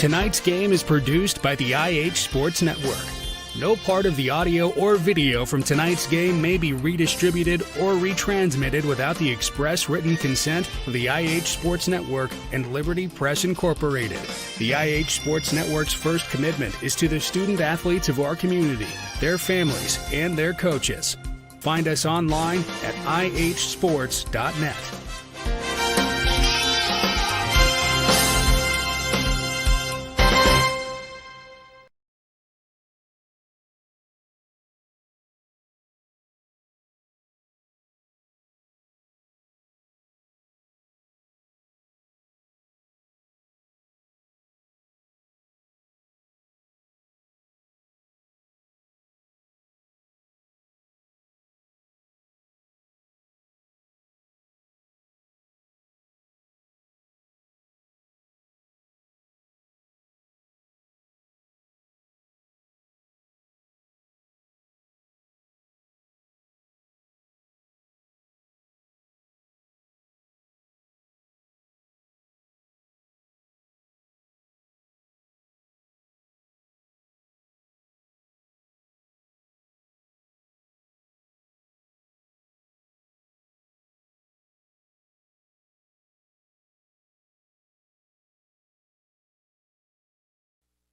Tonight's game is produced by the IH Sports Network. No part of the audio or video from tonight's game may be redistributed or retransmitted without the express written consent of the IH Sports Network and Liberty Press Incorporated. The IH Sports Network's first commitment is to the student athletes of our community, their families, and their coaches. Find us online at ihsports.net.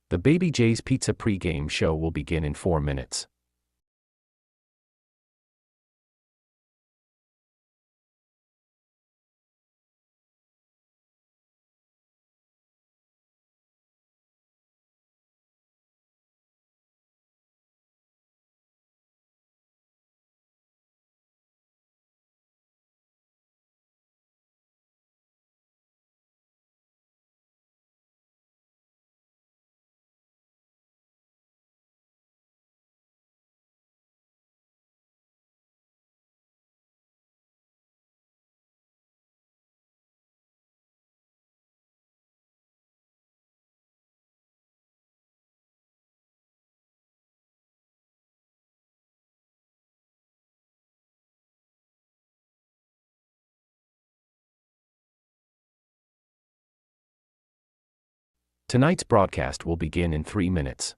The Baby J's Pizza pregame show will begin in 4 minutes. Tonight's broadcast will begin in 3 minutes.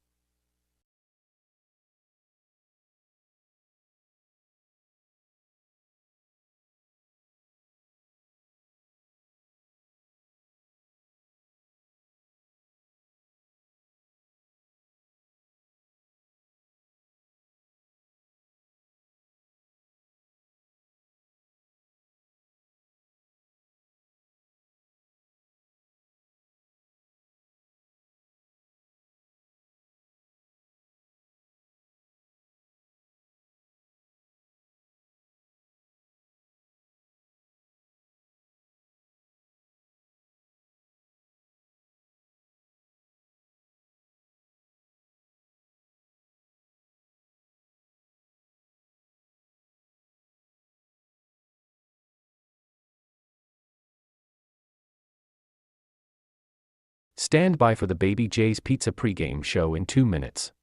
Stand by for the Baby J's Pizza pregame show in 2 minutes.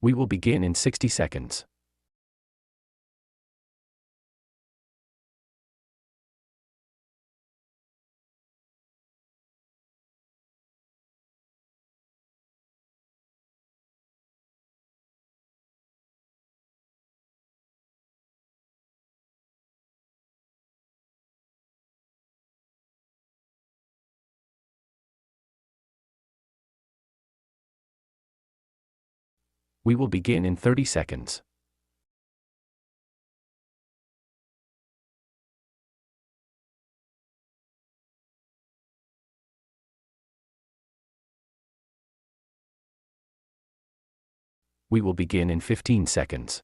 We will begin in 60 seconds. We will begin in 30 seconds. We will begin in 15 seconds.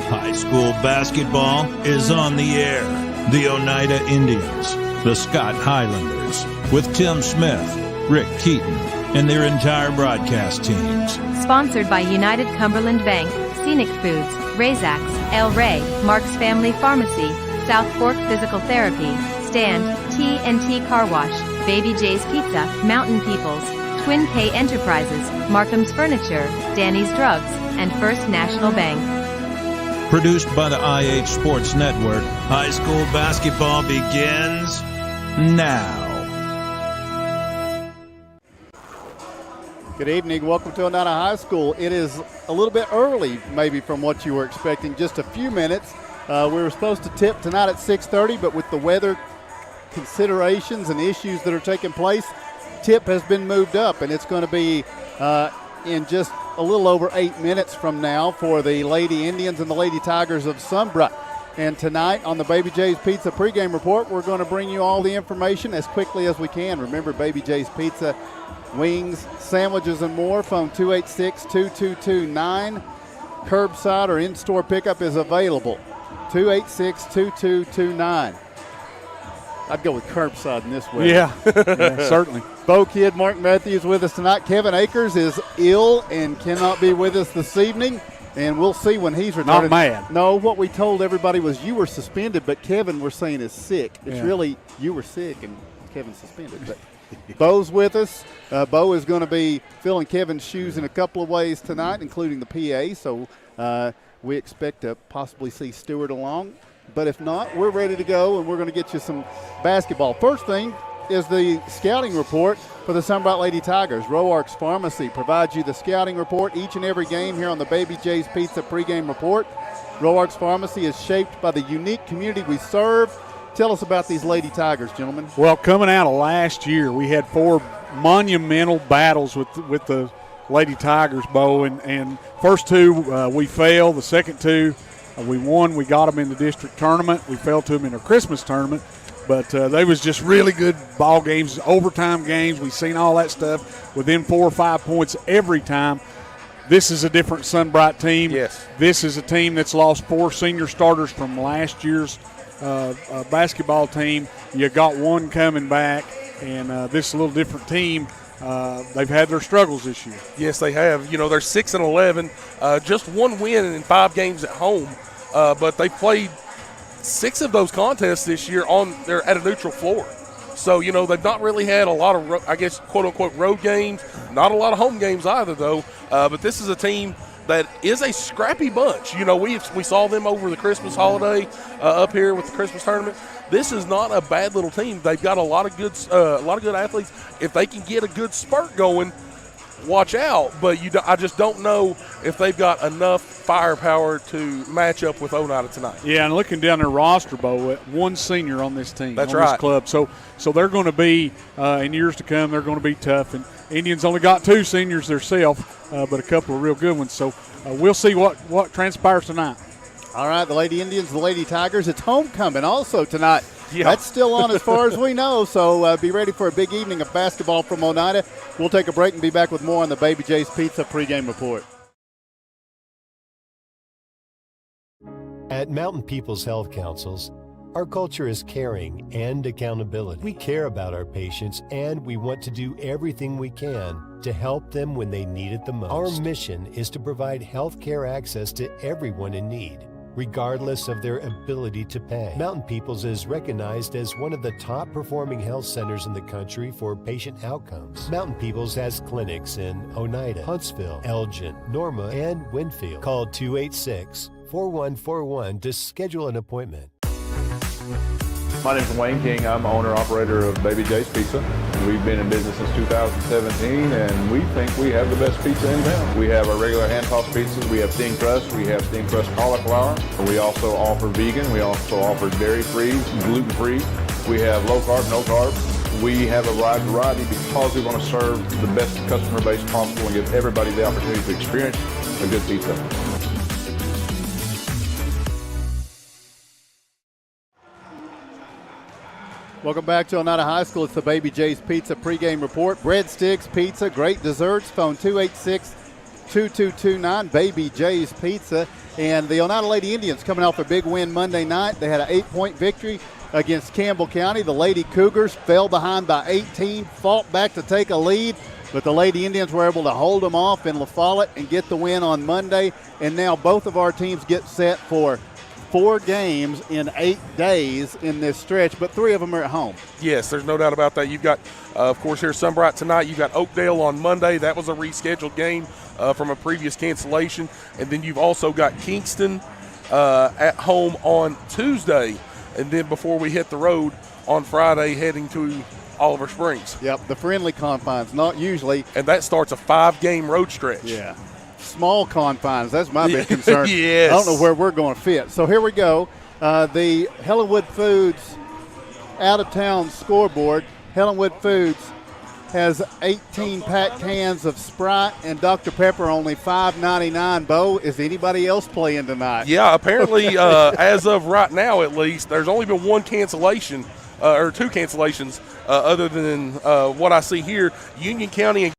High school basketball is on the air. The Oneida Indians, the Scott Highlanders, with Tim Smith, Rick Keaton, and their entire broadcast teams. Sponsored by United Cumberland Bank, Scenic Foods, Razaks, El Rey, Mark's Family Pharmacy, South Fork Physical Therapy, Stand, T&T Car Wash, Baby J's Pizza, Mountain Peoples, Twin K Enterprises, Markham's Furniture, Danny's Drugs, and First National Bank. Produced by the IH Sports Network, high school basketball begins now. Good evening. Welcome to Oneida High School. It is a little bit early, maybe, from what you were expecting. Just a few minutes. We were supposed to tip tonight at 6:30, but with the weather considerations and issues that are taking place, tip has been moved up, and it's going to be in just a little over 8 minutes from now for the Lady Indians and the Lady Tigers of Sunbright. And tonight on the Baby J's Pizza pregame report, we're going to bring you all the information as quickly as we can. Remember, Baby J's Pizza, wings, sandwiches, and more. Phone 286-2229. Curbside or in-store pickup is available. 286-2229. I'd go with curbside in this way. Yeah, certainly. Bo Kid Mark Matthews with us tonight. Kevin Akers is ill and cannot be with us this evening, and we'll see when he's returning. Not mad. No, what we told everybody was you were suspended, but Kevin we're saying is sick. It's really you were sick and Kevin's suspended. But Bo's with us. Bo is going to be filling Kevin's shoes in a couple of ways tonight, including the PA, so we expect to possibly see Stewart along. But if not, we're ready to go, and we're going to get you some basketball. First thing is the scouting report for the Sunbright Lady Tigers. Roark's Pharmacy provides you the scouting report each and every game here on the Baby J's Pizza pregame report. Roark's Pharmacy is shaped by the unique community we serve. Tell us about these Lady Tigers, gentlemen. Well, coming out of last year, we had 4 monumental battles with the Lady Tigers, Bo, and first 2 we failed. The second 2 we won. We got them in the district tournament. We fell to them in our Christmas tournament. But they was just really good ball games, overtime games. We've seen all that stuff within 4 or 5 points every time. This is a different Sunbright team. Yes. This is a team that's lost 4 senior starters from last year's basketball team. You got 1 coming back, and this is a little different team. They've had their struggles this year. Yes, they have. You know, they're 6-11, just 1 win in 5 games at home, but they played 6 of those contests this year they're at a neutral floor. So, you know, they've not really had a lot of, I guess, quote-unquote road games, not a lot of home games either, though. But this is a team that is a scrappy bunch. You know, we saw them over the Christmas holiday up here with the Christmas tournament. This is not a bad little team. They've got a lot of good athletes. If they can get a good spurt going, watch out. But I just don't know if they've got enough firepower to match up with Oneida tonight. Yeah, and looking down their roster, Bo, 1 senior on this team. That's on right. This club. So they're going to be in years to come. They're going to be tough. And Indians only got 2 seniors themselves, but a couple of real good ones. So we'll see what transpires tonight. All right, the Lady Indians, the Lady Tigers. It's homecoming also tonight. Yeah. That's still on as far as we know, so be ready for a big evening of basketball from Oneida. We'll take a break and be back with more on the Baby J's Pizza pregame report. At Mountain People's Health Councils, our culture is caring and accountability. We care about our patients, and we want to do everything we can to help them when they need it the most. Our mission is to provide health care access to everyone in need, regardless of their ability to pay. Mountain People's is recognized as one of the top performing health centers in the country for patient outcomes. Mountain People's has clinics in Oneida, Huntsville, Elgin, Norma, and Winfield. Call 286-4141 to schedule an appointment. My name is Wayne King. I'm owner-operator of Baby J's Pizza. We've been in business since 2017, and we think we have the best pizza in town. We have our regular hand-tossed pizzas. We have thin crust. We have thin crust cauliflower. We also offer vegan. We also offer dairy-free, gluten-free. We have low-carb, no-carb. We have a wide variety because we want to serve the best customer base possible and give everybody the opportunity to experience a good pizza. Welcome back to Oneida High School. It's the Baby J's Pizza pregame report. Breadsticks, pizza, great desserts. Phone 286-2229, Baby J's Pizza. And the Oneida Lady Indians coming off a big win Monday night. They had an 8-point victory against Campbell County. The Lady Cougars fell behind by 18, fought back to take a lead, but the Lady Indians were able to hold them off in La Follette and get the win on Monday. And now both of our teams get set for 4 games in 8 days in this stretch, but 3 of them are at home. Yes, there's no doubt about that. You've got, of course, here's Sunbright tonight. You've got Oakdale on Monday. That was a rescheduled game from a previous cancellation. And then you've also got Kingston at home on Tuesday. And then before we hit the road on Friday, heading to Oliver Springs. Yep, the friendly confines, not usually. And that starts a 5-game road stretch. Yeah. Small confines, that's my big concern. Yes. I don't know where we're going to fit. So here we go. The Helenwood Foods out-of-town scoreboard. Helenwood Foods has 18 packed cans of Sprite and Dr. Pepper, only $5.99. Bo, is anybody else playing tonight? Yeah, apparently, as of right now at least, there's only been 1 cancellation, or 2 cancellations, other than what I see here. Union County and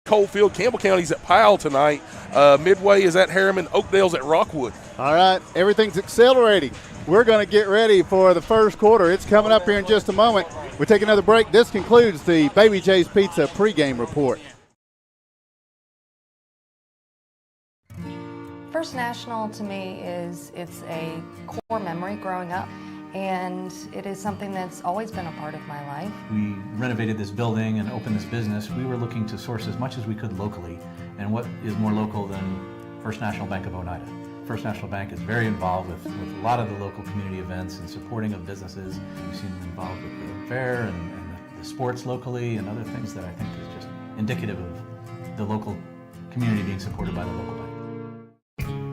Coalfield. Campbell County's at Powell tonight. Midway is at Harriman. Oakdale's at Rockwood. All right, everything's accelerating. We're going to get ready for the first quarter. It's coming up here in just a moment. We take another break. This concludes the Baby J's Pizza pregame report. First National to me it's a core memory growing up, and it is something that's always been a part of my life. We renovated this building and opened this business. We were looking to source as much as we could locally, and what is more local than First National Bank of Oneida? First National Bank is very involved with a lot of the local community events and supporting of businesses. We've seen them involved with the fair and the sports locally and other things that I think is just indicative of the local community being supported by the local bank.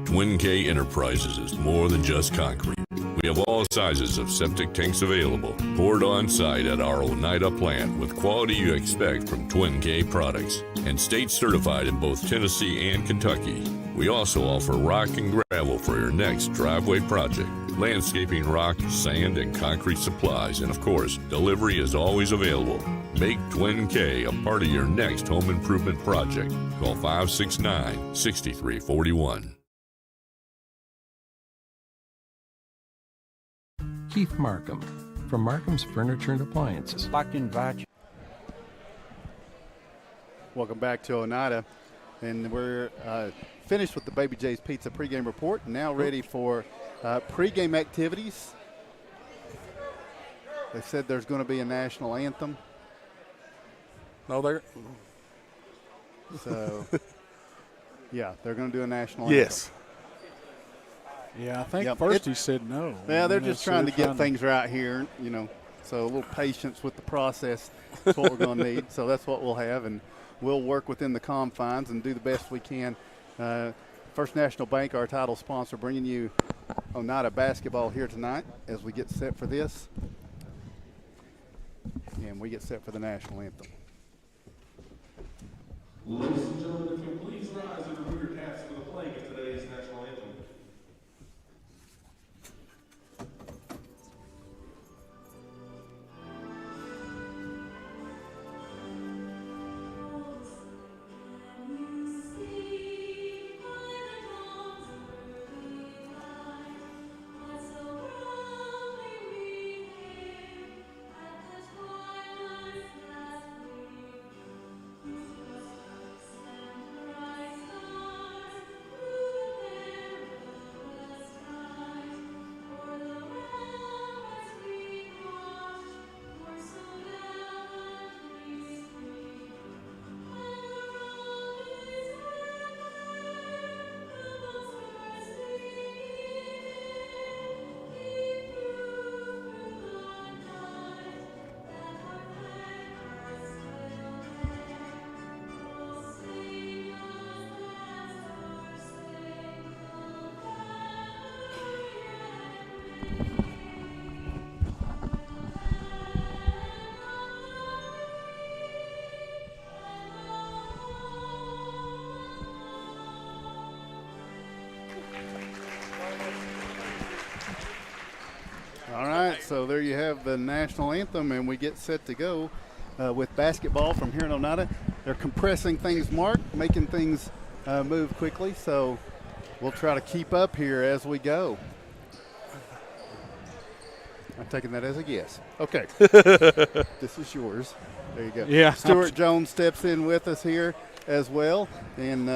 Twin K Enterprises is more than just concrete. We have all sizes of septic tanks available, poured on site at our Oneida plant with quality you expect from Twin K products, and state certified in both Tennessee and Kentucky. We also offer rock and gravel for your next driveway project, landscaping rock, sand, and concrete supplies, and of course, delivery is always available. Make Twin K a part of your next home improvement project. Call 569-6341. Keith Markham from Markham's Furniture and Appliances. I'd like to invite you. Welcome back to Oneida, and we're finished with the Baby J's Pizza pregame report, and now ready for pregame activities. They said there's going to be a national anthem. No, there. So, yeah, they're going to do a national yes. anthem. Yeah, I think first he said no. Yeah, they're just trying to get things right here, you know. So a little patience with the process is what we're going to need. So that's what we'll have, and we'll work within the confines and do the best we can. First National Bank, our title sponsor, bringing you Oneida basketball here tonight as we get set for this. And we get set for the national anthem. Ladies and gentlemen, if you'll please rise and remove your caps for the playing of today's national anthem. so there you have the national anthem, and we get set to go with basketball from here in Oneida. They're compressing things, Mark, making things move quickly, so we'll try to keep up here as we go. I'm taking that as a yes. Okay. This is yours. There you go. Yeah. Stuart Jones steps in with us here as well, and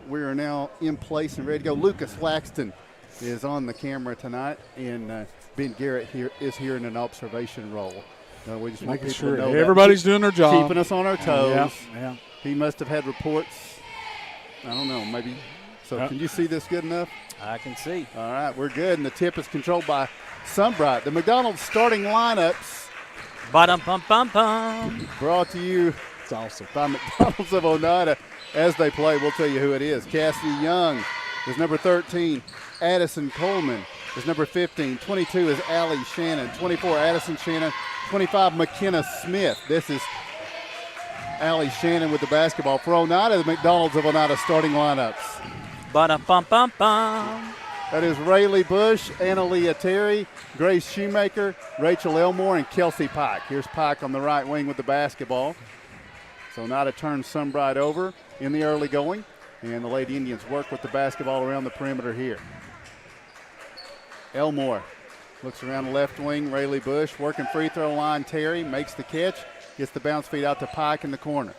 we are now in place and ready to go. Lucas Flaxton is on the camera tonight, and Ben Garrett is here in an observation role. We just want making people sure to know everybody's doing their job, keeping us on our toes. Yeah. He must have had reports. I don't know, maybe. So can you see this good enough? I can see. All right, we're good, and the tip is controlled by Sunbright. The McDonald's starting lineups. Ba-dum-bum-bum-bum. Brought to you, it's awesome, by McDonald's of Oneida. As they play, we'll tell you who it is. Cassidy Young is number 13. Addison Coleman is number 15. 22 is Allie Shannon. 24, Addison Shannon. 25, McKenna Smith. This is Allie Shannon with the basketball. For Oneida, the McDonald's of Oneida starting lineups. Ba-dum-bum-bum-bum. That is Rayleigh Bush, Annaleah Terry, Grace Shoemaker, Rachel Elmore, and Kelsey Pike. Here's Pike on the right wing with the basketball. So Oneida turns Sunbright over in the early going, and the Lady Indians work with the basketball around the perimeter here. Elmore looks around the left wing. Rayleigh Bush working free throw line. Terry makes the catch, gets the bounce feed out to Pike in the corner.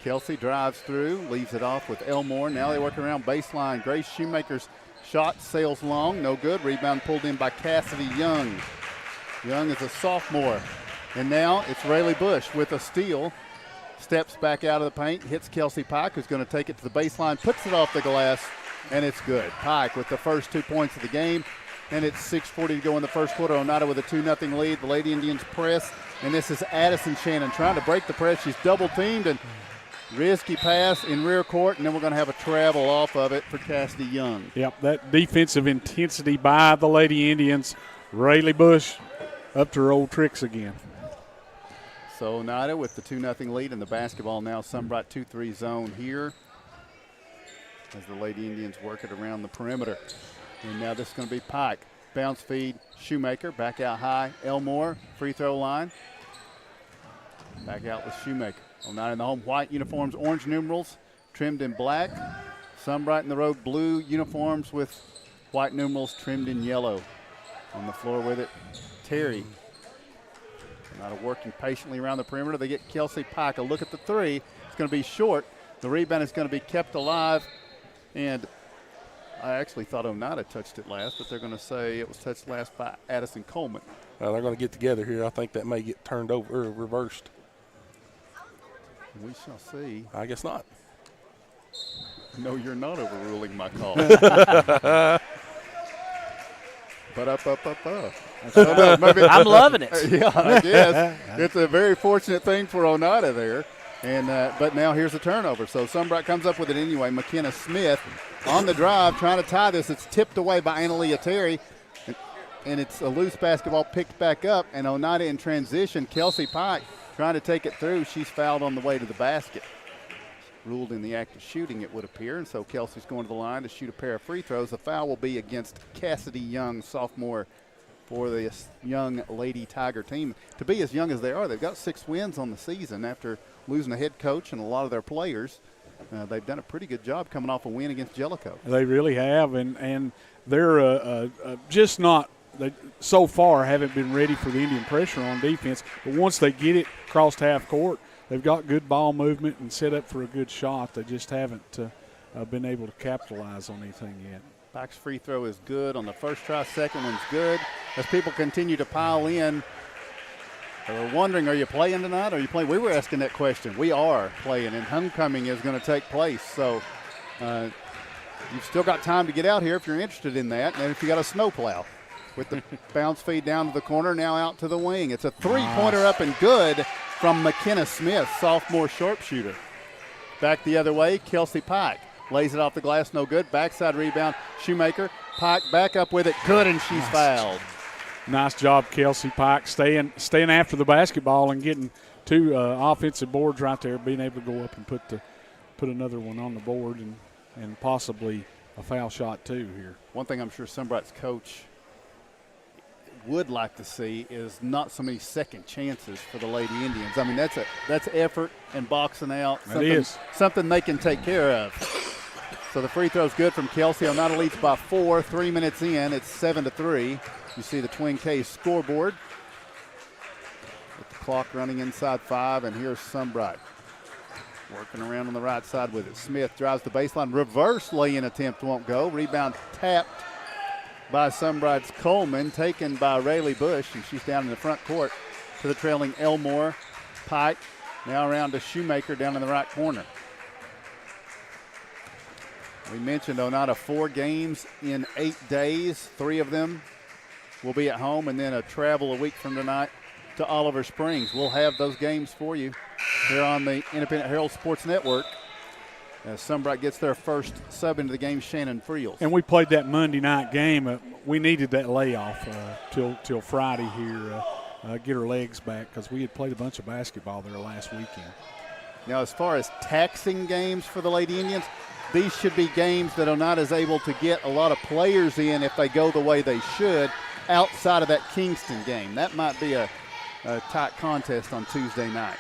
Kelsey drives through, leaves it off with Elmore. Now they work around baseline. Grace Shoemaker's shot sails long, no good. Rebound pulled in by Cassidy Young. Young is a sophomore. And now it's Rayleigh Bush with a steal. Steps back out of the paint, hits Kelsey Pike, who's going to take it to the baseline, puts it off the glass, and it's good. Pike with the first 2 points of the game, and it's 6:40 to go in the first quarter. Oneida with a 2-0 lead. The Lady Indians press, and this is Addison Shannon trying to break the press. She's double-teamed, and risky pass in rear court, and then we're going to have a travel off of it for Cassidy Young. Yep, that defensive intensity by the Lady Indians. Rayleigh Bush up to her old tricks again. So Oneida with the 2-0 lead, and the basketball now Sunbright 2-3 zone here as the Lady Indians work it around the perimeter. And now this is going to be Pike. Bounce feed, Shoemaker, back out high. Elmore, free throw line. Back out with Shoemaker. Oneida in the home white uniforms, orange numerals, trimmed in black. Sunbright in the road blue uniforms with white numerals trimmed in yellow. On the floor with it, Terry. Oneida working patiently around the perimeter. They get Kelsey Pike a look at the three. It's going to be short. The rebound is going to be kept alive. And I actually thought Oneida touched it last, but they're going to say it was touched last by Addison Coleman. They're going to get together here. I think that may get turned over or reversed. We shall see. I guess not. No, you're not overruling my call. But up. I'm loving it. Yeah, I guess. It's a very fortunate thing for Oneida there. And but now here's a turnover. So Sunbright comes up with it anyway. McKenna Smith on the drive trying to tie this. It's tipped away by Annaleah Terry. And it's a loose basketball picked back up. And Oneida in transition. Kelsey Pike trying to take it through. She's fouled on the way to the basket. Ruled in the act of shooting, it would appear. And so Kelsey's going to the line to shoot a pair of free throws. The foul will be against Cassidy Young, sophomore, for the young Lady Tiger team. To be as young as they are, they've got 6 wins on the season after losing a head coach and a lot of their players. They've done a pretty good job coming off a win against Jellicoe. They really have, and they're just not – they so far haven't been ready for the Indian pressure on defense. But once they get it across half court, they've got good ball movement and set up for a good shot. They just haven't been able to capitalize on anything yet. Pike's free throw is good on the first try. Second one's good. As people continue to pile in, they're wondering, are you playing tonight? Are you playing? We were asking that question. We are playing, and homecoming is going to take place. So you've still got time to get out here if you're interested in that, and if you got a snowplow. With the bounce feed down to the corner, now out to the wing. It's a three-pointer up and good from McKenna Smith, sophomore sharpshooter. Back the other way, Kelsey Pike lays it off the glass, no good. Backside rebound, Shoemaker. Pike back up with it, good, and she's fouled. Nice job, Kelsey Pike, staying after the basketball and getting 2 offensive boards right there, being able to go up and put another one on the board and possibly a foul shot too here. One thing I'm sure Sunbright's coach would like to see is not so many second chances for the Lady Indians. I mean, that's effort and boxing out. Something they can take care of. So the free throw's good from Kelsey. Oneida leads by 4. 3 minutes in, it's 7-3. You see the Twin K scoreboard. With the clock running inside 5, and here's Sunbright working around on the right side with it. Smith drives the baseline. Reverse lay-in attempt won't go. Rebound tapped by Sunbright's Coleman, taken by Rayleigh Bush, and she's down in the front court to the trailing Elmore. Pike now around to Shoemaker down in the right corner. We mentioned Oneida 4 games in 8 days. 3 of them will be at home, and then a travel a week from tonight to Oliver Springs. We'll have those games for you here on the Independent Herald Sports Network as Sunbright gets their first sub into the game, Shannon Friels. And we played that Monday night game. We needed that layoff till Friday here, get our legs back, because we had played a bunch of basketball there last weekend. Now, as far as taxing games for the Lady Indians, these should be games that Oneida is able to get a lot of players in if they go the way they should outside of that Kingston game. That might be a tight contest on Tuesday night.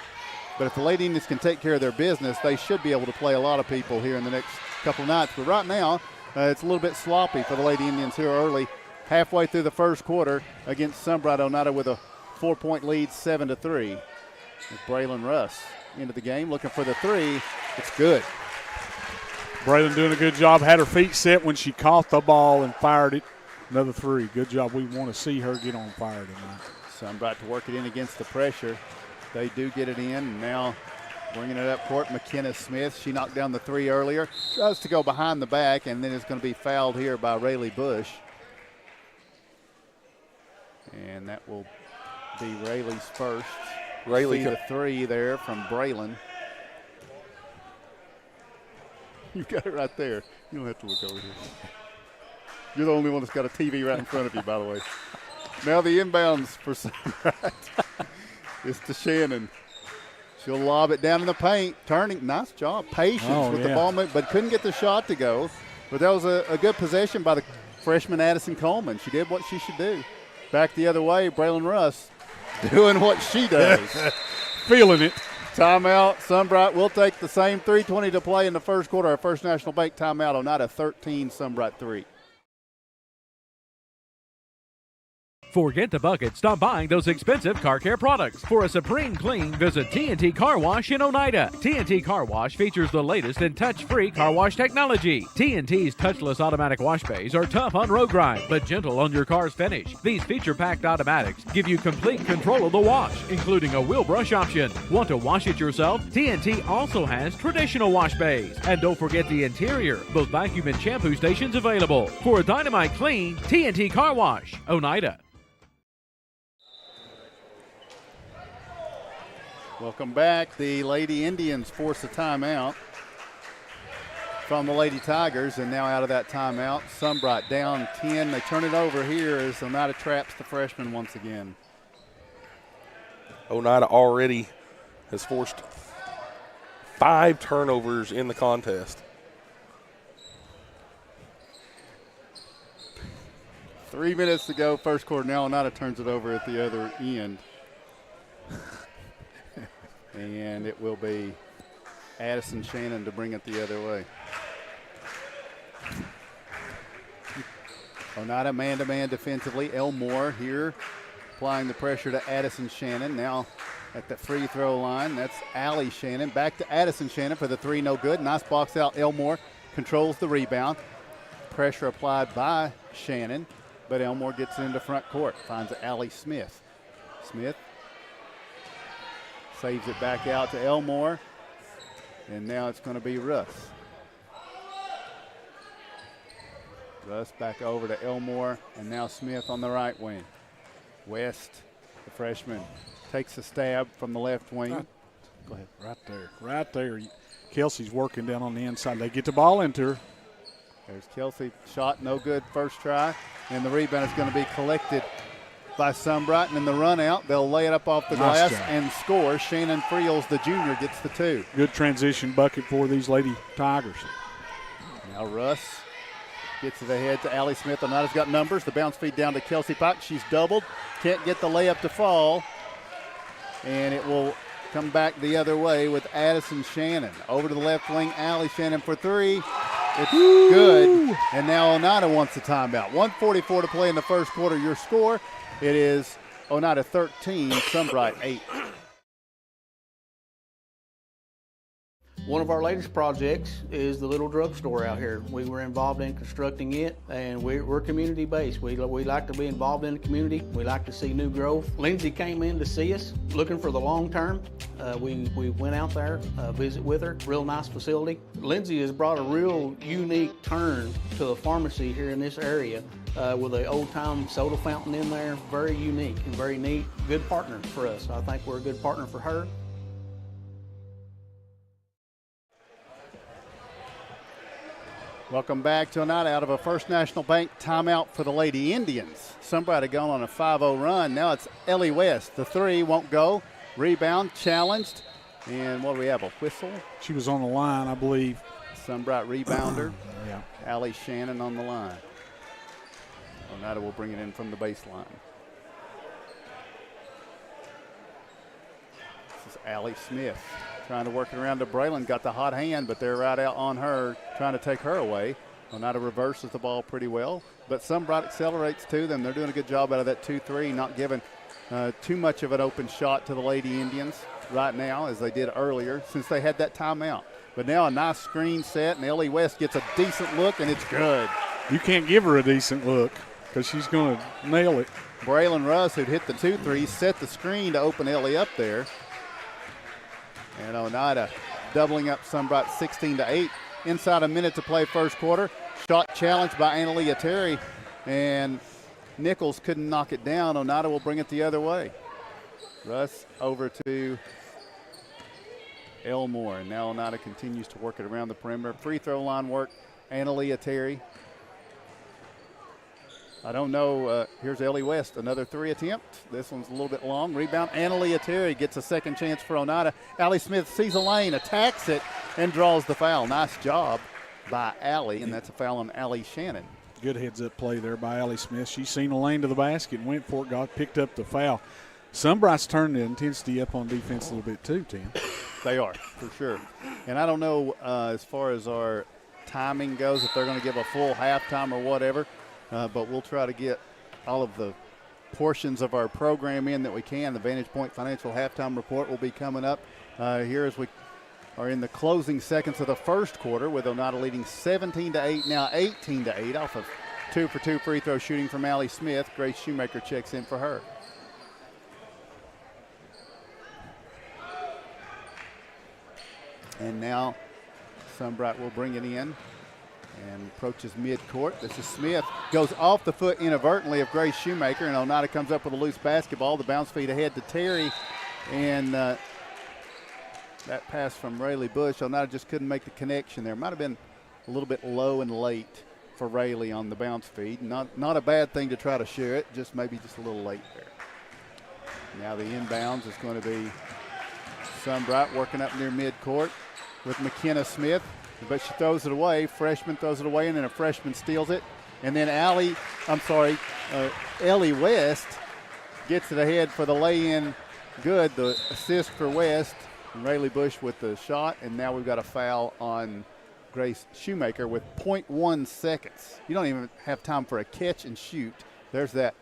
But if the Lady Indians can take care of their business, they should be able to play a lot of people here in the next couple of nights. But right now, it's a little bit sloppy for the Lady Indians here early, halfway through the first quarter against Sunbright. Oneida with a 4-point lead, 7-3. With Braylon Russ into the game, looking for the 3. It's good. Braylon doing a good job. Had her feet set when she caught the ball and fired it. Another 3. Good job. We want to see her get on fire tonight. Sunbright to work it in against the pressure. They do get it in, and now bringing it up court, McKenna Smith. She knocked down the 3 earlier. Tries to go behind the back, and then is going to be fouled here by Rayleigh Bush. And that will be Rayleigh's first. See the 3 there from Braylon. You got it right there. You don't have to look over here. You're the only one that's got a TV right in front of you, by the way. Now the inbounds for Sunbright. It's to Shannon. She'll lob it down in the paint. Turning. Nice job. Patience with the ball, but couldn't get the shot to go. But that was a good possession by the freshman Addison Coleman. She did what she should do. Back the other way, Braylon Russ doing what she does. Feeling it. Timeout. Sunbright will take the same. 3:20 to play in the first quarter. Our First National Bank timeout. Oneida 13, Sunbright 3. Forget the bucket. Stop buying those expensive car care products. For a supreme clean, visit TNT Car Wash in Oneida. TNT Car Wash features the latest in touch-free car wash technology. TNT's touchless automatic wash bays are tough on road grime, but gentle on your car's finish. These feature-packed automatics give you complete control of the wash, including a wheel brush option. Want to wash it yourself? TNT also has traditional wash bays. And don't forget the interior, both vacuum and shampoo stations available. For a dynamite clean, TNT Car Wash, Oneida. Welcome back. The Lady Indians force a timeout from the Lady Tigers, and now out of that timeout, Sunbright down 10. They turn it over here as Oneida traps the freshman once again. Oneida already has forced 5 turnovers in the contest. 3 minutes to go, first quarter. Now Oneida turns it over at the other end. And it will be Addison Shannon to bring it the other way. Oneida man-to-man defensively. Elmore here applying the pressure to Addison Shannon. Now at the free throw line, that's Allie Shannon. Back to Addison Shannon for the 3, no good. Nice box out. Elmore controls the rebound. Pressure applied by Shannon, but Elmore gets it into front court. Finds Allie Smith. Smith saves it back out to Elmore, and now it's going to be Russ. Russ back over to Elmore, and now Smith on the right wing. West, the freshman, takes a stab from the left wing. Go ahead. Right there. Kelsey's working down on the inside. They get the ball into her. There's Kelsey. Shot no good first try, and the rebound is going to be collected by Sunbright, and in the run out, they'll lay it up off the glass and score. Shannon Friels, the junior, gets the 2. Good transition bucket for these Lady Tigers. Now Russ Gets it ahead to Allie Smith. Oneida's got numbers. The bounce feed down to Kelsey Pike. She's doubled. Can't get the layup to fall. And it will come back the other way with Addison Shannon. Over to the left wing, Allie Shannon for three. It's good. And now Oneida wants a timeout. 1:44 to play in the first quarter. Your score, it is Oneida 13, Sunbright 8. One of our latest projects is the little drugstore out here. We were involved in constructing it, and we're community-based. We like to be involved in the community. We like to see new growth. Lindsay came in to see us, looking for the long term. We went out there, visit with her. Real nice facility. Lindsay has brought a real unique turn to the pharmacy here in this area with an old-time soda fountain in there. Very unique and very neat. Good partner for us. I think we're a good partner for her. Welcome back to Oneida out of a First National Bank timeout for the Lady Indians. Somebody gone on a 5-0 run. Now it's Ellie West. The three won't go. Rebound challenged. And what do we have, a whistle? She was on the line, I believe. Sunbright rebounder. Yeah. Allie Shannon on the line. Oneida will bring it in from the baseline. This is Allie Smith. Trying to work it around to Braylon. Got the hot hand, but they're right out on her, trying to take her away. Oneida reverses the ball pretty well, but Sunbright accelerates to them. They're doing a good job out of that 2-3, not giving too much of an open shot to the Lady Indians right now as they did earlier since they had that timeout. But now a nice screen set, and Ellie West gets a decent look, and it's good. You can't give her a decent look because she's going to nail it. Braylon Russ, who'd hit the 2-3, set the screen to open Ellie up there. And Oneida doubling up Sunbright 16-8. Inside a minute to play first quarter. Shot challenged by Analia Terry, and Nichols couldn't knock it down. Oneida will bring it the other way. Russ over to Elmore. And now Oneida continues to work it around the perimeter. Free throw line work, Analia Terry. I don't know. Here's Ellie West, another three attempt. This one's a little bit long. Rebound. Analia Terry gets a second chance for Oneida. Allie Smith sees a lane, attacks it, and draws the foul. Nice job by Allie, and that's a foul on Allie Shannon. Good heads-up play there by Allie Smith. She's seen a lane to the basket and went for it, picked up the foul. Sunbright's turned the intensity up on defense a little bit too, Tim. They are, for sure. And I don't know as far as our timing goes, if they're going to give a full halftime or whatever. But we'll try to get all of the portions of our program in that we can. The Vantage Point Financial Halftime Report will be coming up here as we are in the closing seconds of the first quarter, with Oneida leading 17-8, now 18-8 off of 2-for-2 free throw shooting from Allie Smith. Grace Shoemaker checks in for her. And now Sunbright will bring it in and approaches midcourt. This is Smith. Goes off the foot inadvertently of Grace Shoemaker, and Oneida comes up with a loose basketball. The bounce feed ahead to Terry, and that pass from Rayleigh Bush. Oneida just couldn't make the connection there. Might have been a little bit low and late for Rayleigh on the bounce feed. Not a bad thing to try to share it, just maybe just a little late there. Now the inbounds is going to be Sunbright working up near midcourt with McKenna Smith. But she throws it away. Freshman throws it away, and then a freshman steals it. And then Ellie West gets it ahead for the lay-in. Good, the assist for West. And Rayleigh Bush with the shot. And now we've got a foul on Grace Shoemaker with 0.1 seconds. You don't even have time for a catch and shoot. There's that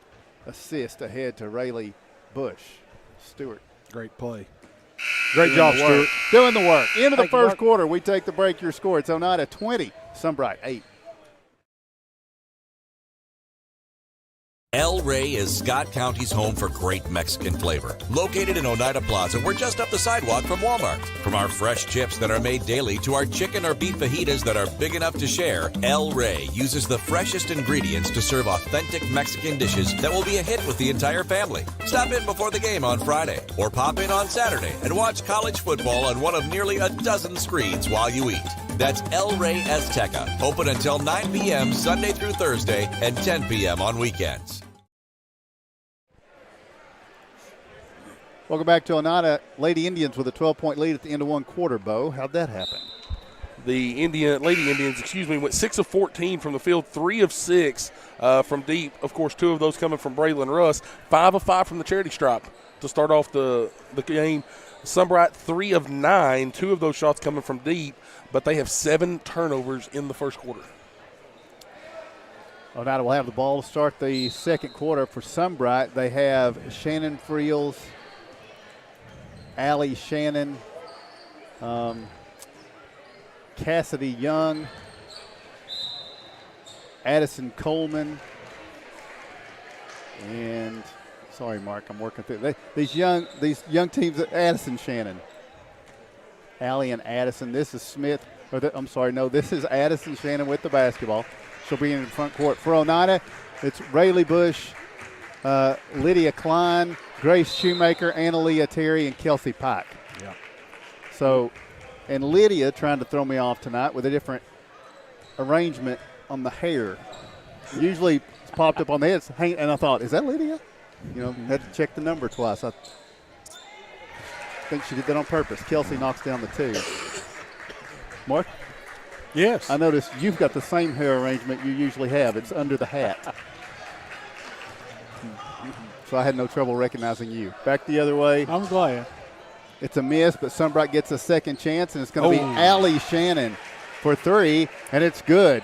assist ahead to Rayleigh Bush. Stewart. Great play. Great job, Stuart. Doing the work. Into the first quarter, we take the break. Your score, it's Oneida 20, Sunbright 8. El Rey is Scott County's home for great Mexican flavor. Located in Oneida Plaza, we're just up the sidewalk from Walmart. From our fresh chips that are made daily to our chicken or beef fajitas that are big enough to share, El Rey uses the freshest ingredients to serve authentic Mexican dishes that will be a hit with the entire family. Stop in before the game on Friday or pop in on Saturday and watch college football on one of nearly a dozen screens while you eat. That's El Rey Azteca, open until 9 p.m. Sunday through Thursday and 10 p.m. on weekends. Welcome back to Oneida. Lady Indians with a 12-point lead at the end of one quarter, Bo. How'd that happen? The Lady Indians, went 6 of 14 from the field, 3 of 6 from deep. Of course, 2 of those coming from Braylon Russ, 5 of 5 from the charity stripe to start off the game. Sunbright, 3 of 9, 2 of those shots coming from deep, but they have 7 turnovers in the first quarter. Oneida will have the ball to start the second quarter for Sunbright. They have Shannon Friels, Allie Shannon, Cassidy Young, Addison Coleman, and sorry, Mark, I'm working through these young teams. Addison Shannon, Allie and Addison. This is Smith. This is Addison Shannon with the basketball. She'll be in the front court for Oneida. It's Rayleigh Bush, Lydia Klein, Grace Shoemaker, Annaleah Terry, and Kelsey Pike. Yeah. So. And Lydia trying to throw me off tonight with a different arrangement on the hair. Usually it's popped up on the head, and I thought, is that Lydia? Had to check the number twice. I think she did that on purpose. Kelsey knocks down the 2. Mark? Yes. I noticed you've got the same hair arrangement you usually have. It's under the hat. So I had no trouble recognizing you. Back the other way. I'm glad. It's a miss, but Sunbright gets a second chance, and it's going to be Allie Shannon for 3, and it's good.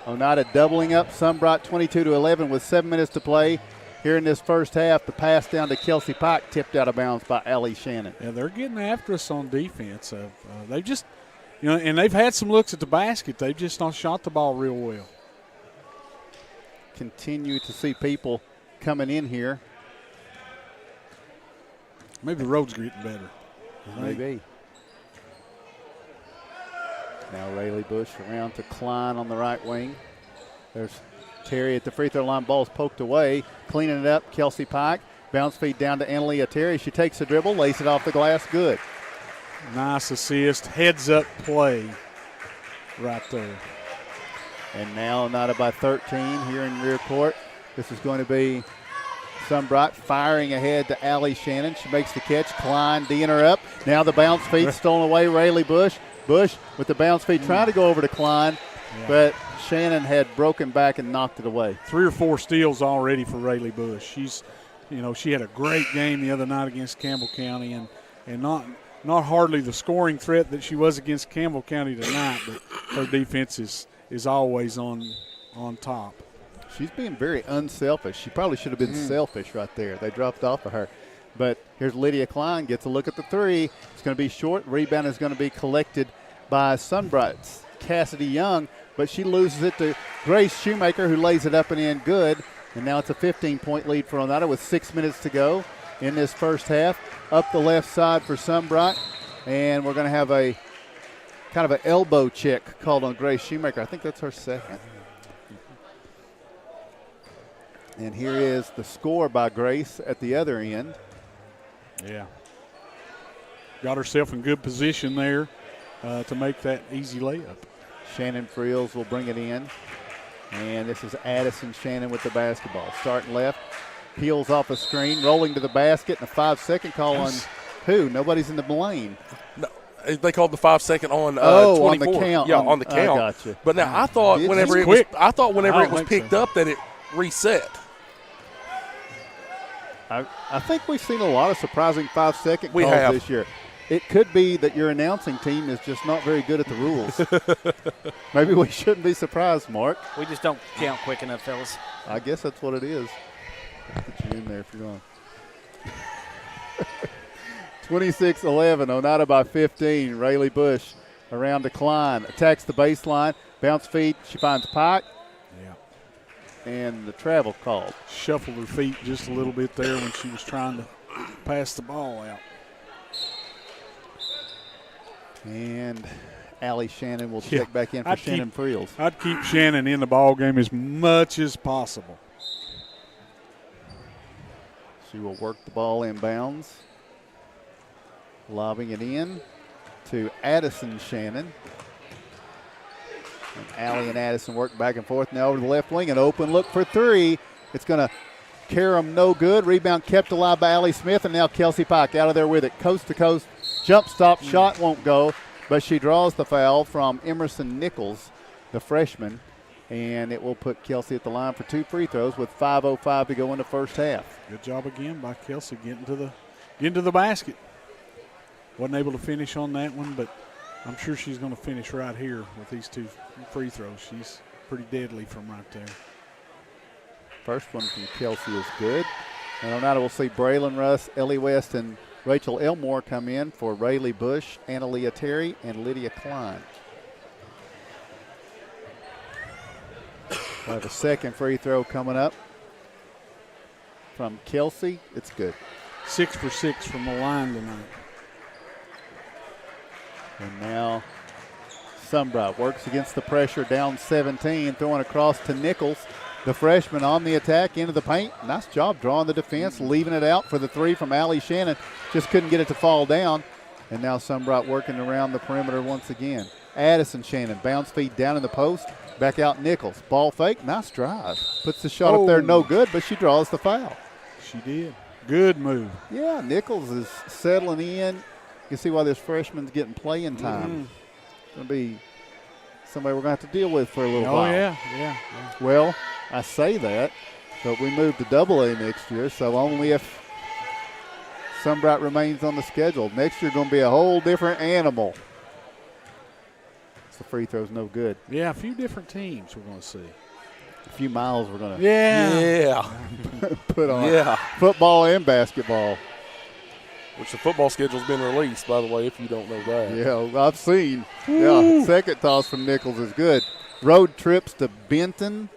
Oneida doubling up. Sunbright 22-11 with 7 minutes to play. Here in this first half, the pass down to Kelsey Pike, tipped out of bounds by Allie Shannon. Yeah, they're getting after us on defense. They've just, and they've had some looks at the basket. They've just not shot the ball real well. Continue to see people coming in here. Maybe the road's getting better. Maybe. Now Rayleigh Bush around to Klein on the right wing. There's Terry at the free throw line. Ball's poked away. Cleaning it up, Kelsey Pike. Bounce feed down to Annaleah Terry. She takes a dribble, lays it off the glass. Good. Nice assist. Heads up play right there. And now Oneida by 13 here in rear court. This is going to be Sunbright firing ahead to Allie Shannon. She makes the catch. Klein D'ing her up. Now the bounce feed stolen away. Rayleigh Bush. Bush with the bounce feed trying to go over to Klein, but Shannon had broken back and knocked it away. 3 or 4 steals already for Rayleigh Bush. She's, she had a great game the other night against Campbell County, and not hardly the scoring threat that she was against Campbell County tonight, but her defense is always on top. She's being very unselfish. She probably should have been selfish right there. They dropped off of her. But here's Lydia Klein, gets a look at the 3. It's going to be short. Rebound is going to be collected by Sunbright's Cassidy Young, but she loses it to Grace Shoemaker, who lays it up and in good. And now it's a 15-point lead for Oneida with 6 minutes to go in this first half. Up the left side for Sunbright, and we're going to have a kind of an elbow check called on Grace Shoemaker. I think that's her second. And here is the score by Grace at the other end. Yeah. Got herself in good position there to make that easy layup. Shannon Friels will bring it in. And this is Addison Shannon with the basketball. Starting left, peels off a screen, rolling to the basket, and a 5-second call on who? Nobody's in the lane. No, they called the 5-second on 24. On the count. Yeah, on the count. I gotcha. But now I thought whenever it was picked up that it reset. I think we've seen a lot of surprising 5-second calls this year. It could be that your announcing team is just not very good at the rules. Maybe we shouldn't be surprised, Mark. We just don't count quick enough, fellas. I guess that's what it is. I'll put you in there if you're going. 26-11, Oneida by 15. Rayleigh Bush around to Klein. Attacks the baseline. Bounce feed. She finds Pike. And the travel called. Shuffled her feet just a little bit there when she was trying to pass the ball out. And Allie Shannon will check back in for Shannon Friels. I'd keep Shannon in the ball game as much as possible. She will work the ball inbounds. Lobbing it in to Addison Shannon. And Allie and Addison work back and forth now over to the left wing. An open look for 3. It's going to carry them no good. Rebound kept alive by Allie Smith, and now Kelsey Pike out of there with it. Coast to coast. Jump stop shot won't go. but she draws the foul from Emerson Nichols, the freshman, and it will put Kelsey at the line for 2 free throws with 5:05 to go in the first half. Good job again by Kelsey getting to the basket. Wasn't able to finish on that one, but I'm sure she's going to finish right here with these 2 free throws. She's pretty deadly from right there. First one from Kelsey is good. And Oneida will see Braylon Russ, Ellie West, and Rachel Elmore come in for Rayleigh Bush, Annaleah Terry, and Lydia Klein. We'll have a second free throw coming up from Kelsey. It's good. 6 for 6 from the line tonight. And now Sunbright works against the pressure, down 17, throwing across to Nichols. The freshman on the attack into the paint. Nice job drawing the defense, leaving it out for the 3 from Allie Shannon. Just couldn't get it to fall down. And now Sunbright working around the perimeter once again. Addison Shannon, bounce feed down in the post. Back out Nichols. Ball fake, nice drive. Puts the shot up there, no good, but she draws the foul. She did. Good move. Yeah, Nichols is settling in. You can see why this freshman's getting playing time. Going to be somebody we're going to have to deal with for a little while. Oh, yeah. Well, I say that, but we move to AA next year, so only if Sunbright remains on the schedule. Next year going to be a whole different animal. The free throw's no good. Yeah, a few different teams we're going to see. A few miles we're going to put on football and basketball. Which the football schedule's been released, by the way, if you don't know that. Yeah, I've seen. Yeah, second toss from Nichols is good. Road trips to Benton,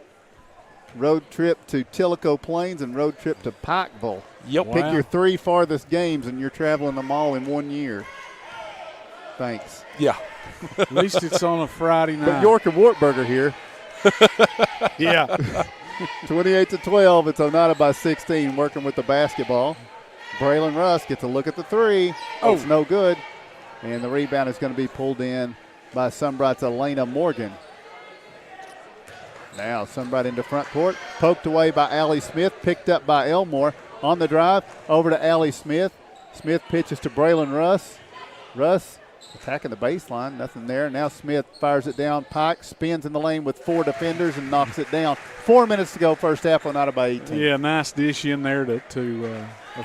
road trip to Tillico Plains, and road trip to Pikeville. Yep. Pick your 3 farthest games, and you're traveling them all in 1 year. Thanks. Yeah. At least it's on a Friday night. But York and Wartburger here. Yeah. 28-12. It's Oneida by 16, working with the basketball. Braylon Russ gets a look at the 3. Oh, it's no good. And the rebound is going to be pulled in by Sunbright's Elena Morgan. Now Sunbright into front court. Poked away by Allie Smith. Picked up by Elmore. On the drive, over to Allie Smith. Smith pitches to Braylon Russ. Russ attacking the baseline. Nothing there. Now Smith fires it down. Pike spins in the lane with 4 defenders and knocks it down. 4 minutes to go first half, Oneida by 18. Yeah, nice dish in there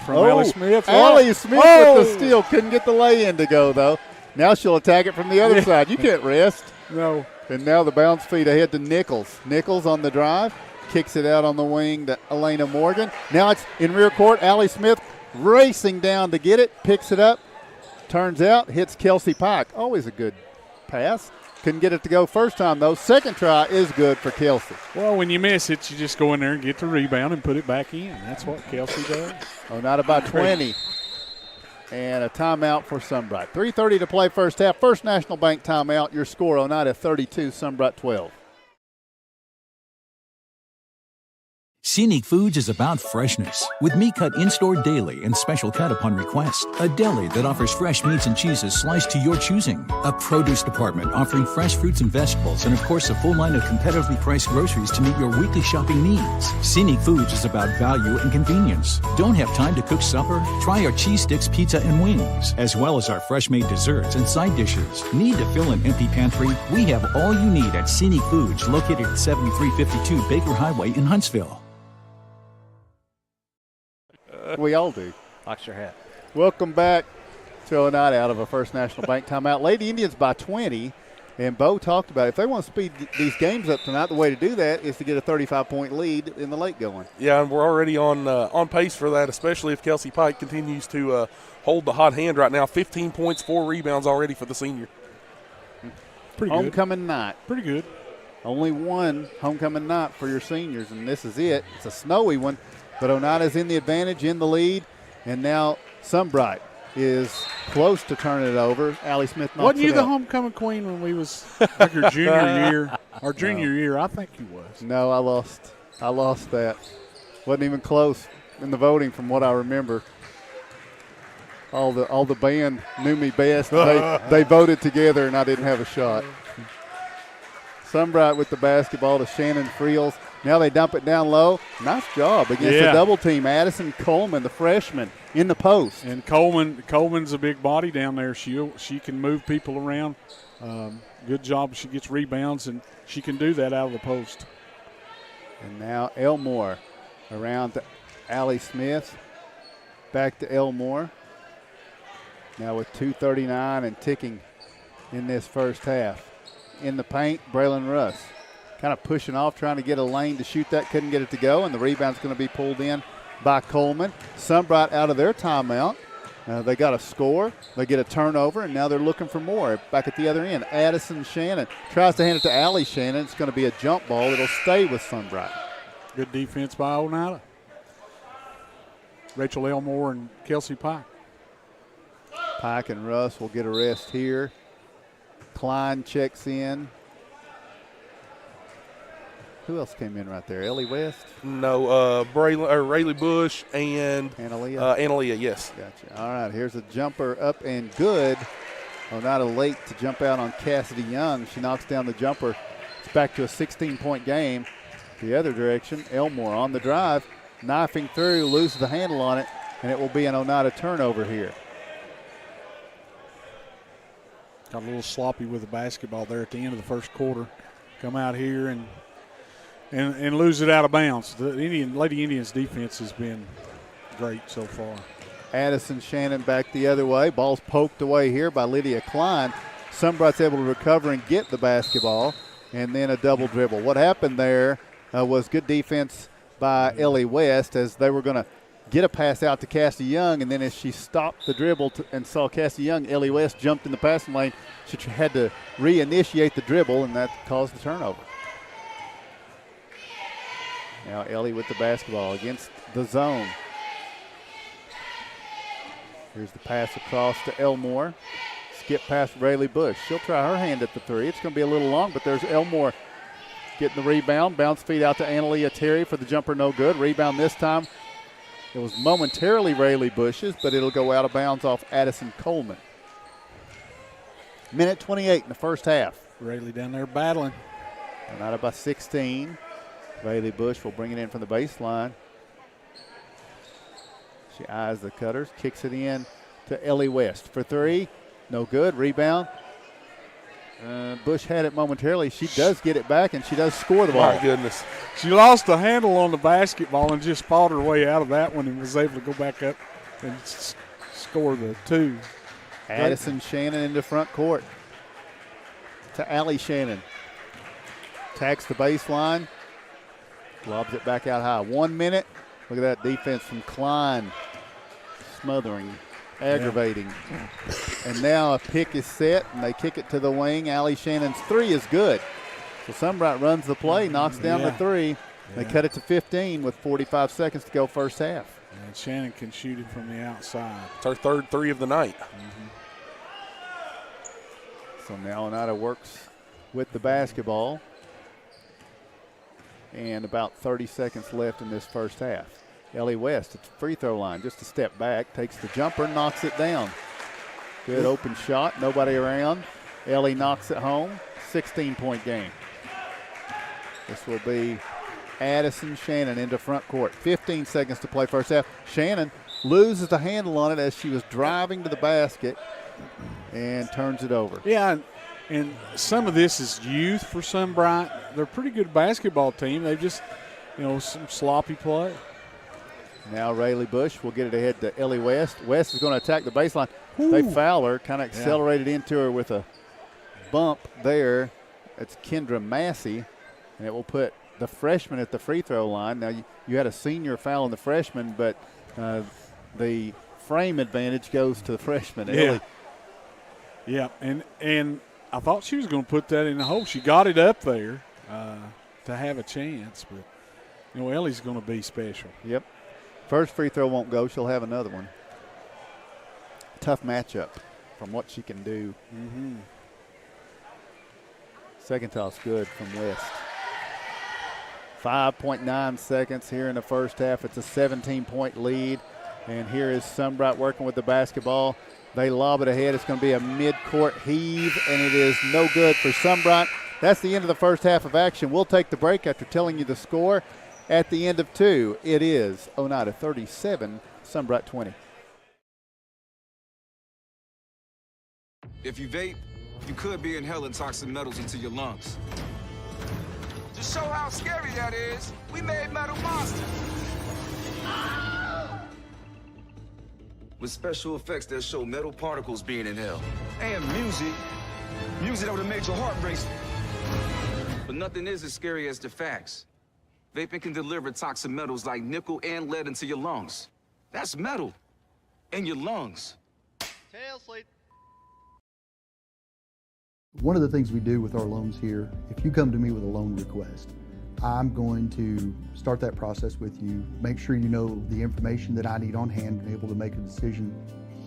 from Allie Smith. Allie Smith with the steal. Couldn't get the lay-in to go, though. Now she'll attack it from the other side. You can't rest. No. And now the bounce feed ahead to Nichols. Nichols on the drive. Kicks it out on the wing to Elena Morgan. Now it's in rear court. Allie Smith racing down to get it. Picks it up. Turns out, hits Kelsey Pike. Always a good pass. Couldn't get it to go first time, though. Second try is good for Kelsey. Well, when you miss it, you just go in there and get the rebound and put it back in. That's what Kelsey does. Oneida by 20. And a timeout for Sunbright. 3:30 to play first half. First National Bank timeout. Your score, Oneida 32, Sunbright 12. Scenic Foods is about freshness, with meat cut in-store daily and special cut upon request. A deli that offers fresh meats and cheeses sliced to your choosing. A produce department offering fresh fruits and vegetables, and of course a full line of competitively priced groceries to meet your weekly shopping needs. Scenic Foods is about value and convenience. Don't have time to cook supper? Try our cheese sticks, pizza, and wings, as well as our fresh-made desserts and side dishes. Need to fill an empty pantry? We have all you need at Scenic Foods, located at 7352 Baker Highway in Huntsville. We all do. Box your hat. Welcome back to Oneida out of a First National Bank timeout. Lady Indians by 20, and Bo talked about it. If they want to speed these games up tonight, the way to do that is to get a 35-point lead in the late going. Yeah, and we're already on pace for that, especially if Kelsey Pike continues to hold the hot hand right now. 15 points, 4 rebounds already for the senior. Pretty good. Homecoming night. Pretty good. Only one homecoming night for your seniors, and this is it. It's a snowy one. But Oneida's in the advantage, in the lead, and now Sunbright is close to turning it over. Allie Smith knocks it out. Wasn't you the homecoming queen when we was like your junior year? Our junior year, I think you was. No, I lost that. Wasn't even close in the voting from what I remember. All the band knew me best. They voted together, and I didn't have a shot. Sunbright with the basketball to Shannon Friels. Now they dump it down low. Nice job against the double team. Addison Coleman, the freshman, in the post. And Coleman's a big body down there. She can move people around. Good job. She gets rebounds, and she can do that out of the post. And now Elmore around to Allie Smith. Back to Elmore. Now with 2:39 and ticking in this first half. In the paint, Braylon Russ kind of pushing off, trying to get a lane to shoot that. Couldn't get it to go, and the rebound's going to be pulled in by Coleman. Sunbright out of their timeout. They got a score. They get a turnover, and now they're looking for more. Back at the other end, Addison Shannon tries to hand it to Allie Shannon. It's going to be a jump ball. It'll stay with Sunbright. Good defense by Oneida. Rachel Elmore and Kelsey Pike. Pike and Russ will get a rest here. Klein checks in. Who else came in right there? Ellie West? No, Rayleigh Bush and Analia, yes. Gotcha. All right, here's a jumper up and good. Oneida late to jump out on Cassidy Young. She knocks down the jumper. It's back to a 16-point game. The other direction, Elmore on the drive, knifing through, loses the handle on it, and it will be an Oneida turnover here. Got a little sloppy with the basketball there at the end of the first quarter. Come out here and lose it out of bounds. The Lady Indians defense has been great so far. Addison Shannon back the other way. Ball's poked away here by Lydia Klein. Sunbright's able to recover and get the basketball, and then a double dribble. What happened there was good defense by Ellie West as they were going to get a pass out to Cassie Young, and then as she stopped the dribble and saw Cassie Young, Ellie West jumped in the passing lane. She had to reinitiate the dribble, and that caused the turnover. Now Ellie with the basketball against the zone. Here's the pass across to Elmore. Skip past Rayleigh Bush. She'll try her hand at the three. It's going to be a little long, but there's Elmore getting the rebound. Bounce feed out to Analia Terry for the jumper, no good. Rebound this time. It was momentarily Rayleigh Bush's, but it'll go out of bounds off Addison Coleman. Minute 28 in the first half. Rayleigh down there battling. Oneida by 16. Rayleigh Bush will bring it in from the baseline. She eyes the cutters, kicks it in to Ellie West for three. No good. Rebound. Bush had it momentarily. She does get it back, and she does score the ball. My goodness. She lost the handle on the basketball and just fought her way out of that one and was able to go back up and score the two. Addison Shannon into front court to Allie Shannon. Attacks the baseline. Lobs it back out high. 1 minute. Look at that defense from Klein. Smothering, aggravating. Yeah. And now a pick is set, and they kick it to the wing. Allie Shannon's three is good. So Sunbright runs the play, knocks down the three. They cut it to 15 with 45 seconds to go first half. And Shannon can shoot it from the outside. It's our third three of the night. So now Oneida works with the basketball. And about 30 seconds left in this first half. Ellie West at the free throw line, just a step back, takes the jumper, knocks it down. Good open shot, nobody around. Ellie knocks it home, 16-point game. This will be Addison Shannon into front court. 15 seconds to play first half. Shannon loses the handle on it as she was driving to the basket and turns it over. Yeah, and some of this is youth for Sunbright. They're a pretty good basketball team. They've just, some sloppy play. Now Rayleigh Bush will get it ahead to Ellie West. West is going to attack the baseline. Ooh. They foul her, kind of accelerated into her with a bump there. It's Kendra Massey, and it will put the freshman at the free throw line. Now you had a senior foul on the freshman, but the frame advantage goes to the freshman. Yeah. Ellie. Yeah, and I thought she was going to put that in the hole. She got it up there to have a chance, but Ellie's going to be special. Yep. First free throw won't go. She'll have another one. Tough matchup from what she can do. Mm-hmm. Second toss good from West. 5.9 seconds here in the first half. It's a 17-point lead. And here is Sunbright working with the basketball. They lob it ahead. It's going to be a mid-court heave, and it is no good for Sunbright. That's the end of the first half of action. We'll take the break after telling you the score at the end of 2. It is Oneida 37, Sunbright 20. If you vape, you could be inhaling toxic metals into your lungs. To show how scary that is, we made Metal Monster. With special effects that show metal particles being inhaled. And music that would have made your heart race. But nothing is as scary as the facts. Vaping can deliver toxic metals like nickel and lead into your lungs. That's metal in your lungs. Tail sleep. One of the things we do with our loans here, if you come to me with a loan request, I'm going to start that process with you, make sure you know the information that I need on hand and able to make a decision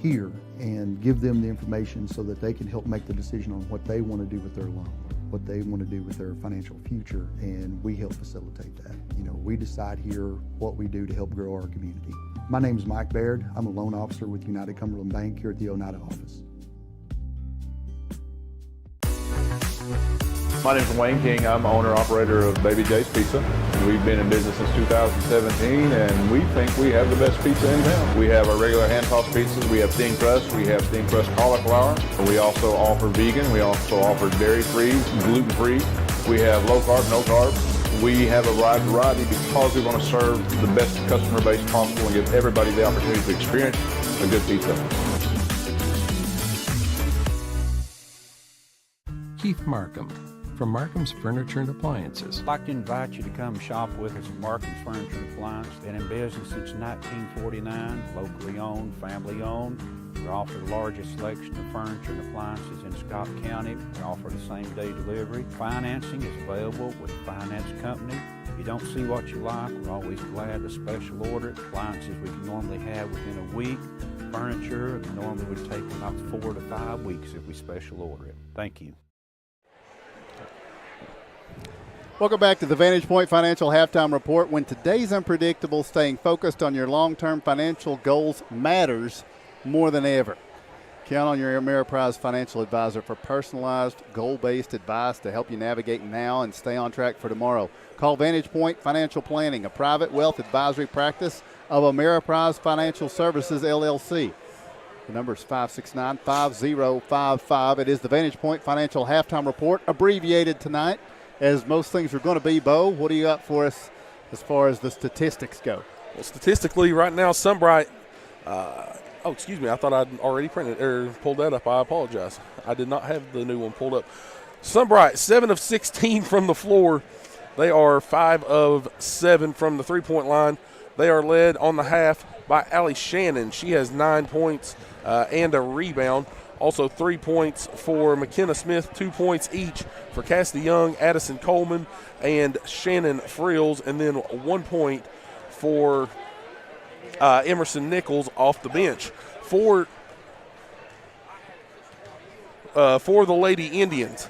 here and give them the information so that they can help make the decision on what they want to do with their loan, what they want to do with their financial future, and we help facilitate that. You know, we decide here what we do to help grow our community. My name is Mike Baird. I'm a loan officer with United Cumberland Bank here at the Oneida office. My name is Wayne King. I'm owner-operator of Baby J's Pizza. We've been in business since 2017, and we think we have the best pizza in town. We have our regular hand-tossed pizzas. We have thin crust. We have thin crust cauliflower. We also offer vegan. We also offer dairy-free, gluten-free. We have low-carb, no-carb. We have a wide variety because we want to serve the best customer base possible and give everybody the opportunity to experience a good pizza. Keith Markham from Markham's Furniture and Appliances. I'd like to invite you to come shop with us at Markham's Furniture and Appliance. Been in business since 1949, locally owned, family owned. We offer the largest selection of furniture and appliances in Scott County. We offer the same-day delivery. Financing is available with a finance company. If you don't see what you like, we're always glad to special order it. Appliances we can normally have within a week. Furniture normally would take about 4 to 5 weeks if we special order it. Thank you. Welcome back to the Vantage Point Financial Halftime Report. When today's unpredictable, staying focused on your long-term financial goals matters more than ever. Count on your Ameriprise financial advisor for personalized, goal-based advice to help you navigate now and stay on track for tomorrow. Call Vantage Point Financial Planning, a private wealth advisory practice of Ameriprise Financial Services, LLC. The number is 569-5055. It is the Vantage Point Financial Halftime Report, abbreviated tonight, as most things are going to be. Bo, what do you got for us as far as the statistics go? Well, statistically, right now, Sunbright, excuse me, I thought I'd already printed or pulled that up. I apologize. I did not have the new one pulled up. Sunbright, 7 of 16 from the floor. They are 5 of 7 from the three-point line. They are led on the half by Allie Shannon. She has 9 points and a rebound. Also 3 points for McKenna Smith, 2 points each for Cassidy Young, Addison Coleman, and Shannon Frills, and then 1 point for Emerson Nichols off the bench. For the Lady Indians,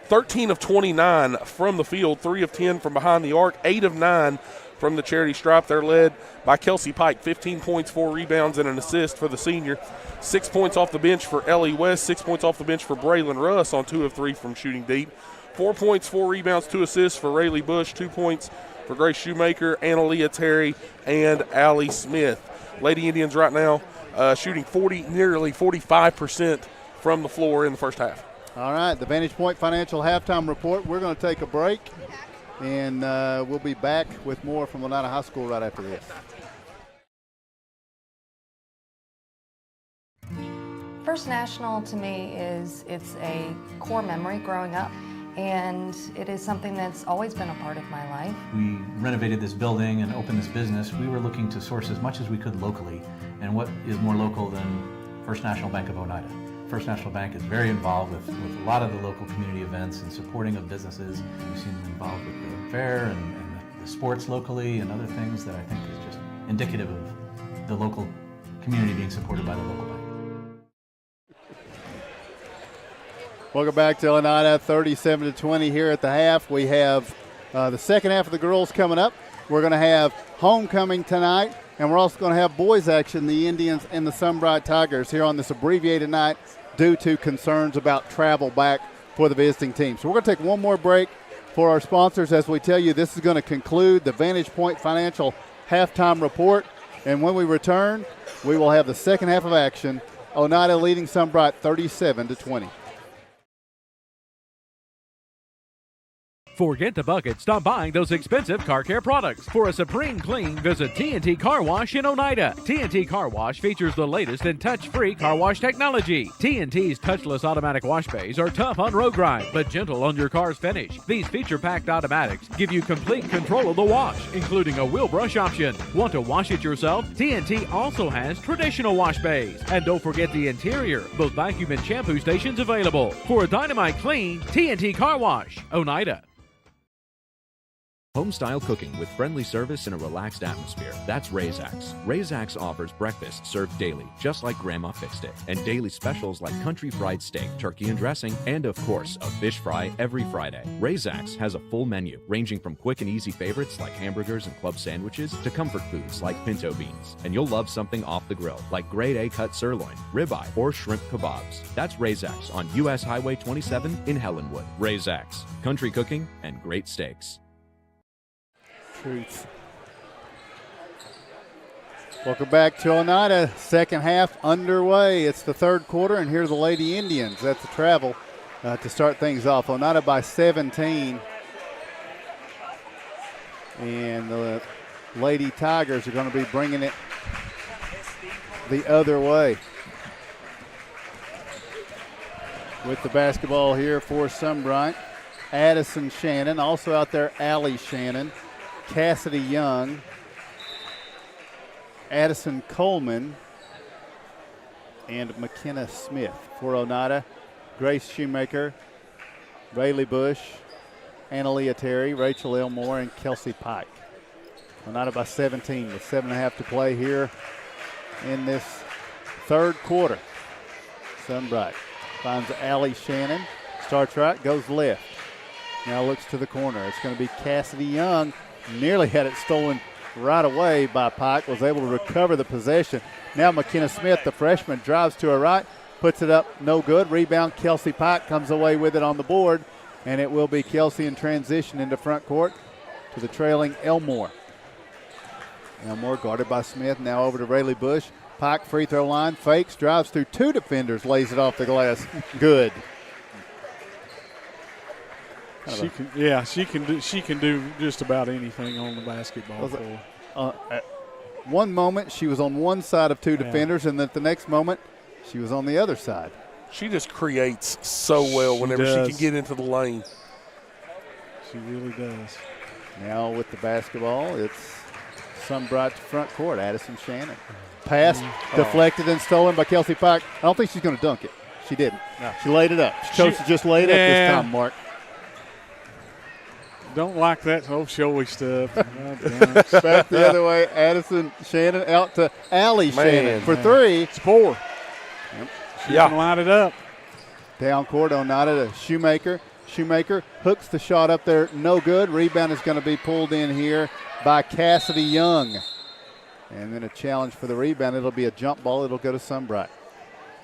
13 of 29 from the field, 3 of 10 from behind the arc, 8 of 9 from the charity stripe. They're led by Kelsey Pike, 15 points, 4 rebounds, and an assist for the senior. 6 points off the bench for Ellie West, 6 points off the bench for Braylon Russ on 2 of 3 from shooting deep. 4 points, 4 rebounds, 2 assists for Rayleigh Bush, 2 points for Grace Shoemaker, Annaleah Terry, and Allie Smith. Lady Indians right now shooting nearly 45% from the floor in the first half. All right, the Vantage Point Financial Halftime Report. We're going to take a break, and we'll be back with more from Oneida High School right after this. First National to me it's a core memory growing up, and it is something that's always been a part of my life. We renovated this building and opened this business. We were looking to source as much as we could locally, and what is more local than First National Bank of Oneida. First National Bank is very involved with a lot of the local community events and supporting of businesses. We've seen them involved with the fair and the sports locally and other things that I think is just indicative of the local community being supported by the local bank. Welcome back to Oneida, 37-20 here at the half. We have the second half of the girls coming up. We're going to have homecoming tonight, and we're also going to have boys action, the Indians and the Sunbright Tigers, here on this abbreviated night due to concerns about travel back for the visiting team. So we're going to take one more break for our sponsors as we tell you this is going to conclude the Vantage Point Financial halftime report. And when we return, we will have the second half of action. Oneida leading Sunbright 37-20. Forget the bucket. Stop buying those expensive car care products. For a supreme clean, visit T&T Car Wash in Oneida. T&T Car Wash features the latest in touch-free car wash technology. T&T's touchless automatic wash bays are tough on road grime, but gentle on your car's finish. These feature-packed automatics give you complete control of the wash, including a wheel brush option. Want to wash it yourself? T&T also has traditional wash bays. And don't forget the interior, both vacuum and shampoo stations available. For a dynamite clean, T&T Car Wash, Oneida. Home-style cooking with friendly service and a relaxed atmosphere. That's Razax. Razax offers breakfast served daily, just like Grandma fixed it. And daily specials like country fried steak, turkey and dressing, and of course, a fish fry every Friday. Razax has a full menu, ranging from quick and easy favorites like hamburgers and club sandwiches to comfort foods like pinto beans. And you'll love something off the grill, like grade A cut sirloin, ribeye, or shrimp kebabs. That's Razax on U.S. Highway 27 in Helenwood. Razax. Country cooking and great steaks. Truth. Welcome back to Oneida. Second half underway. It's the third quarter, and here are the Lady Indians. That's the travel to start things off. Oneida by 17. And the Lady Tigers are going to be bringing it the other way. With the basketball here for Sunbright. Addison Shannon, also out there, Allie Shannon. Cassidy Young, Addison Coleman, and McKenna Smith. For Oneida, Grace Shoemaker, Rayleigh Bush, Analia Terry, Rachel Elmore, and Kelsey Pike. Oneida by 17 with 7.5 to play here in this third quarter. Sunbright finds Allie Shannon, starts right, goes left. Now looks to the corner. It's going to be Cassidy Young. Nearly had it stolen right away by Pike, was able to recover the possession. Now McKenna Smith, the freshman, drives to her right, puts it up, no good. Rebound, Kelsey Pike comes away with it on the board, and it will be Kelsey in transition into front court to the trailing Elmore. Elmore guarded by Smith, now over to Rayleigh Bush. Pike free throw line, fakes, drives through two defenders, lays it off the glass. Good. She can do just about anything on the basketball floor. At one moment she was on one side of two defenders, and at the next moment she was on the other side. She just creates so well whenever she can get into the lane. She really does. Now with the basketball, it's Sunbright to front court. Addison Shannon. Pass deflected and stolen by Kelsey Pike. I don't think she's going to dunk it. She didn't. No. She laid it up. She chose to just lay it up this time, Mark. Don't like that showy stuff. Back the other way. Addison Shannon out to Allie Shannon for three. It's four. Yep. She can line it up. Down court, Oneida to Shoemaker. Shoemaker hooks the shot up there. No good. Rebound is going to be pulled in here by Cassidy Young. And then a challenge for the rebound. It'll be a jump ball. It'll go to Sunbright.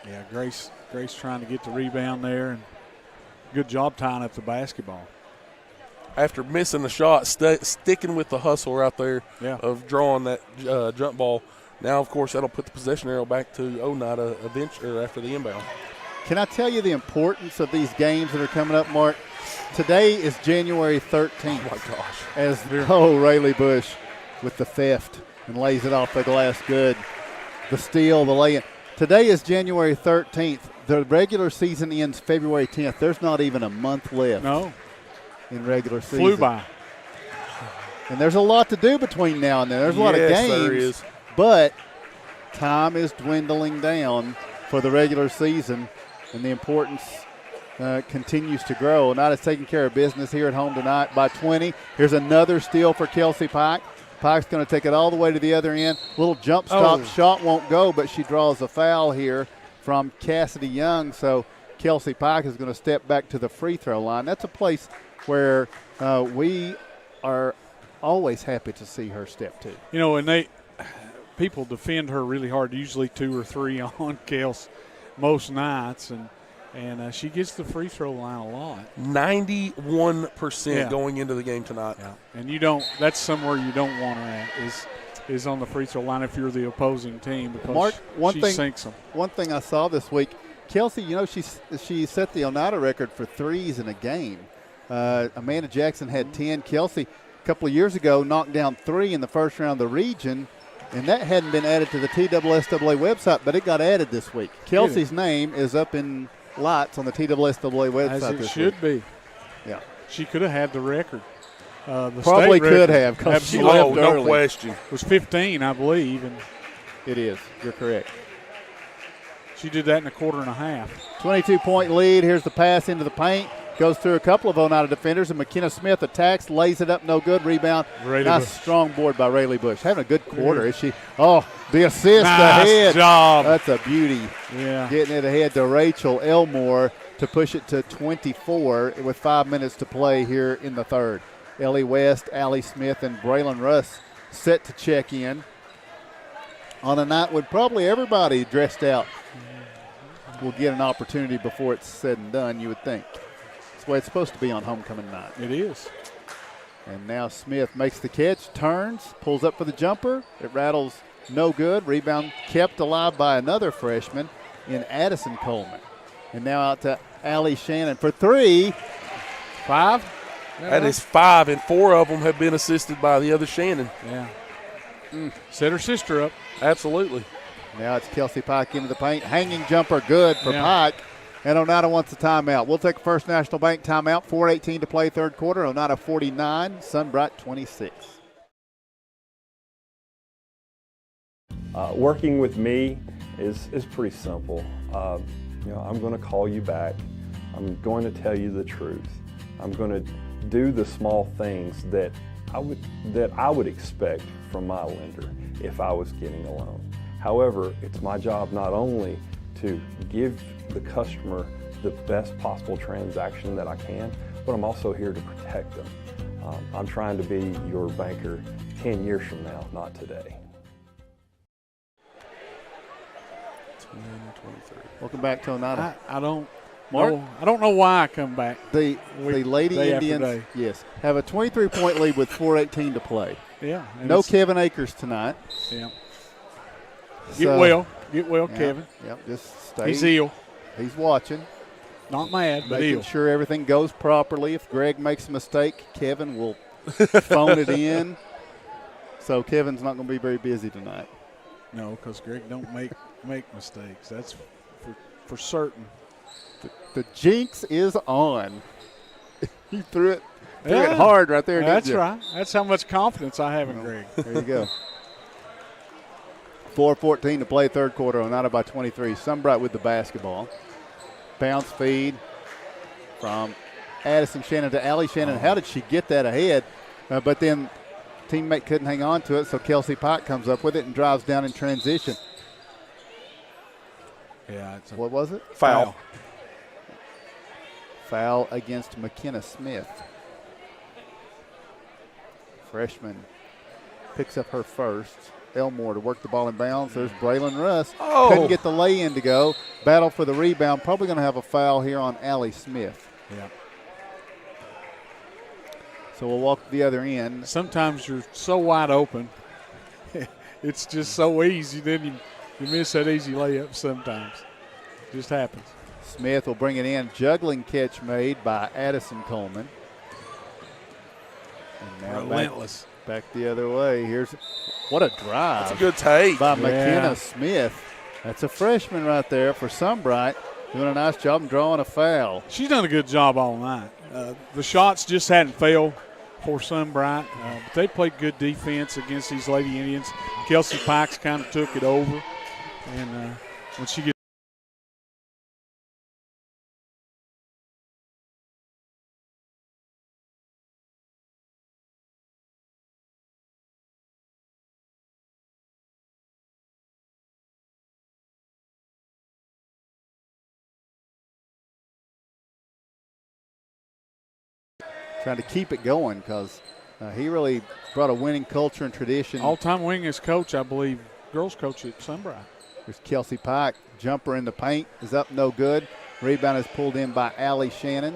Yeah, Grace trying to get the rebound there. And good job tying up the basketball. After missing the shot, sticking with the hustle right there of drawing that jump ball. Now, of course, that'll put the possession arrow back to Oneida after the inbound. Can I tell you the importance of these games that are coming up, Mark? Today is January 13th. Oh, my gosh. As Rayleigh Bush with the theft and lays it off the glass. Good. The steal, the lay-in. Today is January 13th. The regular season ends February 10th. There's not even a month left. No. In regular season. Flew by. And there's a lot to do between now and then. There's a lot of games. There is. But time is dwindling down for the regular season, and the importance continues to grow. Oneida's taking care of business here at home tonight by 20. Here's another steal for Kelsey Pike. Pike's going to take it all the way to the other end. Little jump stop shot won't go, but she draws a foul here from Cassidy Young. So Kelsey Pike is going to step back to the free throw line. That's a place where we are always happy to see her step to. You know, and people defend her really hard, usually 2 or 3 on Kels most nights, And she gets the free throw line a lot. 91% going into the game tonight. Yeah. And that's somewhere you don't want her at is on the free throw line if you're the opposing team because Mark, she sinks them. One thing I saw this week, Kelsey, she set the Oneida record for threes in a game. Amanda Jackson had 10. Kelsey, a couple of years ago, knocked down 3 in the first round of the region, and that hadn't been added to the TSSAA website, but it got added this week. Kelsey's name is up in lights on the TSSAA website As it this should week. be. Yeah. She could have had the record. The Probably state could record, have because she absolutely. left early. No question. It was 15, I believe. And it is. You're correct. She did that in a quarter and a half. 22-point lead. Here's the pass into the paint. Goes through a couple of Oneida defenders, and McKenna Smith attacks, lays it up, no good. Rebound. Nice strong board by Rayleigh Bush. Having a good quarter, is she? Oh, the assist ahead. Nice job. That's a beauty. Yeah. Getting it ahead to Rachel Elmore to push it to 24 with 5 minutes to play here in the third. Ellie West, Allie Smith, and Braylon Russ set to check in on a night when probably everybody dressed out will get an opportunity before it's said and done, you would think. That's the way it's supposed to be on homecoming night. It is. And now Smith makes the catch, turns, pulls up for the jumper. It rattles, no good. Rebound kept alive by another freshman in Addison Coleman. And now out to Allie Shannon for 3. 5? That is 5, and 4 of them have been assisted by the other Shannon. Yeah. Set her sister up. Absolutely. Now it's Kelsey Pike into the paint. Hanging jumper good for Pike. And Oneida wants a timeout. We'll take a First National Bank timeout. 4:18 to play third quarter. Oneida 49, Sunbright 26. Working with me is pretty simple. I'm going to call you back. I'm going to tell you the truth. I'm going to do the small things that I would expect from my lender if I was getting a loan. However, it's my job not only to give the customer the best possible transaction that I can, but I'm also here to protect them. I'm trying to be your banker 10 years from now, not today. 23. Welcome back to Oneida. I don't Mark? know. I don't know why I come back. The Lady day after Indians, day. yes, have a 23-point lead with 4:18 to play. Yeah. No Kevin Akers tonight. Yeah. So, Get well, Kevin. Yep, just stay. He's ill. He's watching. Not mad, but making ill. sure everything goes properly. If Greg makes a mistake, Kevin will phone it in. So Kevin's not going to be very busy tonight. No, because Greg don't make mistakes. That's for certain. The jinx is on. He threw it hard right there. That's didn't you? right. That's how much confidence I have in Greg. There you go. 4:14 to play third quarter. Oneida by 23. Sunbright with the basketball. Bounce feed from Addison Shannon to Allie Shannon. How did she get that ahead? But then teammate couldn't hang on to it, so Kelsey Pike comes up with it and drives down in transition. Yeah. What was it? Foul. Foul against McKenna Smith. Freshman picks up her first. Elmore to work the ball in bounds. There's Braylon Russ. Oh. Couldn't get the lay-in to go. Battle for the rebound. Probably going to have a foul here on Allie Smith. Yeah. So we'll walk to the other end. Sometimes you're so wide open. It's just so easy. Then you miss that easy layup sometimes. Just happens. Smith will bring it in. Juggling catch made by Addison Coleman. And now relentless. Back the other way. Here's what a drive. That's a good take. By McKenna Smith. That's a freshman right there for Sunbright. Doing a nice job and drawing a foul. She's done a good job all night. The shots just hadn't failed for Sunbright. But they played good defense against these Lady Indians. Kelsey Pikes kind of took it over. And when she gets trying to keep it going because he really brought a winning culture and tradition. all-time winningest coach, I believe, girls coach at Sunbright. There's Kelsey Pike. Jumper in the paint is up, no good. Rebound is pulled in by Allie Shannon.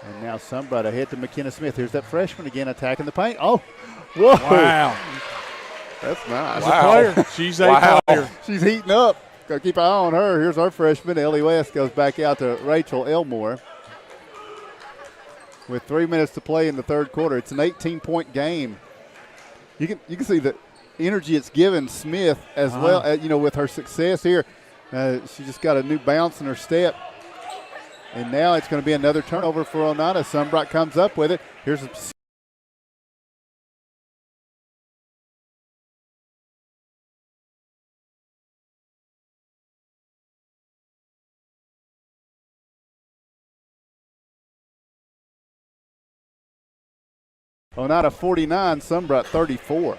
And now somebody hit to McKenna Smith. Here's that freshman again attacking the paint. Oh, whoa. Wow. That's nice. Wow. She's a player. She's heating up. Got to keep an eye on her. Here's our freshman. Ellie West goes back out to Rachel Elmore. With 3 minutes to play in the third quarter. It's an 18-point game. You can see the energy it's given Smith as well, with her success here. She just got a new bounce in her step. And now it's going to be another turnover for Oneida. Sunbright comes up with it. Here's a Oneida 49, Sunbright 34.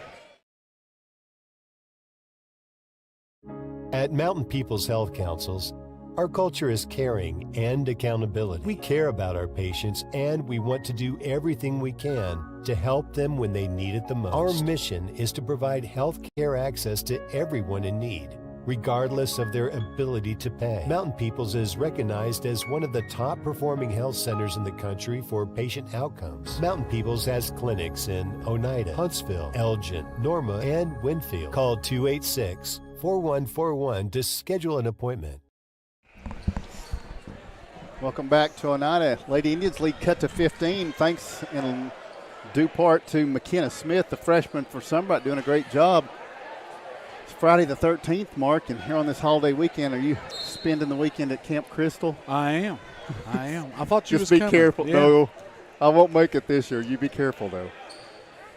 At Mountain People's Health Councils, our culture is caring and accountability. We care about our patients and we want to do everything we can to help them when they need it the most. Our mission is to provide health care access to everyone in need, regardless of their ability to pay. Mountain People's is recognized as one of the top performing health centers in the country for patient outcomes. Mountain People's has clinics in Oneida, Huntsville, Elgin, Norma, and Winfield. Call 286-4141 to schedule an appointment. Welcome back to Oneida. Lady Indians lead cut to 15, thanks in due part to McKenna Smith, the freshman for Sunbright, doing a great job. It's Friday the 13th, Mark, and here on this holiday weekend, are you spending the weekend at Camp Crystal? I am. I thought you Just was be coming. careful. Yeah. No, I won't make it this year. You be careful, though.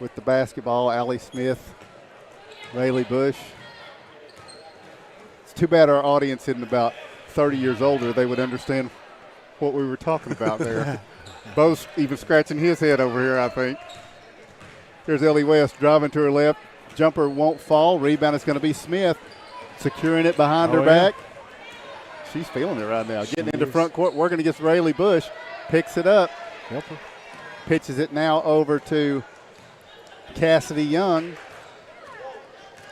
With the basketball, Allie Smith, Rayleigh Bush. It's too bad our audience isn't about 30 years older. They would understand what we were talking about there. Bo's even scratching his head over here, I think. Here's Ellie West driving to her left. Jumper won't fall. Rebound is going to be Smith. Securing it behind her back. She's feeling it right now. Getting into front court, working against Rayleigh Bush. Picks it up. Pitches it now over to Cassidy Young.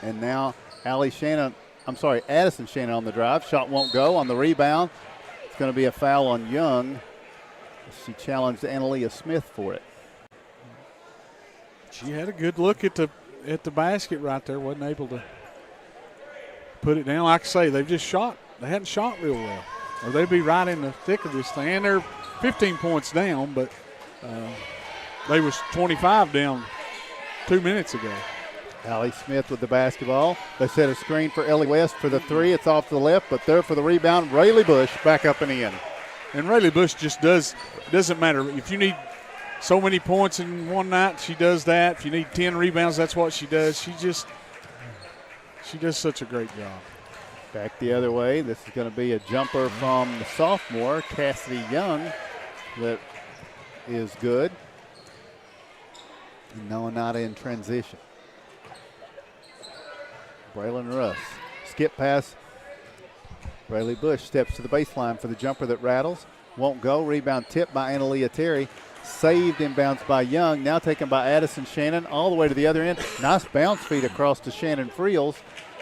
And now Addison Shannon on the drive. Shot won't go on the rebound. It's going to be a foul on Young. She challenged Annalea Smith for it. She had a good look at the basket right there. Wasn't able to put it down. Like I say, they hadn't shot real well. Or they'd be right in the thick of this thing. And they're 15 points down, but they was 25 down 2 minutes ago. Allie Smith with the basketball. They set a screen for Ellie West for the three. It's off to the left, but there for the rebound, Rayleigh Bush back up and in. And Rayleigh Bush just doesn't matter. If you need so many points in one night, she does that. If you need 10 rebounds, that's what she does. She does such a great job. Back the other way. This is going to be a jumper from the sophomore, Cassidy Young, that is good. No, not in transition. Braylon Russ. Skip pass. Rayleigh Bush steps to the baseline for the jumper that rattles. Won't go. Rebound tipped by Annalea Terry. Saved inbounds by Young. Now taken by Addison Shannon all the way to the other end. Nice bounce feed across to Shannon Friels.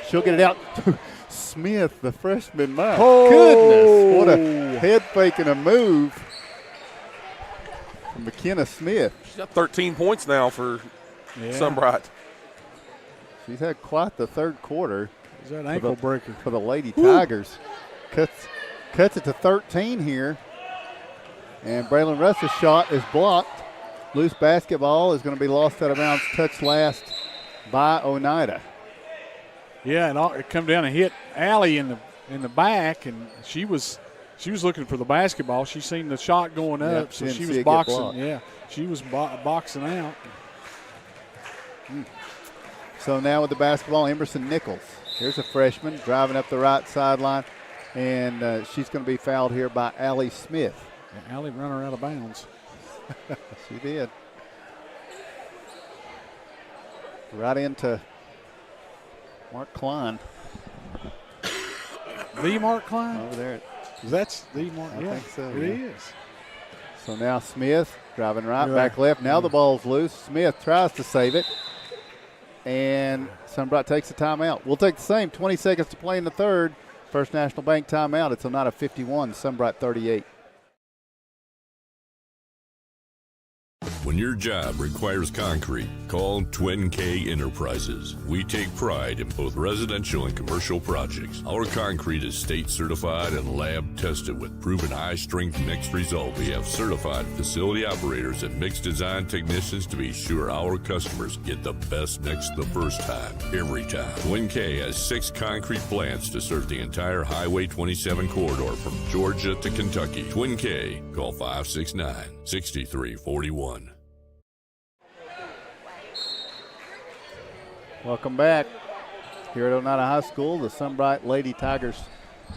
She'll get it out to Smith, the freshman. My goodness. What a head fake and a move from McKenna Smith. She's got 13 points now for Sunbright. She's had quite the third quarter. Is that an ankle breaker? For the Lady Tigers. Cuts it to 13 here. And Braylon Russ's shot is blocked. Loose basketball is going to be lost out of bounds. Touched last by Oneida. Yeah, and it come down and hit Allie in the back, and she was looking for the basketball. She seen the shot going up, so she was boxing. Yeah, she was boxing out. So now with the basketball, Emerson Nichols. Here's a freshman driving up the right sideline, and she's going to be fouled here by Allie Smith. Yeah, Allie run her out of bounds. She did. Right into Mark Klein. The Mark Klein? Over there. That's the Mark. I think so. It is. So now Smith driving right, back left. Now the ball's loose. Smith tries to save it. And Sunbright takes a timeout. We'll take the same. 20 seconds to play in the third. First National Bank timeout. It's Oneida 51, Sunbright 38. When your job requires concrete, call Twin K Enterprises. We take pride in both residential and commercial projects. Our concrete is state certified and lab tested with proven high strength mixed results. We have certified facility operators and mixed design technicians to be sure our customers get the best mix the first time, every time. Twin K has 6 concrete plants to serve the entire Highway 27 corridor from Georgia to Kentucky. Twin K, call 569-6341. Welcome back here at Oneida High School. The Sunbright Lady Tigers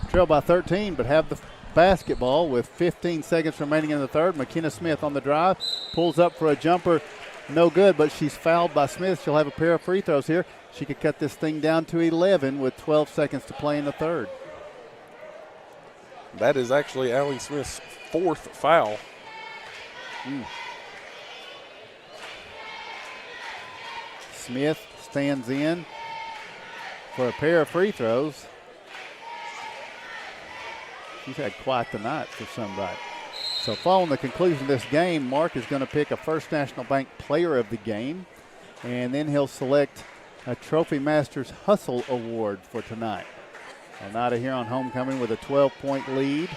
trail by 13, but have the basketball with 15 seconds remaining in the third. McKenna Smith on the drive, pulls up for a jumper, no good, but she's fouled by Smith. She'll have a pair of free throws here. She could cut this thing down to 11 with 12 seconds to play in the third. That is actually Allie Smith's 4th foul. Smith stands in for a pair of free throws. She's had quite the night for Sunbright. So following the conclusion of this game, Mark is going to pick a First National Bank Player of the Game, and then he'll select a Trophy Masters Hustle Award for tonight. Oneida here on homecoming with a 12-point lead.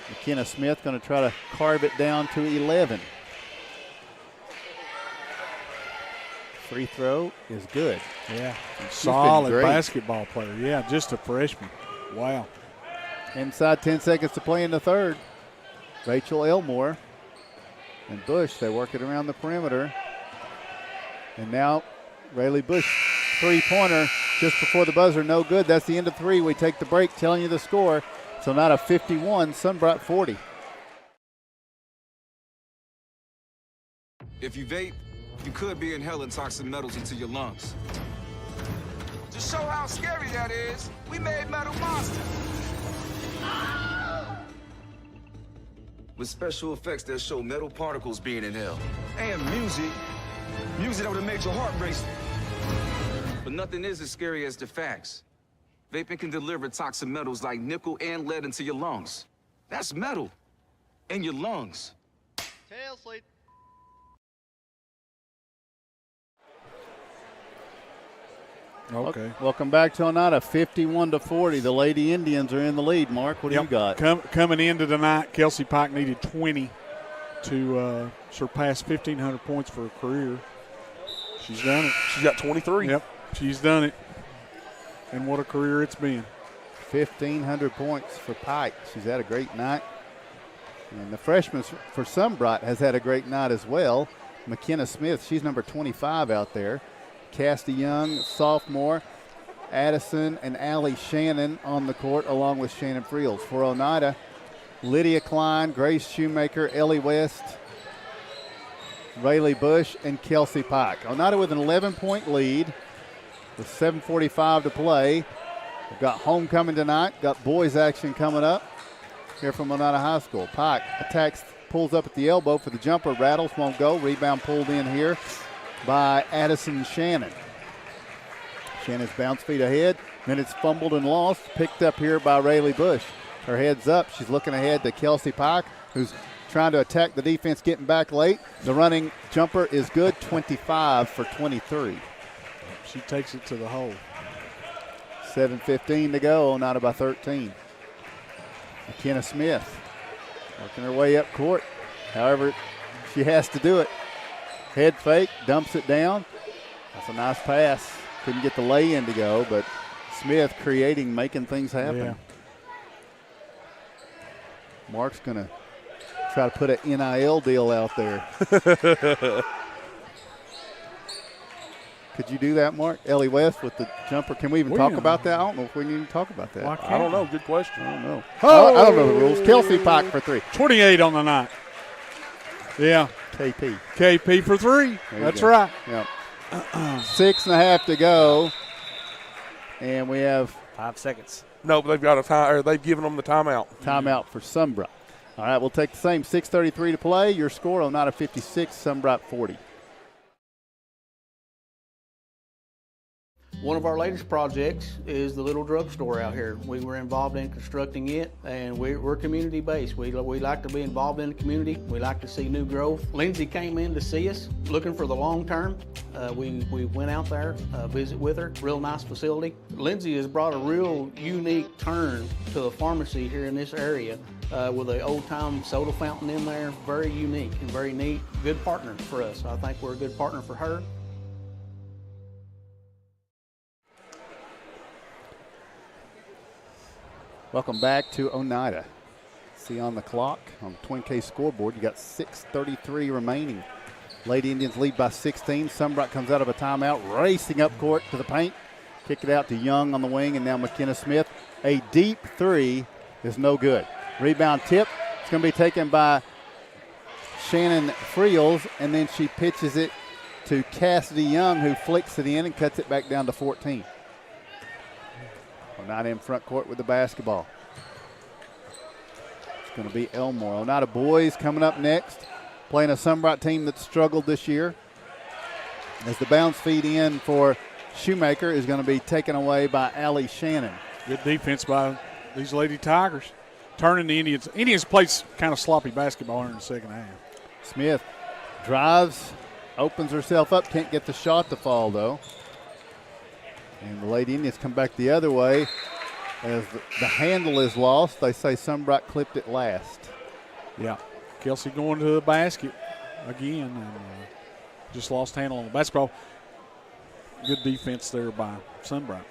McKenna Smith going to try to carve it down to 11. Free throw is good. Yeah, solid basketball player. Yeah, just a freshman. Wow. Inside 10 seconds to play in the third. Rachel Elmore and Bush, they work it around the perimeter. And now Rayleigh Bush, three-pointer just before the buzzer, no good. That's the end of 3. We take the break, telling you the score. So not a 51, Sunbright 40. If you vape, you could be inhaling toxic metals into your lungs. To show how scary that is, we made Metal Monster. With special effects that show metal particles being inhaled. And music that would have made your heart race. But nothing is as scary as the facts. Vaping can deliver toxic metals like nickel and lead into your lungs. That's metal in your lungs. Tail sleep. Okay. Welcome back to Oneida, 51-40. The Lady Indians are in the lead. Mark, what do you got? Coming into tonight, Kelsey Pike needed 20 to surpass 1,500 points for her career. She's done it. She's got 23. Yep, she's done it. And what a career it's been. 1,500 points for Pike. She's had a great night. And the freshman for Sunbright has had a great night as well. McKenna Smith, she's number 25 out there. Cassie Young, sophomore. Addison and Allie Shannon on the court, along with Shannon Friels. For Oneida, Lydia Klein, Grace Shoemaker, Ellie West, Rayleigh Bush, and Kelsey Pike. Oneida with an 11-point lead with 7:45 to play. We've got homecoming tonight, got boys action coming up here from Oneida High School. Pike attacks, pulls up at the elbow for the jumper, rattles, won't go. Rebound pulled in here by Addison Shannon. Shannon's bounce feet ahead, then it's fumbled and lost, picked up here by Rayleigh Bush. Her head's up, she's looking ahead to Kelsey Pike, who's trying to attack the defense, getting back late. The running jumper is good, 25 for 23. She takes it to the hole. 7:15 to go, Oneida by 13. McKenna Smith working her way up court. However, she has to do it. Head fake, dumps it down. That's a nice pass. Couldn't get the lay-in to go, but Smith creating, making things happen. Yeah. Mark's going to try to put an NIL deal out there. Could you do that, Mark? Ellie West with the jumper. Can we even talk about that? I don't know if we need to talk about that. I don't know. Good question. I don't know. I don't know the rules. Kelsey Pike for 3. 28 on the night. Yeah. KP for 3. That's right. Yep. 6.5 to go. And we have 5 seconds. No, but they've got a time, or they've given them the timeout. Timeout for Sunbright. All right, we'll take the same. 6:33 to play. Your score, Oneida 56, Sunbright 40. One of our latest projects is the little drugstore out here. We were involved in constructing it, and we're community-based. We like to be involved in the community. We like to see new growth. Lindsay came in to see us, looking for the long term. We went out there, visit with her. Real nice facility. Lindsay has brought a real unique turn to the pharmacy here in this area with an old-time soda fountain in there. Very unique and very neat. Good partner for us. I think we're a good partner for her. Welcome back to Oneida. See on the clock, on the Twin K scoreboard, you got 6:33 remaining. Lady Indians lead by 16. Sunbright comes out of a timeout, racing up court to the paint. Kick it out to Young on the wing, and now McKenna Smith. A deep three is no good. Rebound tip. It's going to be taken by Shannon Friels, and then she pitches it to Cassidy Young, who flicks it in and cuts it back down to 14. Oneida in front court with the basketball. It's going to be Elmore. Oneida boys coming up next, playing a Sunbright team that struggled this year. As the bounce feed in for Shoemaker is going to be taken away by Allie Shannon. Good defense by these Lady Tigers. Turning the Indians. Indians played kind of sloppy basketball in the second half. Smith drives, opens herself up, can't get the shot to fall though. And the Lady Indians come back the other way as the handle is lost. They say Sunbright clipped it last. Yeah. Kelsey going to the basket again and just lost handle on the basketball. Good defense there by Sunbright.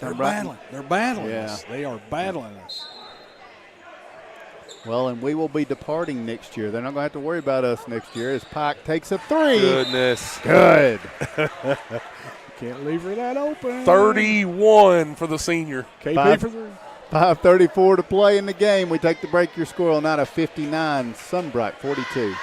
They're battling. They're battling us. They are battling us. Well, and we will be departing next year. They're not going to have to worry about us next year as Pike takes a three. Goodness. Good. Can't leave her that open. 31 for the senior. KP for three. 5:34 to play in the game. We take the break. Your score on out of 59, Sunbright 42.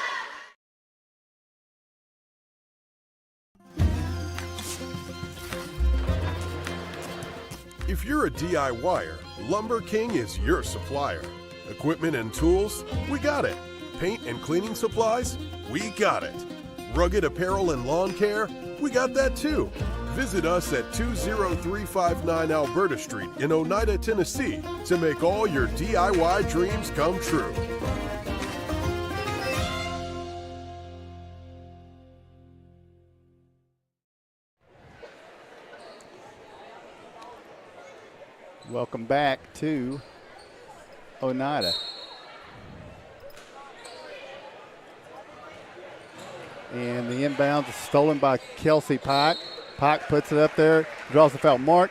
If you're a DIYer, Lumber King is your supplier. Equipment and tools, we got it. Paint and cleaning supplies, we got it. Rugged apparel and lawn care, we got that too. Visit us at 20359 Alberta Street in Oneida, Tennessee to make all your DIY dreams come true. Welcome back to Oneida. And the inbound is stolen by Kelsey Pike. Pike puts it up there, draws the foul. Mark,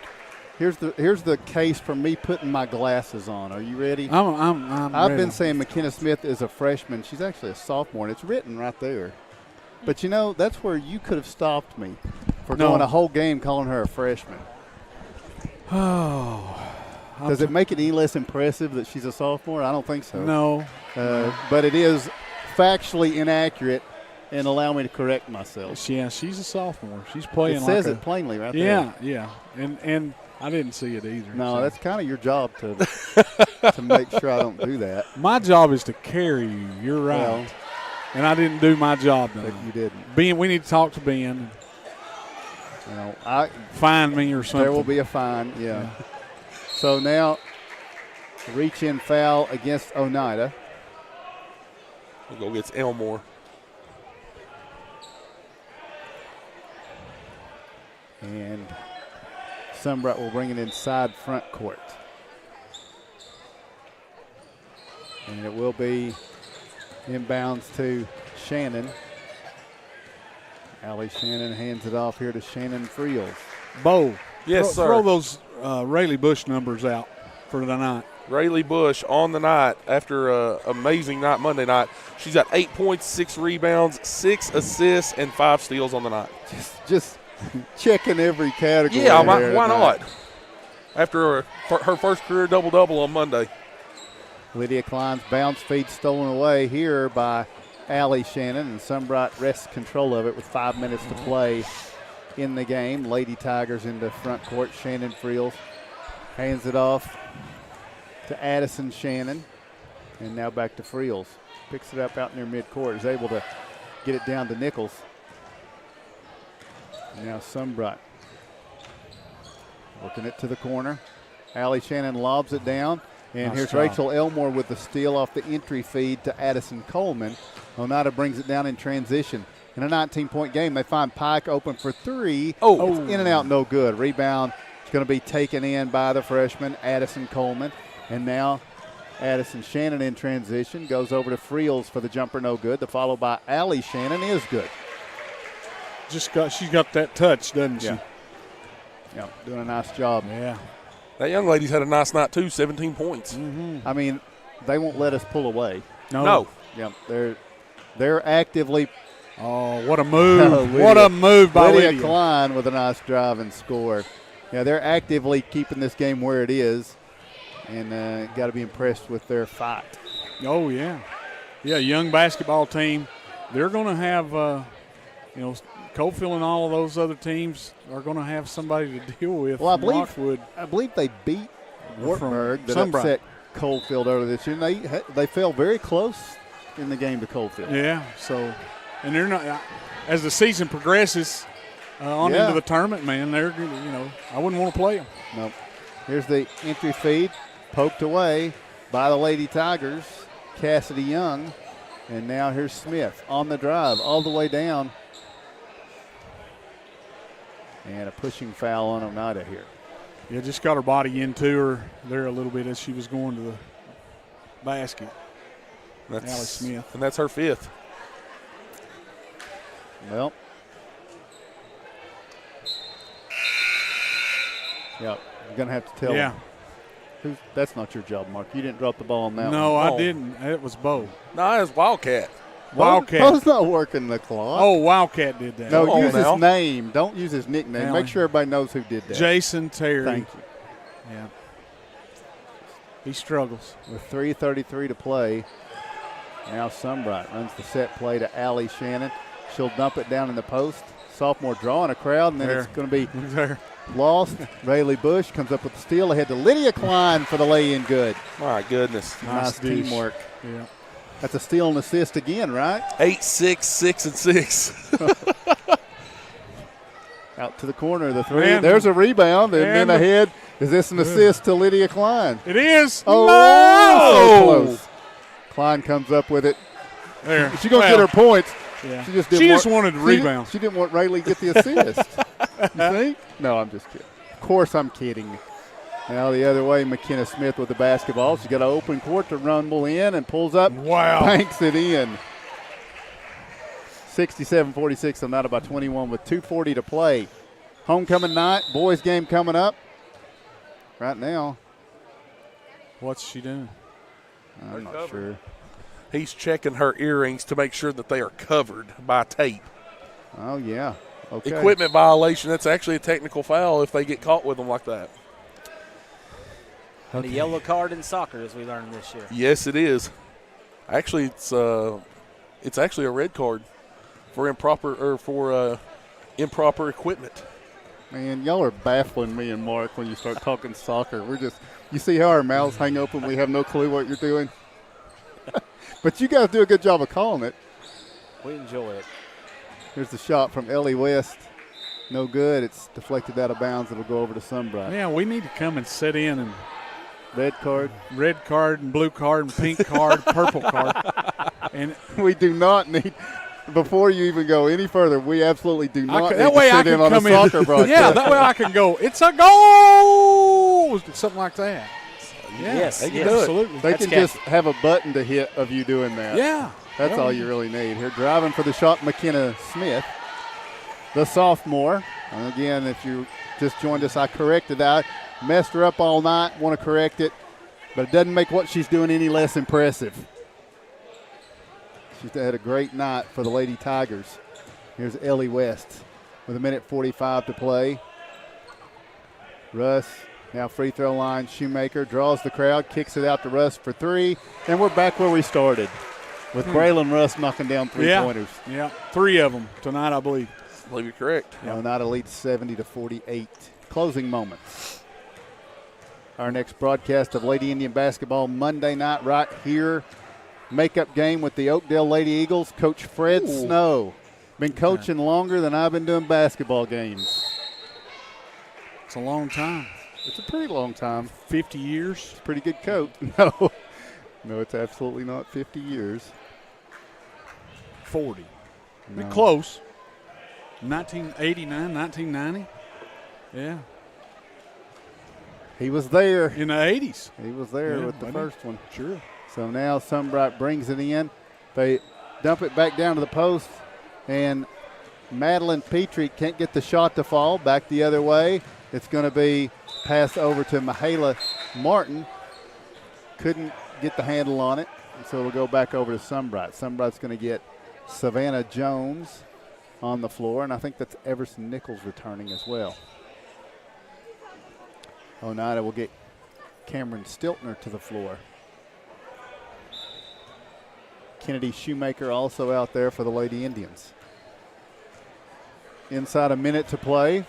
here's the case for me putting my glasses on. Are you ready? I've been saying McKenna Smith is a freshman. She's actually a sophomore, and it's written right there. But, you know, that's where you could have stopped me for going a whole game calling her a freshman. Oh. Does it make it any less impressive that she's a sophomore? I don't think so. No. But it is factually inaccurate, and allow me to correct myself. Yeah, she's a sophomore. She's playing it says it plainly right there. Yeah, yeah. And I didn't see it either. No, so. That's kind of your job to to make sure I don't do that. My job is to carry you. You're right. Well, and I didn't do my job. But you didn't. Ben, we need to talk to Ben. You know, fine me or something. There will be a fine, yeah. So now, reach-in foul against Oneida. We'll go against Elmore. And Sunbright will bring it inside front court. And it will be inbounds to Shannon. Allie Shannon hands it off here to Shannon Friels. Bo, yes, sir. Throw those Rayleigh Bush numbers out for the night. Rayleigh Bush on the night after an amazing night Monday night. She's got 8 points, 6 rebounds, 6 assists, and 5 steals on the night. Just checking every category. Yeah, why not? After her first career double-double on Monday. Lydia Klein's bounce feed stolen away here by Allie Shannon, and Sunbright wrests control of it with 5 minutes to play in the game. Lady Tigers into front court. Shannon Friels hands it off to Addison Shannon, and now back to Friels. Picks it up out near midcourt, is able to get it down to Nichols. Now Sunbright working it to the corner. Allie Shannon lobs it down. And Nice here's job. Rachel Elmore with the steal off the entry feed to Addison Coleman. Oneida brings it down in transition. In a 19-point game, they find Pike open for three. Oh. It's in and out, no good. Rebound is going to be taken in by the freshman, Addison Coleman. And now Addison Shannon in transition goes over to Friels for the jumper, no good. The follow by Allie Shannon is good. She's got that touch, doesn't she? Yeah. Yeah, doing a nice job. Yeah. That young lady's had a nice night, too, 17 points. I mean, they won't let us pull away. No. Yeah, they're actively. Oh, what a move. What a move by Lydia. Klein with a nice drive and score. Yeah, they're actively keeping this game where it is, and got to be impressed with their fight. Oh, yeah. Yeah, young basketball team. They're going to have, Coalfield and all of those other teams are going to have somebody to deal with. Well, Rockwood. I believe they beat Wartburg that Sunbright. upset Coalfield earlier this year. And they fell very close in the game to Coalfield. Yeah, so, and they're not, as the season progresses into the tournament, man, they're, I wouldn't want to play them. Nope. Here's the entry feed, poked away by the Lady Tigers, Cassidy Young. And now here's Smith on the drive, all the way down. And a pushing foul on Oneida here. Yeah, just got her body into her there a little bit as she was going to the basket. Allie Smith. And that's her fifth. Well. Yeah, you're going to have to tell Yeah. them. That's not your job, Mark. You didn't drop the ball on that No, one. I didn't. It was Bo. No, it's Wildcat. Wildcat. Bo's not working the clock. Oh, Wildcat did that. No, use his name. Don't use his nickname. Now, Make sure everybody knows who did that. Jason Terry. Thank you. Yeah. He struggles. With 3:33 to play. Now Sunbright runs the set play to Allie Shannon. She'll dump it down in the post. Sophomore drawing a crowd, and then it's going to be lost. Rayleigh Bush comes up with the steal ahead to Lydia Klein for the lay-in good. My goodness. Nice dish. teamwork. Yeah. That's a steal and assist again, right? 8, 6, 6, and 6. Out to the corner, the three. Man. There's a rebound, and then Man. ahead. Is this an assist to Lydia Klein? It is. Oh, No! so close. Klein comes up with it. There. She's going to get her points. Yeah. She just wanted to rebound. She didn't want Rayleigh to get the assist. You think? No, I'm just kidding. Of course I'm kidding. Now the other way, McKenna Smith with the basketball. She's got an open court to rumble in and pulls up. Wow. Banks it in. 67-46, Oneida by 21 with 2:40 to play. Homecoming night, boys game coming up. Right now. What's she doing? I'm not sure. He's checking her earrings to make sure that they are covered by tape. Oh, yeah. Okay. Equipment violation, that's actually a technical foul if they get caught with them like that. And a yellow card in soccer, as we learned this year. Yes, it is. Actually, it's actually a red card for improper equipment. Man, y'all are baffling me and Mark when you start talking soccer. You see how our mouths hang open? We have no clue what you're doing. But you guys do a good job of calling it. We enjoy it. Here's the shot from Ellie West. No good. It's deflected out of bounds. It'll go over to Sunbright. Yeah, we need to come and sit in and red card and blue card and pink card, purple card. And we do not need. Before you even go any further, we absolutely do not need that way to I sit in can on a come soccer in. broadcast. Yeah, that way I can go, it's a goal! Something like that. Yeah, Yes, they can yes. do it. Absolutely. They That's can just have a button to hit of you doing that. Yeah. That's all you really need. Here driving for the shot, McKenna Smith, the sophomore. And again, if you just joined us, I corrected that. Messed her up all night, want to correct it, but it doesn't make what she's doing any less impressive. She's had a great night for the Lady Tigers. Here's Ellie West with 1:45 to play. Russ, now free throw line. Shoemaker draws the crowd, kicks it out to Russ for three, and we're back where we started with Braylon Russ knocking down three-pointers. Yeah, 3 of them tonight, I believe. I believe you're correct. Oneida leads 70-48. Closing moments. Our next broadcast of Lady Indian basketball Monday night right here. Makeup game with the Oakdale Lady Eagles. Coach Fred Snow Been coaching longer than I've been doing basketball games. It's a long time. It's a pretty long time. 50 years. It's a pretty good coach. No. No, it's absolutely not 50 years. 40. No. Be close. 1989, 1990. Yeah. He was there. In the 80s. He was there Yeah, with the wasn't he? first one. Sure. So now Sunbright brings it in. They dump it back down to the post, and Madeline Petrie can't get the shot to fall. Back the other way. It's going to be pass over to Mahala Martin. Couldn't get the handle on it, and so it'll go back over to Sunbright. Sunbright's going to get Savannah Jones on the floor, and I think that's Everson Nichols returning as well. Oneida will get Cameron Stiltner to the floor. Kennedy Shoemaker also out there for the Lady Indians. Inside a minute to play.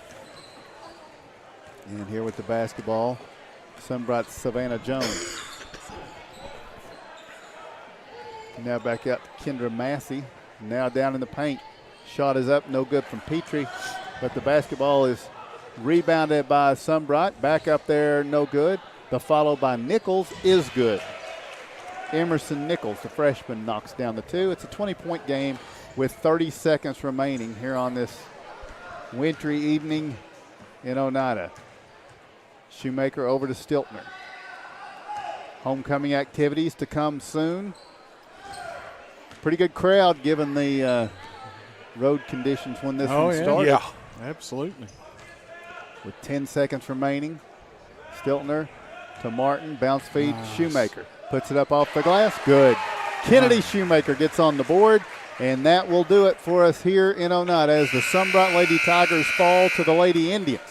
And here with the basketball, Sunbright's Savannah Jones. Now back up Kendra Massey. Now down in the paint. Shot is up, no good from Petrie. But the basketball is rebounded by Sunbright. Back up there, no good. The follow by Nichols is good. Emerson Nichols, the freshman, knocks down the two. It's a 20-point game with 30 seconds remaining here on this wintry evening in Oneida. Shoemaker over to Stiltner. Homecoming activities to come soon. Pretty good crowd given the road conditions when this one started. Yeah, absolutely. With 10 seconds remaining, Stiltner to Martin, bounce feed, Shoemaker. Puts it up off the glass, good. Kennedy Shoemaker gets on the board, and that will do it for us here in Oneida as the Sunbright Lady Tigers fall to the Lady Indians.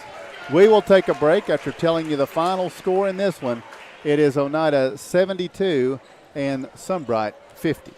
We will take a break after telling you the final score in this one. It is Oneida 72 and Sunbright 50.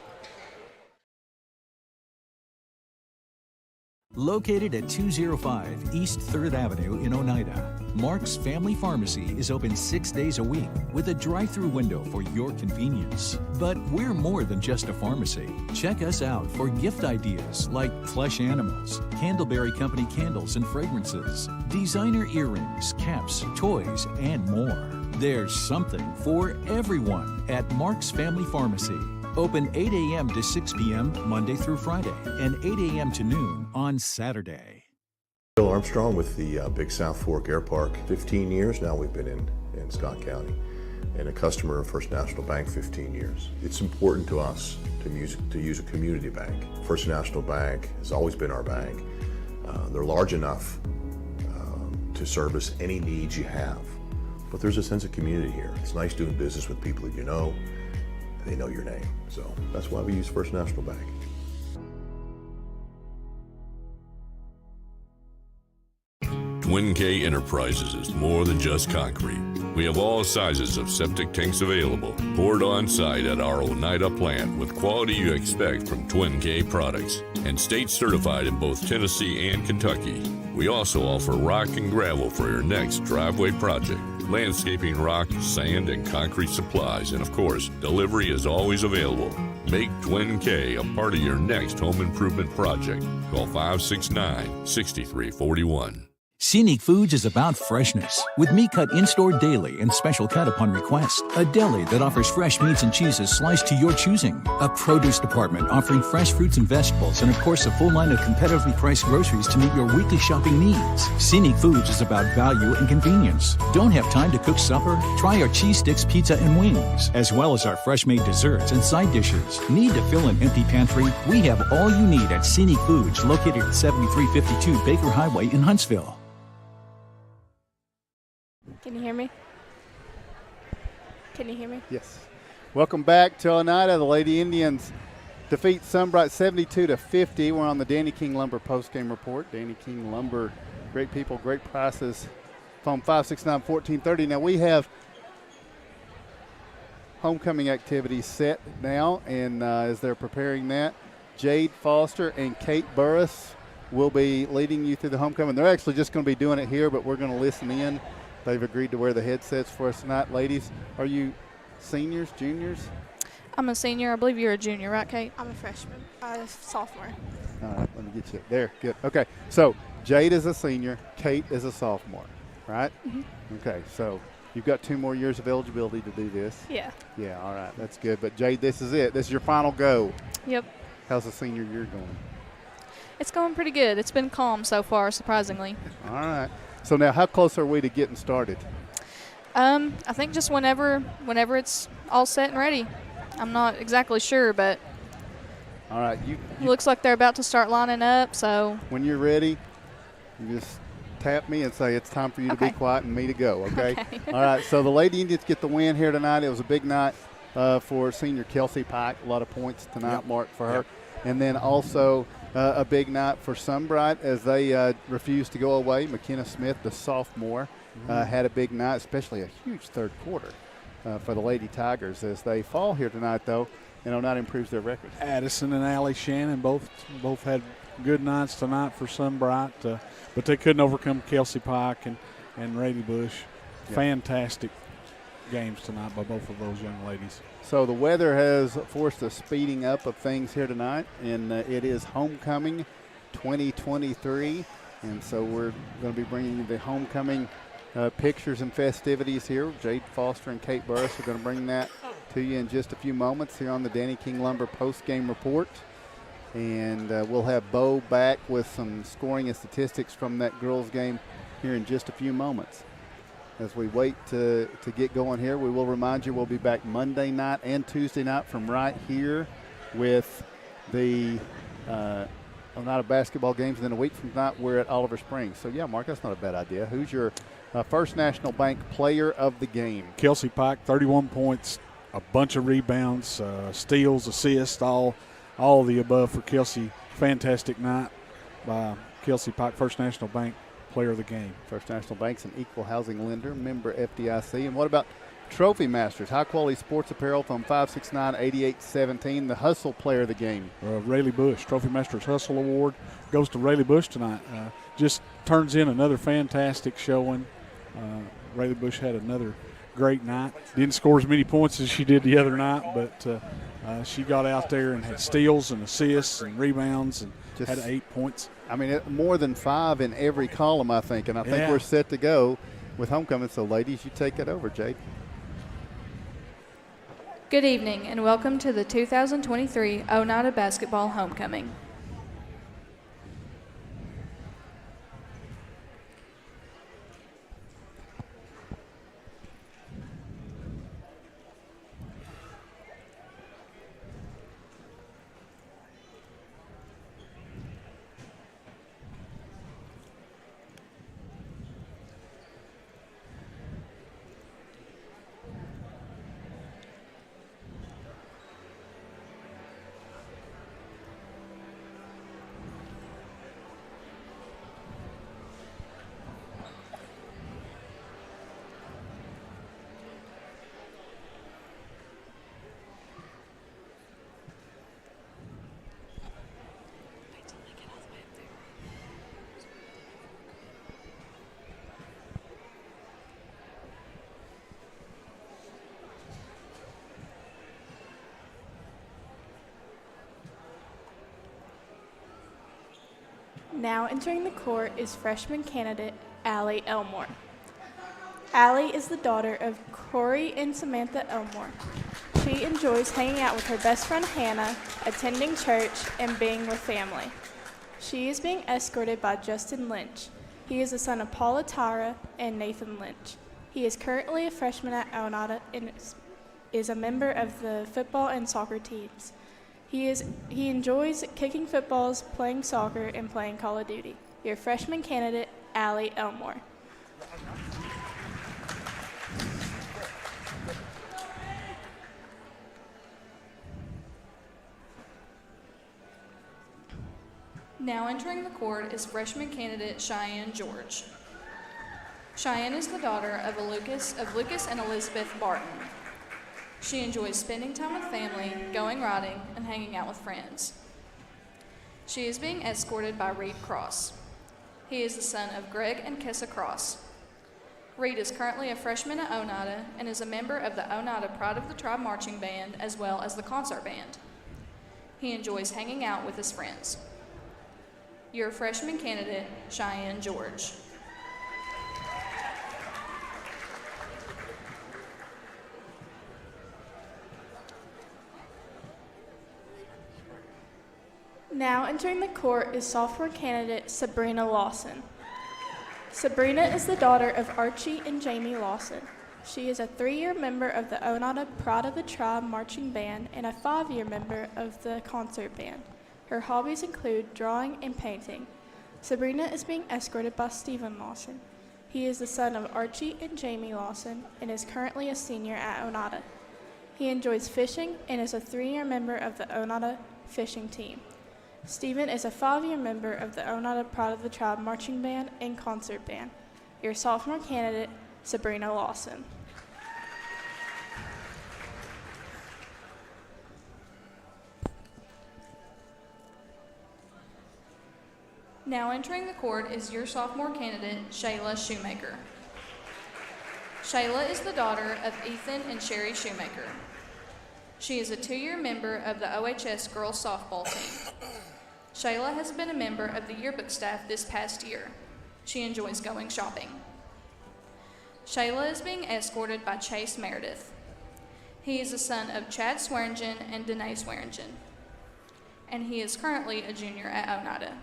Located at 205 East 3rd Avenue in Oneida, Mark's Family Pharmacy is open 6 days a week with a drive-through window for your convenience. But we're more than just a pharmacy. Check us out for gift ideas like plush animals, Candleberry Company candles and fragrances, designer earrings, caps, toys, and more. There's something for everyone at Mark's Family Pharmacy. Open 8 a.m. to 6 p.m. Monday through Friday and 8 a.m. to noon on Saturday. Bill Armstrong with the Big South Fork Air Park. 15 years now we've been in Scott County, and a customer of First National Bank 15 years. It's important to us to use a community bank. First National Bank has always been our bank. They're large enough to service any needs you have, but there's a sense of community here. It's nice doing business with people that you know. They know your name. So that's why we use First National Bank. Twin K Enterprises is more than just concrete. We have all sizes of septic tanks available, poured on site at our Oneida plant with quality you expect from Twin K products, and state certified in both Tennessee and Kentucky. We also offer rock and gravel for your next driveway project, landscaping rock, sand, and concrete supplies, and of course, delivery is always available. Make Twin K a part of your next home improvement project. Call 569-6341. Scenic Foods is about freshness, with meat cut in-store daily and special cut upon request. A deli that offers fresh meats and cheeses sliced to your choosing. A produce department offering fresh fruits and vegetables, and of course a full line of competitively priced groceries to meet your weekly shopping needs. Scenic Foods is about value and convenience. Don't have time to cook supper? Try our cheese sticks, pizza, and wings, as well as our fresh-made desserts and side dishes. Need to fill an empty pantry? We have all you need at Scenic Foods, located at 7352 Baker Highway in Huntsville. Can you hear me? Can you hear me? Yes. Welcome back to Oneida. The Lady Indians defeat Sunbright 72-50. We're on the Danny King Lumber postgame report. Danny King Lumber, great people, great prices. Phone 569-1430. Now we have homecoming activities set now, and as they're preparing that, Jade Foster and Kate Burris will be leading you through the homecoming. They're actually just going to be doing it here, but we're going to listen in. They've agreed to wear the headsets for us tonight. Ladies, are you seniors, juniors? I'm a senior. I believe you're a junior, right, Kate? I'm a freshman. Sophomore. All right, let me get you there. Good. Okay, so Jade is a senior, Kate is a sophomore, right? Mhm. Okay, so you've got 2 more years of eligibility to do this. Yeah. Yeah, all right, that's good. But Jade, this is it. This is your final go. Yep. How's the senior year going? It's going pretty good. It's been calm so far, surprisingly. All right. So now, how close are we to getting started? I think just whenever it's all set and ready. I'm not exactly sure, but All right, it looks like they're about to start lining up. So when you're ready, you just tap me and say it's time for you to be Okay. quiet and me to go, okay? Okay. All right, so the Lady Indians get the win here tonight. It was a big night for senior Kelsey Pike. A lot of points tonight Yep. marked for her. Yep. And then also a big night for Sunbright as they refused to go away. McKenna Smith, the sophomore, had a big night, especially a huge third quarter for the Lady Tigers as they fall here tonight, though, and Oneida improves their record. Addison and Allie Shannon both had good nights tonight for Sunbright, but they couldn't overcome Kelsey Pike and Rady Bush. Yeah. Fantastic games tonight by both of those young ladies. So the weather has forced a speeding up of things here tonight, and it is homecoming 2023, and so we're going to be bringing you the homecoming pictures and festivities here. Jade Foster and Kate Burris are going to bring that to you in just a few moments here on the Danny King Lumber post-game report. And we'll have Bo back with some scoring and statistics from that girls game here in just a few moments. As we wait to get going here, we will remind you we'll be back Monday night and Tuesday night from right here with the Oneida basketball games. And then a week from tonight, we're at Oliver Springs. So, yeah, Mark, that's not a bad idea. Who's your First National Bank player of the game? Kelsey Pike, 31 points, a bunch of rebounds, steals, assists, all of the above for Kelsey. Fantastic night by Kelsey Pike, First National Bank player of the game. First National Bank's an equal housing lender, member FDIC. And what about Trophy Masters, high-quality sports apparel from 569-8817, the Hustle player of the game? Rayleigh Bush, Trophy Masters Hustle Award goes to Rayleigh Bush tonight. Just turns in another fantastic showing. Rayleigh Bush had another great night. Didn't score as many points as she did the other night, but she got out there and had steals and assists and rebounds and had 8 points. I mean, more than 5 in every column, I think. And I think Yeah. we're set to go with homecoming. So, ladies, you take it over, Jade. good evening and welcome to the 2023 Oneida Basketball Homecoming. Now entering the court is freshman candidate Allie Elmore. Allie is the daughter of Corey and Samantha Elmore. She enjoys hanging out with her best friend Hannah, attending church, and being with family. She is being escorted by Justin Lynch. He is the son of Paula Tyra and Nathan Lynch. He is currently a freshman at Oneida and is a member of the football and soccer teams. He enjoys kicking footballs, playing soccer, and playing Call of Duty. Your freshman candidate, Allie Elmore. Now entering the court is freshman candidate Cheyenne George. Cheyenne is the daughter of Lucas and Elizabeth Barton. She enjoys spending time with family, going riding, and hanging out with friends. She is being escorted by Reed Cross. He is the son of Greg and Kessa Cross. Reed is currently a freshman at Oneida and is a member of the Oneida Pride of the Tribe Marching Band as well as the concert band. He enjoys hanging out with his friends. Your freshman candidate, Cheyenne George. Now entering the court is sophomore candidate Sabrina Lawson. Sabrina is the daughter of Archie and Jamie Lawson. She is a 3-year member of the Oneida Pride of the Tribe marching band and a 5-year member of the concert band. Her hobbies include drawing and painting. Sabrina is being escorted by Stephen Lawson. He is the son of Archie and Jamie Lawson and is currently a senior at Oneida. He enjoys fishing and is a 3-year member of the Oneida fishing team. Stephen is a 5-year member of the Oneida Pride of the Tribe marching band and concert band. Your sophomore candidate, Sabrina Lawson. Now entering the court is your sophomore candidate, Shayla Shoemaker. Shayla is the daughter of Ethan and Sherry Shoemaker. She is a 2-year member of the OHS girls softball team. Shayla has been a member of the yearbook staff this past year. She enjoys going shopping. Shayla is being escorted by Chase Meredith. He is the son of Chad Swearingen and Danae Swearingen, and he is currently a junior at Oneida.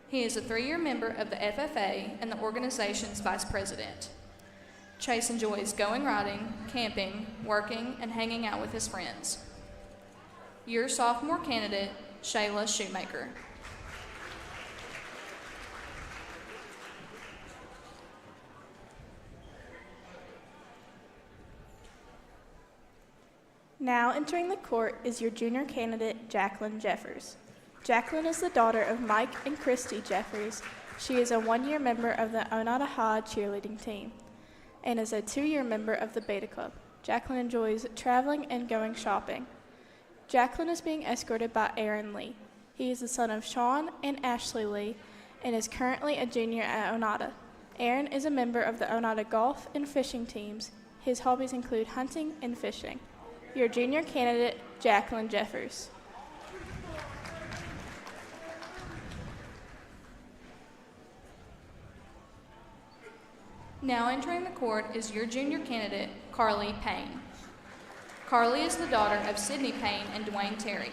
He is a 3-year member of the FFA and the organization's vice president. Chase enjoys going riding, camping, working, and hanging out with his friends. Your sophomore candidate, Shayla Shoemaker. Now entering the court is your junior candidate, Jacqueline Jeffers. Jacqueline is the daughter of Mike and Christy Jeffers. She is a 1-year member of the Oneida High cheerleading team and is a 2-year member of the Beta Club. Jacqueline enjoys traveling and going shopping. Jacqueline is being escorted by Aaron Lee. He is the son of Sean and Ashley Lee and is currently a junior at Oneida. Aaron is a member of the Oneida golf and fishing teams. His hobbies include hunting and fishing. Your junior candidate, Jacqueline Jeffers. Now entering the court is your junior candidate, Carly Payne. Carly is the daughter of Sydney Payne and Dwayne Terry.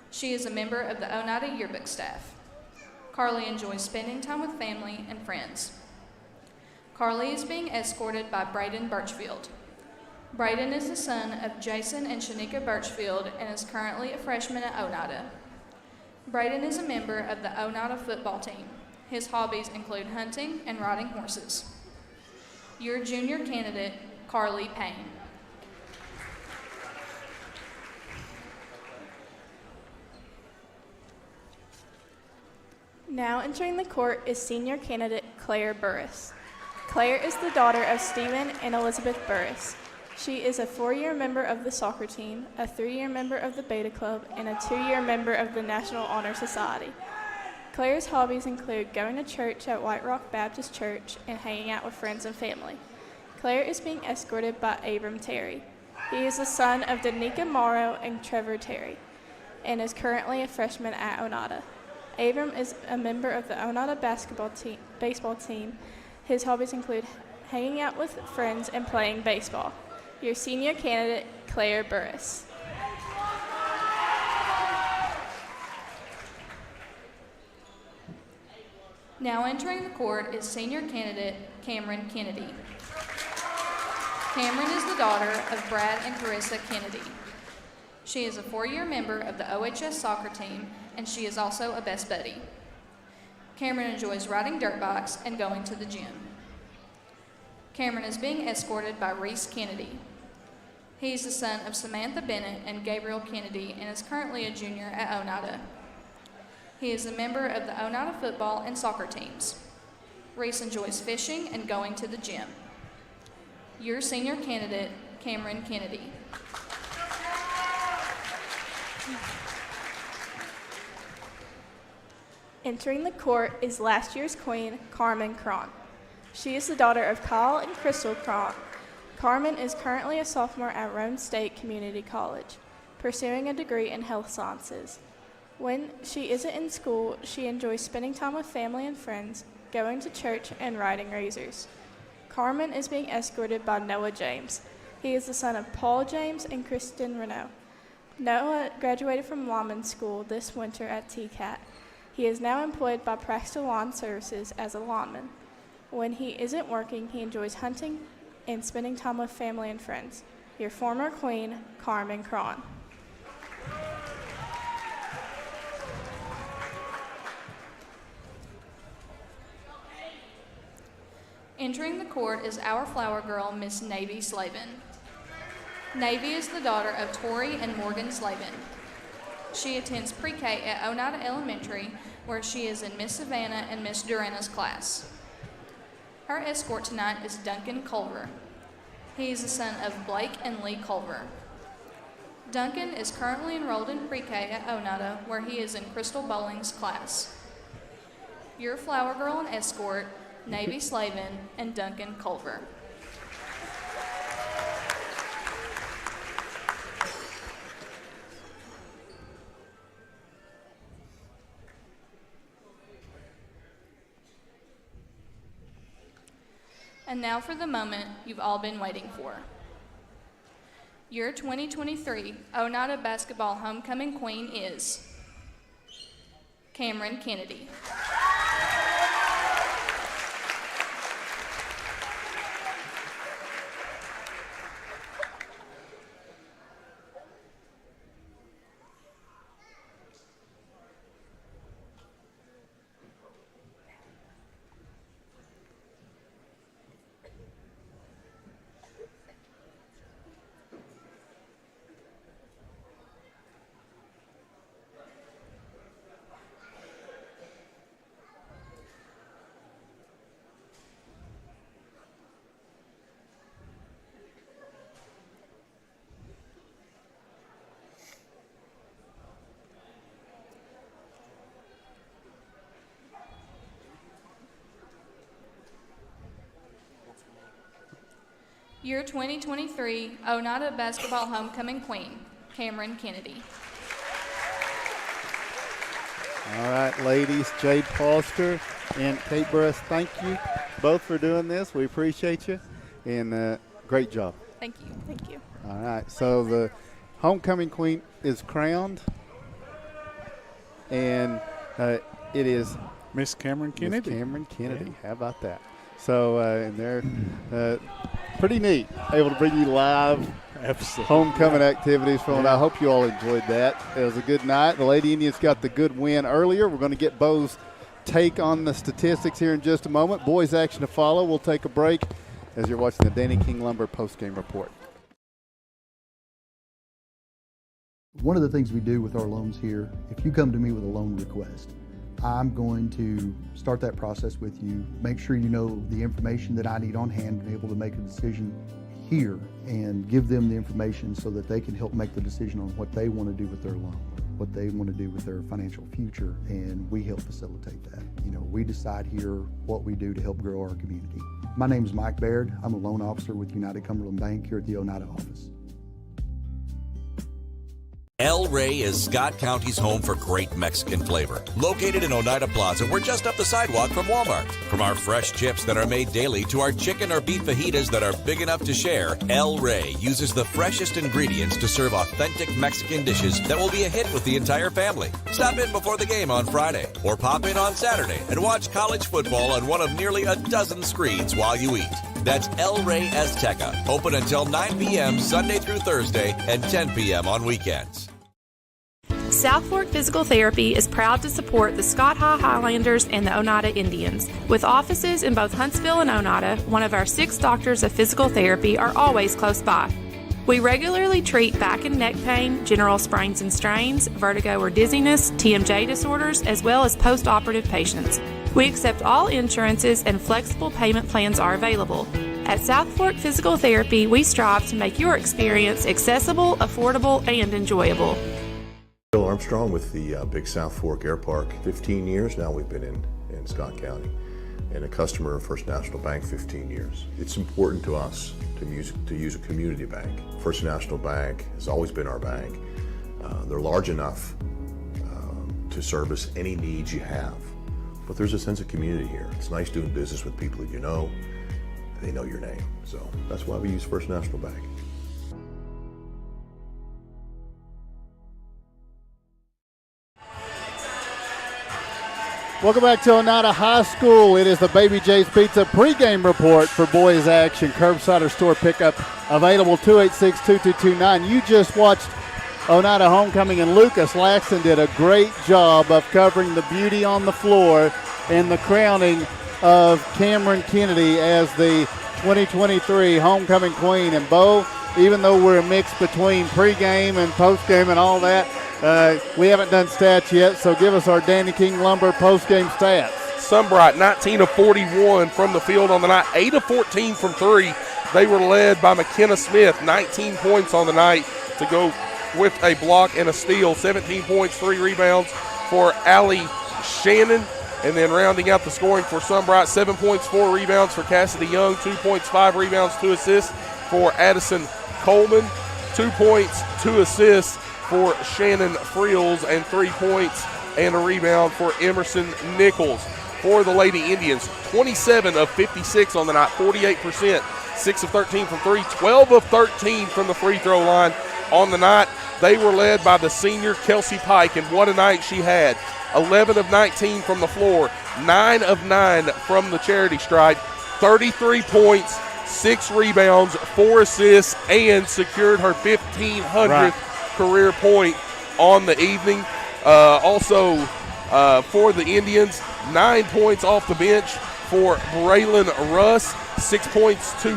She is a member of the Oneida yearbook staff. Carly enjoys spending time with family and friends. Carly is being escorted by Braden Birchfield. Braden is the son of Jason and Shanika Birchfield and is currently a freshman at Oneida. Braden is a member of the Oneida football team. His hobbies include hunting and riding horses. Your junior candidate, Carly Payne. Now entering the court is senior candidate Claire Burris. Claire is the daughter of Stephen and Elizabeth Burris. She is a 4-year member of the soccer team, a 3-year member of the Beta Club, and a 2-year member of the National Honor Society. Claire's hobbies include going to church at White Rock Baptist Church and hanging out with friends and family. Claire is being escorted by Abram Terry. He is the son of Danica Morrow and Trevor Terry and is currently a freshman at Oneida. Abram is a member of the Oneida baseball team. His hobbies include hanging out with friends and playing baseball. Your senior candidate, Claire Burris. Now entering the court is senior candidate Cameron Kennedy. Cameron is the daughter of Brad and Carissa Kennedy. She is a 4-year member of the OHS soccer team, and she is also a best buddy. Cameron enjoys riding dirt bikes and going to the gym. Cameron is being escorted by Reese Kennedy. He is the son of Samantha Bennett and Gabriel Kennedy and is currently a junior at Oneida. He is a member of the Oneida football and soccer teams. Reese enjoys fishing and going to the gym. Your senior candidate, Cameron Kennedy. Entering the court is last year's queen, Carmen Cron. She is the daughter of Kyle and Crystal Cron. Carmen is currently a sophomore at Rome State Community College, pursuing a degree in health sciences. When she isn't in school, she enjoys spending time with family and friends, going to church, and riding razors. Carmen is being escorted by Noah James. He is the son of Paul James and Kristen Renault. Noah graduated from lineman school this winter at TCAT. He is now employed by Practical Lawn Services as a lineman. When he isn't working, he enjoys hunting and spending time with family and friends. Your former queen, Carmen Cron. Entering the court is our flower girl, Miss Navy Slavin. Navy is the daughter of Tori and Morgan Slavin. She attends pre-K at Oneida Elementary, where she is in Miss Savannah and Miss Durana's class. Her escort tonight is Duncan Culver. He is the son of Blake and Lee Culver. Duncan is currently enrolled in pre-K at Oneida, where he is in Crystal Bowling's class. Your flower girl and escort, Navy Slavin and Duncan Culver. And now for the moment you've all been waiting for. Your 2023 Oneida Basketball Homecoming Queen is Cameron Kennedy. Your 2023 Oneida Basketball Homecoming Queen, Cameron Kennedy. All right, ladies, Jade Foster and Kate Burris, thank you both for doing this. We appreciate you, and great job. Thank you. Thank you. All right, so the homecoming queen is crowned, and it is Miss Cameron Kennedy. Miss Cameron Kennedy. Yeah. How about that? So, and they're pretty neat, able to bring you live homecoming activities from. I hope you all enjoyed that. It was a good night. The Lady Indians got the good win earlier. We're going to get Bo's take on the statistics here in just a moment. Boys action to follow. We'll take a break as you're watching the Danny King Lumber postgame report. One of the things we do with our loans here, if you come to me with a loan request, I'm going to start that process with you, make sure you know the information that I need on hand to be able to make a decision here, and give them the information so that they can help make the decision on what they want to do with their loan, what they want to do with their financial future, and we help facilitate that. You know, we decide here what we do to help grow our community. My name is Mike Baird. I'm a loan officer with United Cumberland Bank here at the Oneida office. El Rey is Scott County's home for great Mexican flavor. Located in Oneida Plaza, we're just up the sidewalk from Walmart. From our fresh chips that are made daily to our chicken or beef fajitas that are big enough to share, El Rey uses the freshest ingredients to serve authentic Mexican dishes that will be a hit with the entire family. Stop in before the game on Friday, or pop in on Saturday and watch college football on one of nearly a dozen screens while you eat. That's El Rey Azteca, open until 9 p.m. Sunday through Thursday and 10 p.m. on weekends. South Fork Physical Therapy is proud to support the Scott High Highlanders and the Oneida Indians. With offices in both Huntsville and Oneida, one of our 6 doctors of physical therapy are always close by. We regularly treat back and neck pain, general sprains and strains, vertigo or dizziness, TMJ disorders, as well as post-operative patients. We accept all insurances and flexible payment plans are available. At South Fork Physical Therapy, we strive to make your experience accessible, affordable, and enjoyable. Bill Armstrong with the Big South Fork Air Park. 15 years now we've been in Scott County, and a customer of First National Bank 15 years. It's important to us to use a community bank. First National Bank has always been our bank. They're large enough to service any needs you have. But there's a sense of community here. It's nice doing business with people that you know, and they know your name. So that's why we use First National Bank. Welcome back to Oneida High School. It is the Baby J's Pizza pregame report for boys action. Curbside or store pickup available 286-2229. You just watched Oneida homecoming, and Lucas Laxton did a great job of covering the beauty on the floor and the crowning of Cameron Kennedy as the 2023 homecoming queen. And Bo, even though we're a mix between pregame and postgame and all that, we haven't done stats yet, so give us our Danny King Lumber postgame stats. Sunbright, 19 of 41 from the field on the night, 8 of 14 from three. They were led by McKenna Smith, 19 points on the night to go with a block and a steal, 17 points, 3 rebounds for Allie Shannon. And then rounding out the scoring for Sunbright, 7 points, 4 rebounds for Cassidy Young, 2 points, 5 rebounds, 2 assists for Addison Coleman, 2 points, 2 assists for Shannon Friels, and 3 points and a rebound for Emerson Nichols. For the Lady Indians, 27 of 56 on the night, 48%, 6 of 13 from three, 12 of 13 from the free throw line on the night. They were led by the senior Kelsey Pike, and what a night she had. 11 of 19 from the floor, 9 of 9 from the charity stripe, 33 points, 6 rebounds, 4 assists, and secured her 1,500th career point on the evening. Also for the Indians, 9 points off the bench for Braylon Russ, 6 points, 2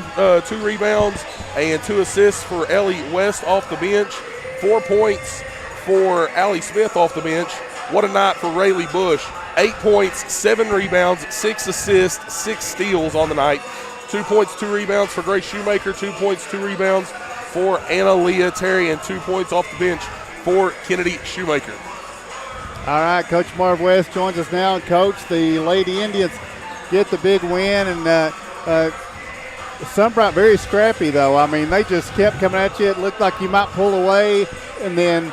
rebounds, and 2 assists for Ellie West off the bench, 4 points for Allie Smith off the bench. What a night for Rayleigh Bush. 8 points, 7 rebounds, 6 assists, 6 steals on the night. 2 points, 2 rebounds for Grace Shoemaker, 2 points, 2 rebounds for Anna Leah Terry, and 2 points off the bench for Kennedy Shoemaker. All right, Coach Marv West joins us now. Coach, the Lady Indians get the big win, and Sunbright very scrappy, though. I mean, they just kept coming at you. It looked like you might pull away, and then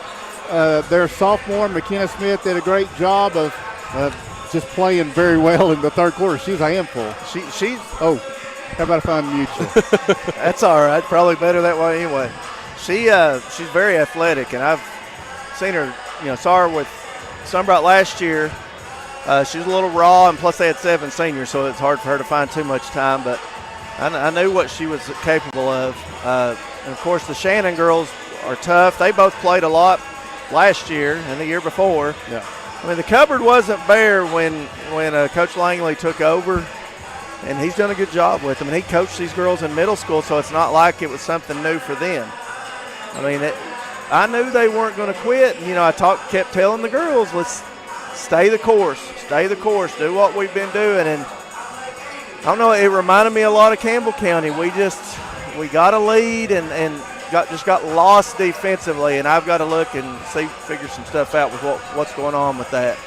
their sophomore, McKenna Smith, did a great job of just playing very well in the third quarter. She was a handful. She's how about if I unmute you? That's all right. Probably better that way anyway. She's very athletic, and I've seen her, saw her with Sunbright last year. She was a little raw, and plus they had 7 seniors, so it's hard for her to find too much time, but I knew what she was capable of. And, of course, the Shannon girls are tough. They both played a lot last year and the year before. Yeah. I mean, the cupboard wasn't bare when Coach Langley took over, and he's done a good job with them. And he coached these girls in middle school, so it's not like it was something new for them. I mean, I knew they weren't going to quit. And, I kept telling the girls, let's stay the course, do what we've been doing. And I don't know, it reminded me a lot of Campbell County. We got a lead and got lost defensively, and I've got to look and figure some stuff out with what's going on with that.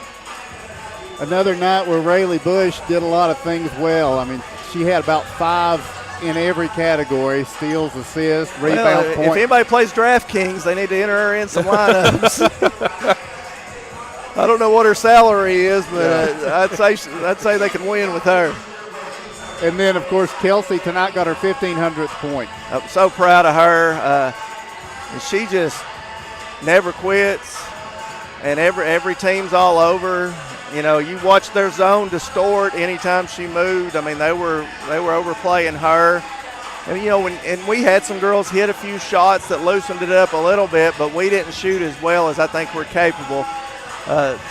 Another night where Rayleigh Bush did a lot of things well. I mean, she had about 5 in every category: steals, assists, rebounds, points. If anybody plays DraftKings, they need to enter her in some lineups. I don't know what her salary is, but I'd say they can win with her. And then, of course, Kelsey tonight got her 1,500th point. I'm so proud of her. And she just never quits, and every team's all over. You watch their zone distort anytime she moved. I mean, they were overplaying her. And we had some girls hit a few shots that loosened it up a little bit, but we didn't shoot as well as I think we're capable.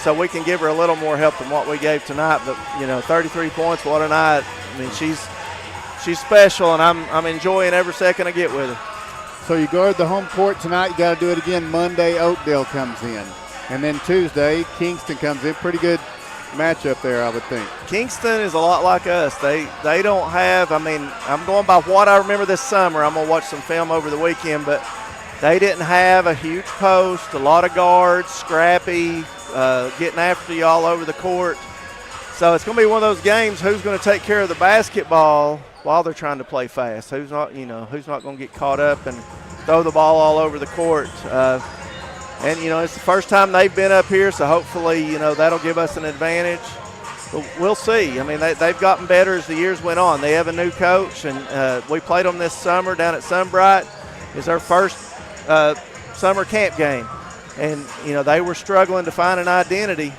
So we can give her a little more help than what we gave tonight. But 33 points, what a night! I mean, she's special, and I'm enjoying every second I get with her. So you guard the home court tonight. You got to do it again Monday. Oakdale comes in, and then Tuesday Kingston comes in. Pretty good matchup there, I would think. Kingston is a lot like us. They don't have. I mean, I'm going by what I remember this summer. I'm gonna watch some film over the weekend, but they didn't have a huge post, a lot of guards, scrappy, getting after you all over the court. So it's going to be one of those games, who's going to take care of the basketball while they're trying to play fast? Who's not going to get caught up and throw the ball all over the court? And, it's the first time they've been up here, so hopefully, that'll give us an advantage. But we'll see. I mean, they've gotten better as the years went on. They have a new coach, and we played them this summer down at Sunbright. It's our first summer camp game. And, they were struggling to find an identity.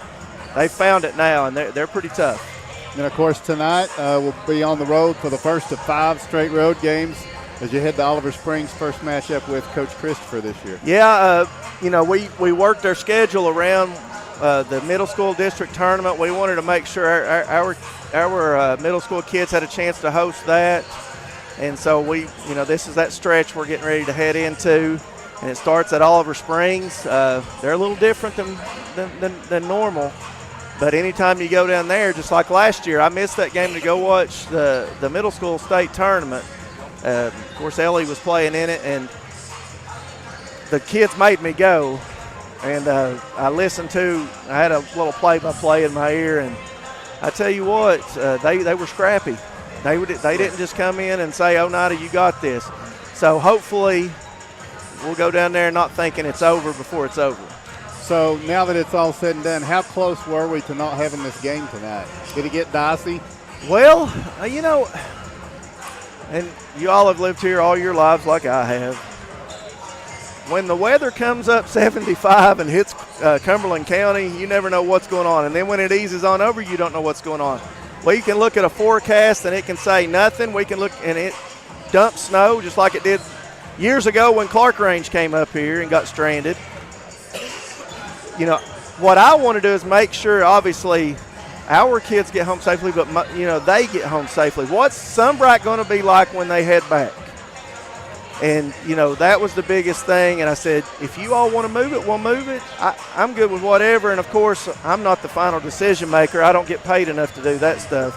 They found it now, and they're pretty tough. And, of course, tonight we'll be on the road for the first of 5 straight road games as you head to Oliver Springs' first matchup with Coach Christopher this year. Yeah, we worked our schedule around the middle school district tournament. We wanted to make sure our middle school kids had a chance to host that. And so this is that stretch we're getting ready to head into. And it starts at Oliver Springs. They're a little different than normal. But anytime you go down there, just like last year, I missed that game to go watch the middle school state tournament. Of course, Ellie was playing in it, and the kids made me go. And I had a little play-by-play in my ear, and I tell you what, they were scrappy. They didn't just come in and say, Oneida, you got this. So hopefully we'll go down there not thinking it's over before it's over. So now that it's all said and done, how close were we to not having this game tonight? Did it get dicey? Well, and you all have lived here all your lives like I have. When the weather comes up 75 and hits Cumberland County, you never know what's going on. And then when it eases on over, you don't know what's going on. We can look at a forecast and it can say nothing. We can look and it dumps snow just like it did years ago when Clark Range came up here and got stranded. What I want to do is make sure, obviously, our kids get home safely, but, they get home safely. What's Sunbright going to be like when they head back? And, that was the biggest thing. And I said, if you all want to move it, we'll move it. I'm good with whatever. And, of course, I'm not the final decision maker. I don't get paid enough to do that stuff.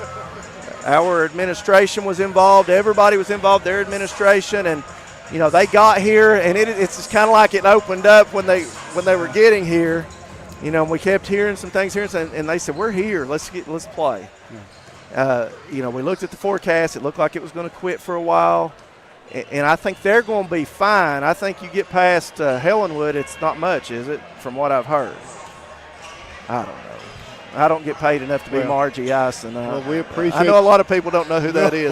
Our administration was involved. Everybody was involved, their administration. And, they got here, and it's just kind of like it opened up when they were getting here. And we kept hearing some things here, and they said, we're here. Let's play. Yeah. We looked at the forecast. It looked like it was going to quit for a while. And I think they're going to be fine. I think you get past Helenwood, it's not much, is it, from what I've heard? I don't know. I don't get paid enough to be Margie Ice. And we appreciate. I know a lot of people don't know who that is.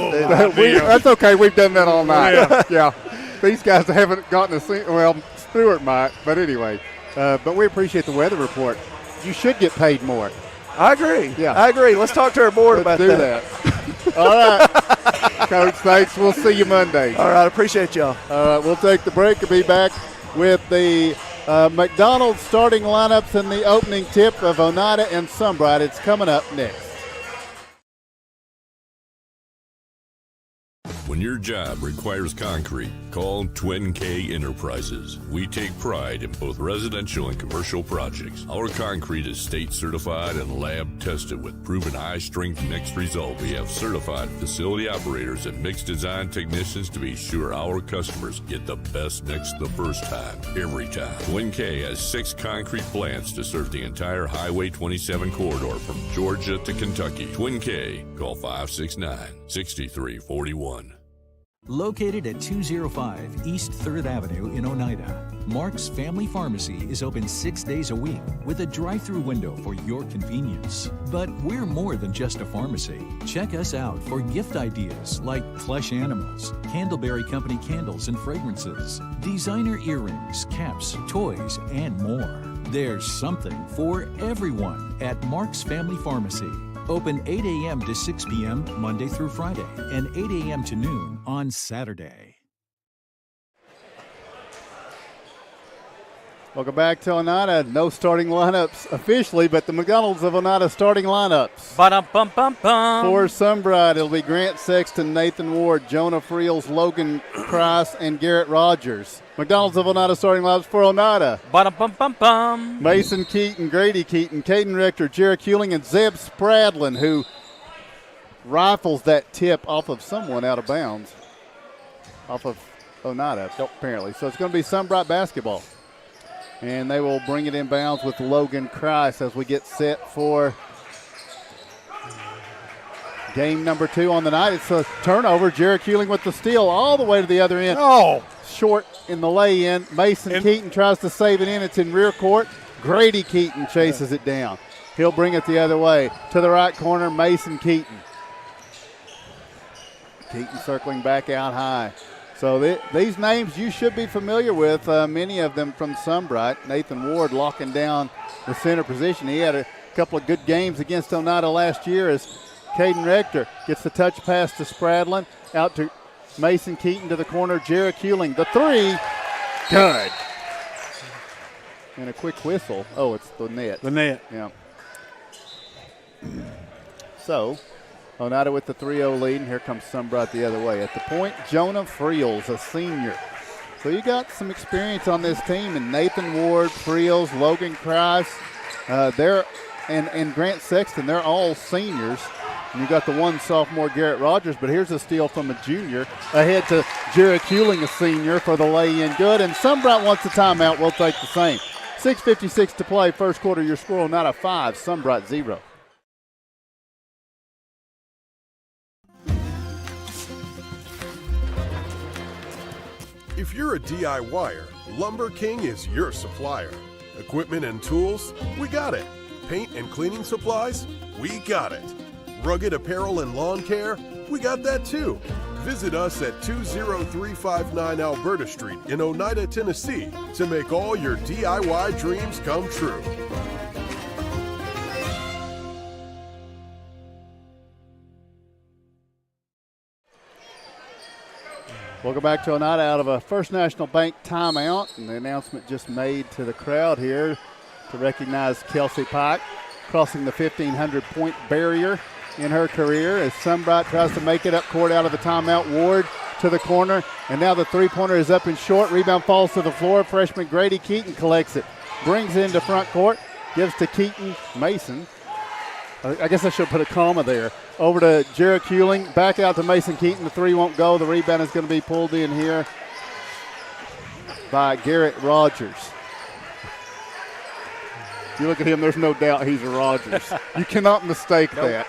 That's okay. We've done that all night. Yeah. These guys haven't gotten Stewart might. But anyway, but we appreciate the weather report. You should get paid more. I agree. Yeah. I agree. Let's talk to our board about that. All right. Coach, thanks. We'll see you Monday. All right. Appreciate y'all. All right. We'll take the break and be back with the McDonald's starting lineups and the opening tip of Oneida and Sunbright. It's coming up next. When your job requires concrete, call Twin K Enterprises. We take pride in both residential and commercial projects. Our concrete is state certified and lab tested with proven high strength mixed result. We have certified facility operators and mixed design technicians to be sure our customers get the best mix the first time, every time. Twin K has 6 concrete plants to serve the entire Highway 27 corridor from Georgia to Kentucky. Twin K, call 569-6341. Located at 205 East 3rd Avenue in Oneida, Mark's Family Pharmacy is open 6 days a week with a drive-through window for your convenience. But we're more than just a pharmacy. Check us out for gift ideas like plush animals, Candleberry Company candles and fragrances, designer earrings, caps, toys, and more. There's something for everyone at Mark's Family Pharmacy. Open 8 a.m. to 6 p.m. Monday through Friday and 8 a.m. to noon on Saturday. Welcome back to Oneida. No starting lineups officially, but the McDonald's of Oneida starting lineups. Ba-dum-bum-bum-bum. For Sunbright, it'll be Grant Sexton, Nathan Ward, Jonah Friels, Logan Price, and Garrett Rogers. McDonald's of Oneida starting lineups for Oneida. Ba-dum-bum-bum-bum. Mason Keaton, Grady Keaton, Caden Rector, Jarek Hewling, and Zeb Spradlin, who rifles that tip off of someone out of bounds. Off of Oneida, apparently. So it's going to be Sunbright basketball. And they will bring it in bounds with Logan Christ as we get set for game number 2 on the night. It's a turnover. Jarek Hewling with the steal all the way to the other end. Oh, short in the lay-in. Mason Keaton tries to save it in. It's in rear court. Grady Keaton chases it down. He'll bring it the other way. To the right corner, Mason Keaton. Keaton circling back out high. So these names you should be familiar with, many of them from Sunbright. Nathan Ward locking down the center position. He had a couple of good games against Oneida last year as Caden Rector gets the touch pass to Spradlin. Out to Mason Keaton to the corner. Jarek Hewling, the three. Good. And a quick whistle. Oh, it's the net. The net. Yeah. So, Oneida with the 3-0 lead, and here comes Sunbright the other way. At the point, Jonah Friels, a senior. So you got some experience on this team, and Nathan Ward, Friels, Logan Price, and Grant Sexton, they're all seniors. And you got the one sophomore, Garrett Rogers, but here's a steal from a junior. Ahead to Jarek Hewling, a senior, for the lay-in good. And Sunbright wants a timeout. We'll take the same. 6:56 to play. First quarter, your score, Oneida 5, Sunbright 0. If you're a DIYer, Lumber King is your supplier. Equipment and tools, we got it. Paint and cleaning supplies, we got it. Rugged apparel and lawn care, we got that too. Visit us at 20359 Alberta Street in Oneida, Tennessee to make all your DIY dreams come true. Welcome back to Oneida out of a First National Bank timeout, and the announcement just made to the crowd here to recognize Kelsey Pike crossing the 1,500-point barrier in her career as Sunbright tries to make it up court out of the timeout. Ward to the corner, and now the three-pointer is up and short. Rebound falls to the floor. Freshman Grady Keaton collects it, brings it into front court, gives to Keaton Mason. I guess I should put a comma there. Over to Jarek Hewling, back out to Mason Keaton. The three won't go. The rebound is going to be pulled in here by Garrett Rogers. If you look at him, there's no doubt he's a Rogers. You cannot mistake that.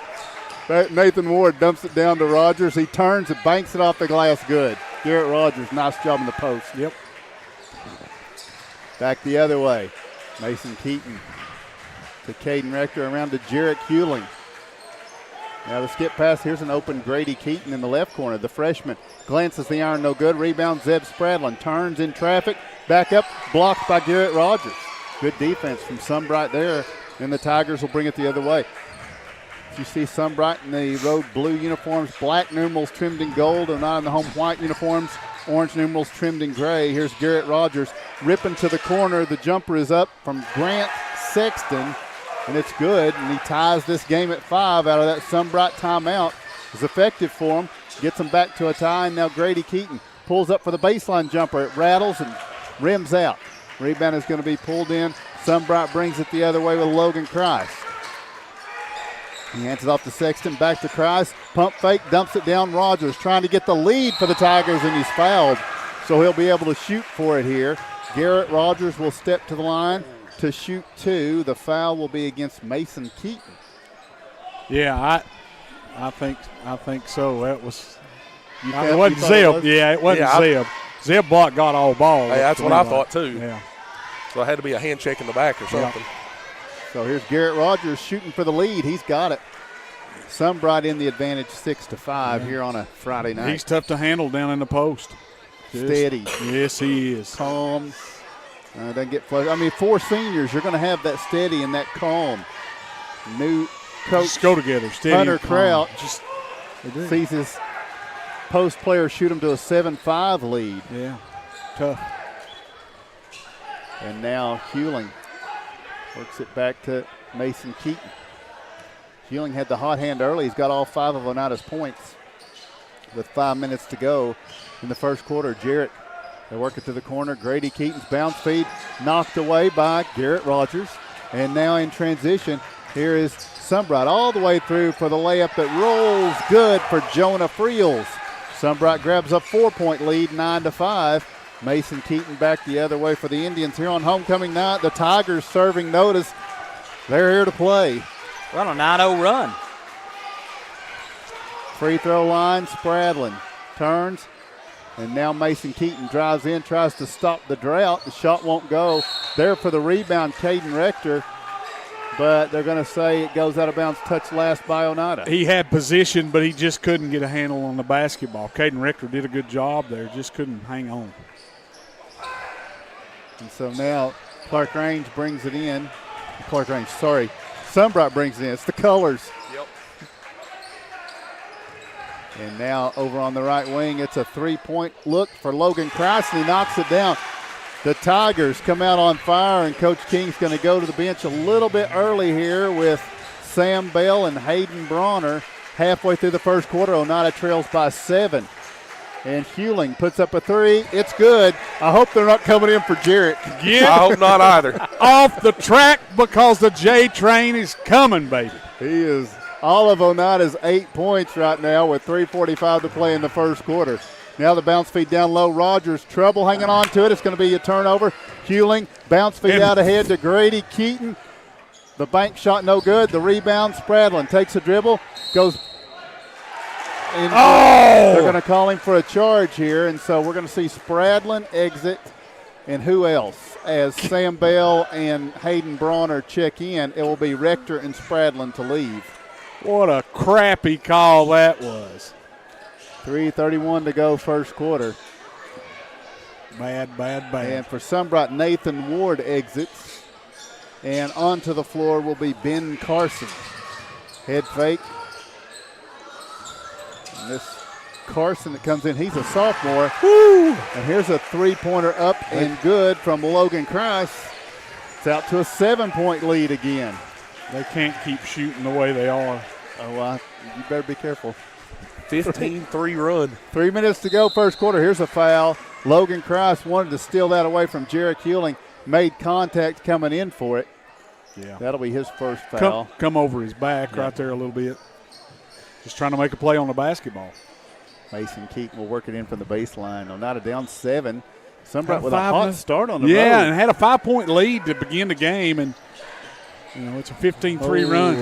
Nathan Ward dumps it down to Rogers. He turns and banks it off the glass. Good. Garrett Rogers, nice job in the post. Yep. Back the other way. Mason Keaton to Caden Rector, around to Jarek Hewling. Now the skip pass. Here's an open Grady Keaton in the left corner. The freshman glances the iron, no good. Rebound, Zeb Spradlin turns in traffic. Back up, blocked by Garrett Rogers. Good defense from Sunbright there, and the Tigers will bring it the other way. You see Sunbright in the road blue uniforms, black numerals trimmed in gold, and not in the home white uniforms, orange numerals trimmed in gray. Here's Garrett Rogers ripping to the corner. The jumper is up from Grant Sexton, and it's good, and he ties this game at 5 out of that Sunbright timeout. It's effective for him, gets them back to a tie, and now Grady Keaton pulls up for the baseline jumper. It rattles and rims out. Rebound is going to be pulled in. Sunbright brings it the other way with Logan Christ. He hands it off to Sexton, back to Christ. Pump fake, dumps it down. Rogers trying to get the lead for the Tigers, and he's fouled. So he'll be able to shoot for it here. Garrett Rogers will step to the line to shoot 2. The foul will be against Mason Keaton. Yeah, I think so. That was it wasn't Zeb. Yeah, it wasn't Zeb. Zeb Block got all ball. Hey, that's what I thought too. Yeah. So it had to be a hand check in the back or something. Yeah. So here's Garrett Rogers shooting for the lead. He's got it. Sunbright in the advantage 6-5 here on a Friday night. He's tough to handle down in the post. Steady. Yes, he is. Calm. Doesn't get flushed. I mean, 4 seniors, you're going to have that steady and that calm. New coach. Just go together. Steady. Hunter Kraut just sees his post player shoot him to a 7-5 lead. Yeah, tough. And now Hewling works it back to Mason Keaton. Hewling had the hot hand early. He's got all 5 of Oneida's points with 5 minutes to go in the first quarter. Jarrett, they work it to the corner. Grady Keaton's bounce feed knocked away by Garrett Rogers. And now in transition, here is Sunbright all the way through for the layup that rolls good for Jonah Friels. Sunbright grabs a 4-point lead, 9-5. Mason Keaton back the other way for the Indians here on homecoming night. The Tigers serving notice. They're here to play. We're on a 9-0 run. Free throw line, Spradlin turns, And now Mason Keaton drives in, tries to stop the drought. The shot won't go. There for the rebound, Caden Rector. But they're going to say it goes out of bounds, touched last by Oneida. He had position, but he just couldn't get a handle on the basketball. Caden Rector did a good job there, just couldn't hang on. And so now Clark Range brings it in. Sunbright brings it in. It's the colors. Yep. And now over on the right wing, it's a three-point look for Logan Christ, and he knocks it down. The Tigers come out on fire, and Coach King's going to go to the bench a little bit early here with Sam Bell and Hayden Bronner. Halfway through the first quarter, Oneida trails by 7. And Hewling puts up a three. It's good. I hope they're not coming in for Jarrett. I hope not either. Off the track because the J train is coming, baby. He is all of Oneida's 8 points right now with 3:45 to play in the first quarter. Now the bounce feed down low. Rogers trouble hanging on to it. It's going to be a turnover. Hewling, bounce feed out ahead to Grady Keaton. The bank shot no good. The rebound, Spradlin takes a dribble, goes. They're going to call him for a charge here, and so we're going to see Spradlin exit. And who else? As Sam Bell and Hayden Bronner check in, it will be Rector and Spradlin to leave. What a crappy call that was. 3:31 to go first quarter. Bad. And for Sunbright, Nathan Ward exits. And onto the floor will be Ben Carson. Head fake. And this Carson that comes in, he's a sophomore. Woo! And here's a three-pointer up and good from Logan Christ. It's out to a 7-point lead again. They can't keep shooting the way they are. Oh, you better be careful. 15-3 run. 3 minutes to go first quarter. Here's a foul. Logan Christ wanted to steal that away from Jarrett Hewling. Made contact coming in for it. Yeah. That'll be his first foul. Come over his back right there a little bit. Just trying to make a play on the basketball. Mason Keaton will work it in from the baseline. Oneida down 7. Sunbright with a hot start on the road. Yeah, and had a 5-point lead to begin the game, and it's a 15-3 run.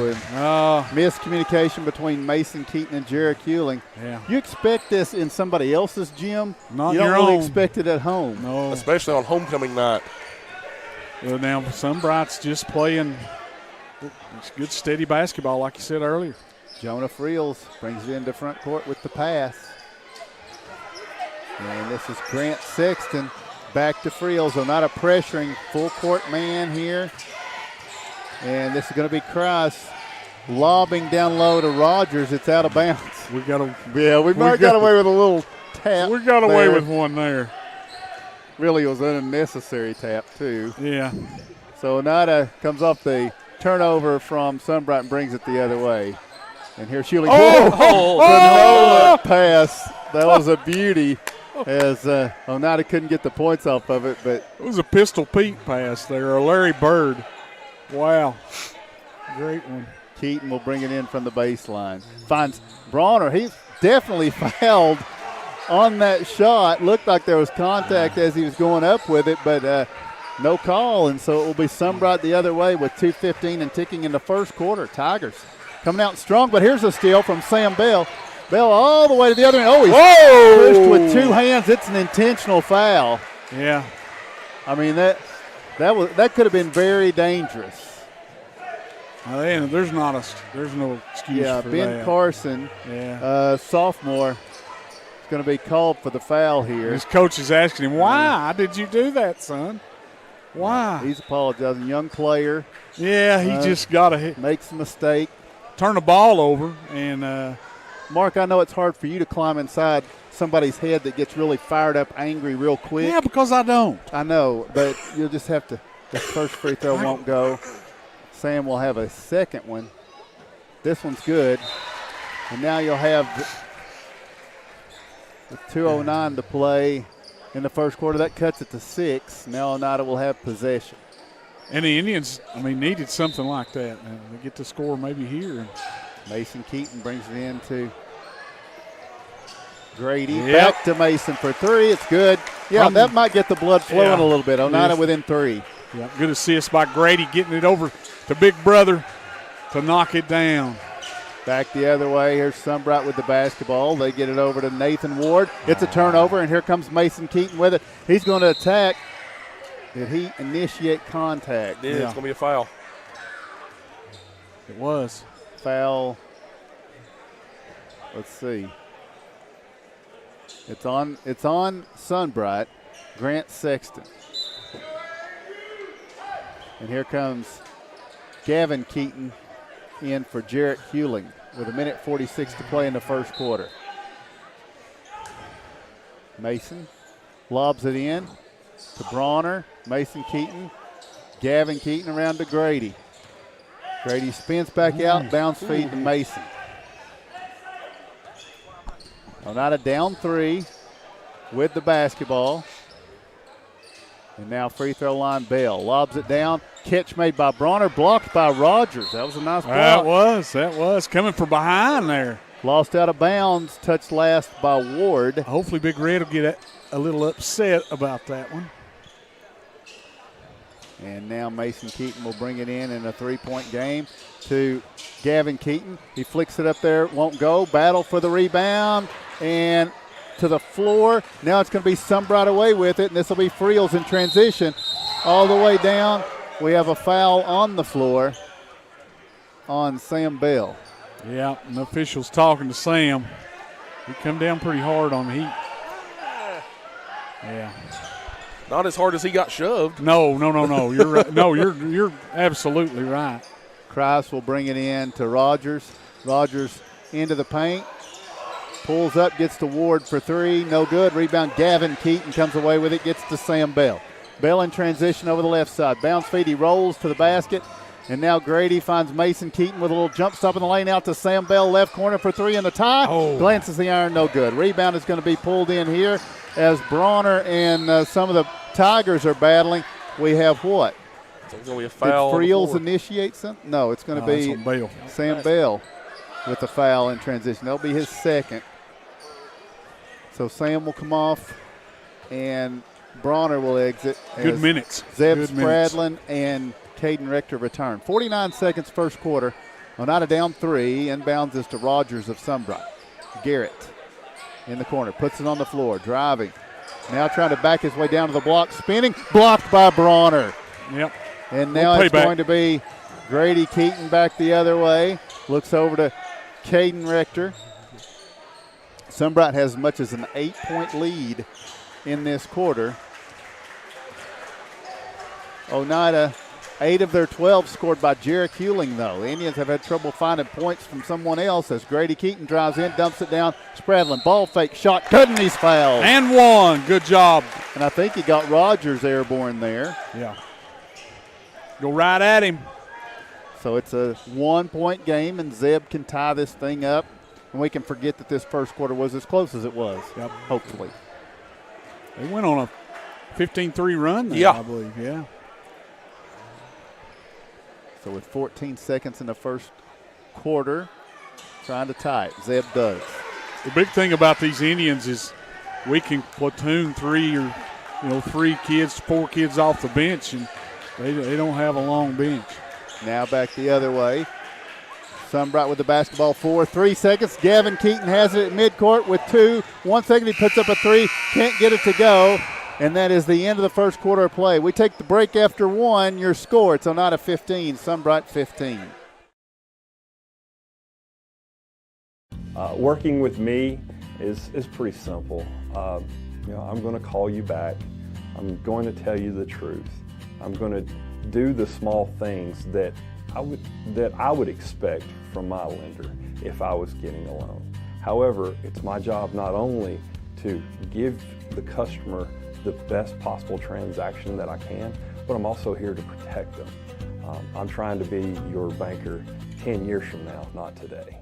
Miscommunication between Mason Keaton and Jarrett Hewling. Yeah. You expect this in somebody else's gym. Not you your don't really own. Expect it at home. No. Especially on homecoming night. Well, now Sunbright's just playing good steady basketball like you said earlier. Jonah Friels brings it into front court with the pass. And this is Grant Sexton back to Friels. Oneida pressuring full court man here. And this is going to be Christ lobbing down low to Rogers. It's out of bounds. We got away with a little tap. We got away with one there. Really was an unnecessary tap, too. Yeah. So Oneida comes off the turnover from Sunbright and brings it the other way. And here's Hewling. The pass. That was a beauty as Oneida couldn't get the points off of it. But it was a Pistol Pete pass there, a Larry Bird. Wow. Great one. Keaton will bring it in from the baseline. Finds Bronner. He's definitely fouled on that shot. Looked like there was contact as he was going up with it, but no call. And so it will be Sunbright the other way with 2:15 and ticking in the first quarter. Tigers coming out strong, but here's a steal from Sam Bell. Bell all the way to the other end. Oh, he's pushed with two hands. It's an intentional foul. Yeah. I mean, that could have been very dangerous. There's no excuse for Ben that. Carson, sophomore, is going to be called for the foul here. His coach is asking him, why did you do that, son? Why? He's apologizing. Young player. Yeah, he just got to hit. Makes a mistake. Turn the ball over. And Mark, I know it's hard for you to climb inside somebody's head that gets really fired up, angry real quick. Yeah, because I don't. I know, but you'll just have to. The first free throw won't go. Sam will have a second one. This one's good. And now you'll have with 2:09 to play in the first quarter. That cuts it to 6. Now Oneida will have possession. And the Indians, needed something like that. And they get to score maybe here. Mason Keaton brings it in to Grady. Back to Mason for 3. It's good. Yeah, that might get the blood flowing a little bit. Oneida within 3. Yeah, good assist by Grady, getting it over to Big Brother to knock it down. Back the other way. Here's Sunbright with the basketball. They get it over to Nathan Ward. It's a turnover, and here comes Mason Keaton with it. He's going to attack. Did he initiate contact? Yeah, it's going to be a foul. It was. Foul. Let's see. It's on Sunbright. Grant Sexton. And here comes Gavin Keaton in for Jarrett Hewling with 1:46 to play in the first quarter. Mason lobs it in to Bronner. Mason Keaton. Gavin Keaton around to Grady. Grady spins back out, bounce feed to Mason. Oneida down 3 with the basketball. And now free throw line Bell. Lobs it down. Catch made by Bronner, blocked by Rogers. That was a nice block. That was. Coming from behind there. Lost out of bounds. Touched last by Ward. Hopefully Big Red will get a little upset about that one. And now Mason Keaton will bring it in a 3-point game to Gavin Keaton. He flicks it up there. Won't go. Battle for the rebound. And to the floor. Now it's going to be Sunbright away with it, and this will be Friels in transition. All the way down. We have a foul on the floor on Sam Bell. Yeah, and the official's talking to Sam. He come down pretty hard on the Heat. Yeah. Not as hard as he got shoved. No. You're right. No, you're absolutely right. Kreis will bring it in to Rogers. Rogers into the paint. Pulls up, gets to Ward for 3. No good. Rebound, Gavin Keaton comes away with it, gets to Sam Bell. Bell in transition over the left side. Bounce feed, he rolls to the basket. And now Grady finds Mason Keaton with a little jump stop in the lane out to Sam Bell, left corner for 3 in the tie. Glances the iron, no good. Rebound is going to be pulled in here as Bronner and some of the Tigers are battling. We have what? So it's going to be a foul. Did Friels initiate something? No, it's going to be Bell. Sam Bell with the foul in transition. That'll be his second. So Sam will come off, and Bronner will exit. Good minutes. Zeb Good Spradlin and Caden Rector return. 49 seconds first quarter. Oneida down 3. Inbounds is to Rogers of Sunbright. Garrett in the corner. Puts it on the floor. Driving. Now trying to back his way down to the block. Spinning. Blocked by Bronner. Yep. And now it's going to be Grady Keaton back the other way. Looks over to Caden Rector. Sunbright has as much as an 8-point lead in this quarter. Oneida, 8 of their 12 scored by Jarrett Hewling, though. The Indians have had trouble finding points from someone else as Grady Keaton drives in, dumps it down. Spradlin, ball fake, shot, good, and he's fouled. And one. Good job. And I think he got Rogers airborne there. Yeah. Go right at him. So it's a 1-point game, and Zeb can tie this thing up. And we can forget that this first quarter was as close as it was, hopefully. They went on a 15-3 run there, I believe, yeah. So with 14 seconds in the first quarter, trying to tie it. Zeb does. The big thing about these Indians is we can platoon 3 or 3 kids, 4 kids off the bench, and they don't have a long bench. Now back the other way. Sunbright with the basketball 3 seconds. Gavin Keaton has it at midcourt with 2. 1 second, he puts up a 3. Can't get it to go. And that is the end of the first quarter of play. We take the break after 1. Your score, it's Oneida 15, Sunbright 15. Working with me is pretty simple. I'm going to call you back. I'm going to tell you the truth. I'm going to do the small things that I would expect from my lender if I was getting a loan. However, it's my job not only to give the customer the best possible transaction that I can, but I'm also here to protect them. I'm trying to be your banker 10 years from now, not today.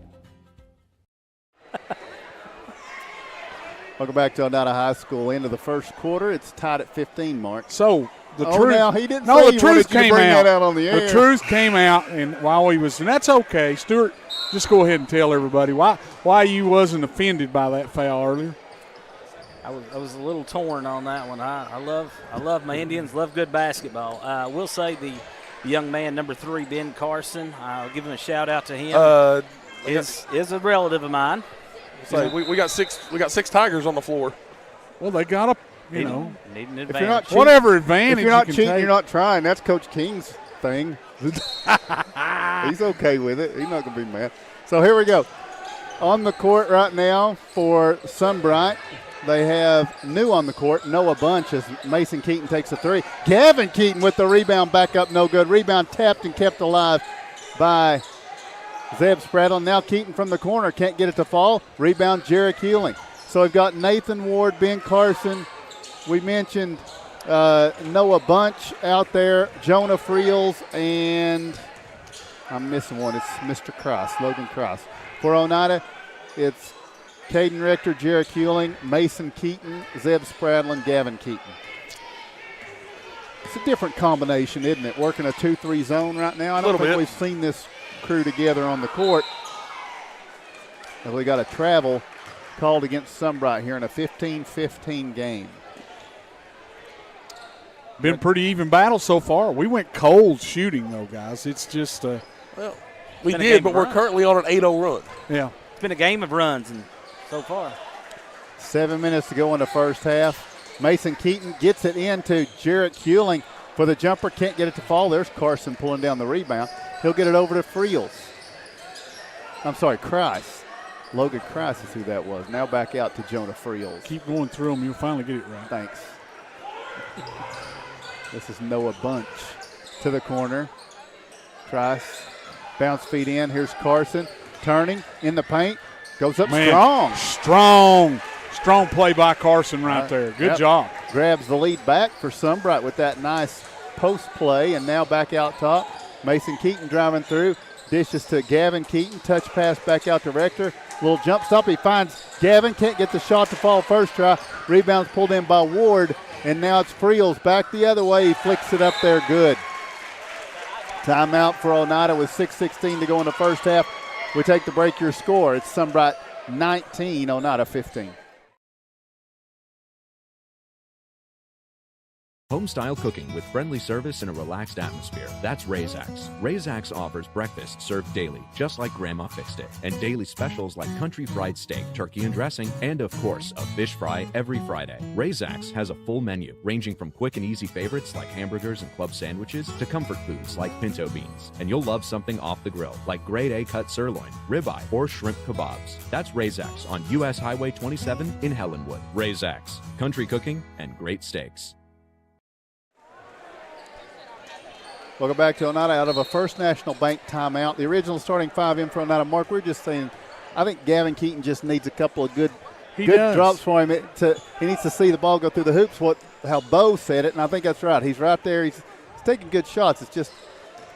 Welcome back to Oneida High School. End of the first quarter. It's tied at 15, Mark. So the truth. Now he didn't say the truth came out. That out on the air. The truth came out, and and that's okay. Stuart, just go ahead and tell everybody why you wasn't offended by that foul earlier. I was a little torn on that one. I love my Indians. Love good basketball. I will say the young man, number 3, Ben Carson. I'll give him a shout out to him. is a relative of mine. So we got six Tigers on the floor. Well, they got need an if you're not advantage. cheating, whatever advantage if you're not you can cheating, take. you're not trying. That's Coach King's thing. He's okay with it. He's not going to be mad. So here we go. On the court right now for Sunbright, they have new on the court, Noah Bunch, as Mason Keaton takes a three. Gavin Keaton with the rebound, back up, no good. Rebound tapped and kept alive by Zeb Spraddle. Now Keaton from the corner, can't get it to fall. Rebound, Jarek Hewling. So we've got Nathan Ward, Ben Carson. We mentioned Noah Bunch out there, Jonah Friels, and I'm missing one. It's Mr. Cross, Logan Cross. For Oneida, it's Caden Rector, Jarek Hewling, Mason Keaton, Zeb Spraddle, and Gavin Keaton. It's a different combination, isn't it? Working a 2-3 zone right now. I don't think we've seen this crew together on the court. And we got a travel called against Sunbright here in a 15-15 game. Been pretty even battle so far. We went cold shooting, though, guys. It's just well, we did, but we're currently on an 8-0 run. Yeah. It's been a game of runs and so far. 7 minutes to go in the first half. Mason Keaton gets it into Jarek Hewling for the jumper. Can't get it to fall. There's Carson pulling down the rebound. He'll get it over to Friels. I'm sorry, Christ. Logan Christ is who that was. Now back out to Jonah Friels. Keep going through them. You'll finally get it right. Thanks. This is Noah Bunch to the corner. Trice, bounce feed in. Here's Carson turning in the paint. Goes up strong. Strong play by Carson right there. Good job. Grabs the lead back for Sunbright with that nice post play, and now back out top. Mason Keaton driving through. Dishes to Gavin Keaton. Touch pass back out to Rector. Little jump stop. He finds Gavin. Can't get the shot to fall first try. Rebounds pulled in by Ward. And now it's Friels back the other way. He flicks it up there good. Timeout for Oneida with 6:16 to go in the first half. We take the break. Your score. It's Sunbright 19, Oneida 15. Home-style cooking with friendly service and a relaxed atmosphere. That's Razak's. Razak's offers breakfast served daily, just like Grandma fixed it, and daily specials like country fried steak, turkey and dressing, and of course, a fish fry every Friday. Razak's has a full menu, ranging from quick and easy favorites like hamburgers and club sandwiches to comfort foods like pinto beans. And you'll love something off the grill, like grade A cut sirloin, ribeye, or shrimp kebabs. That's Razak's on U.S. Highway 27 in Helenwood. Razak's, country cooking and great steaks. Welcome back to Oneida out of a First National Bank timeout. The original starting five in for Oneida. Mark, we're just saying, I think Gavin Keaton just needs a couple of good drops for him. He needs to see the ball go through the hoops, how Bo said it, and I think that's right. He's right there. He's taking good shots. It's just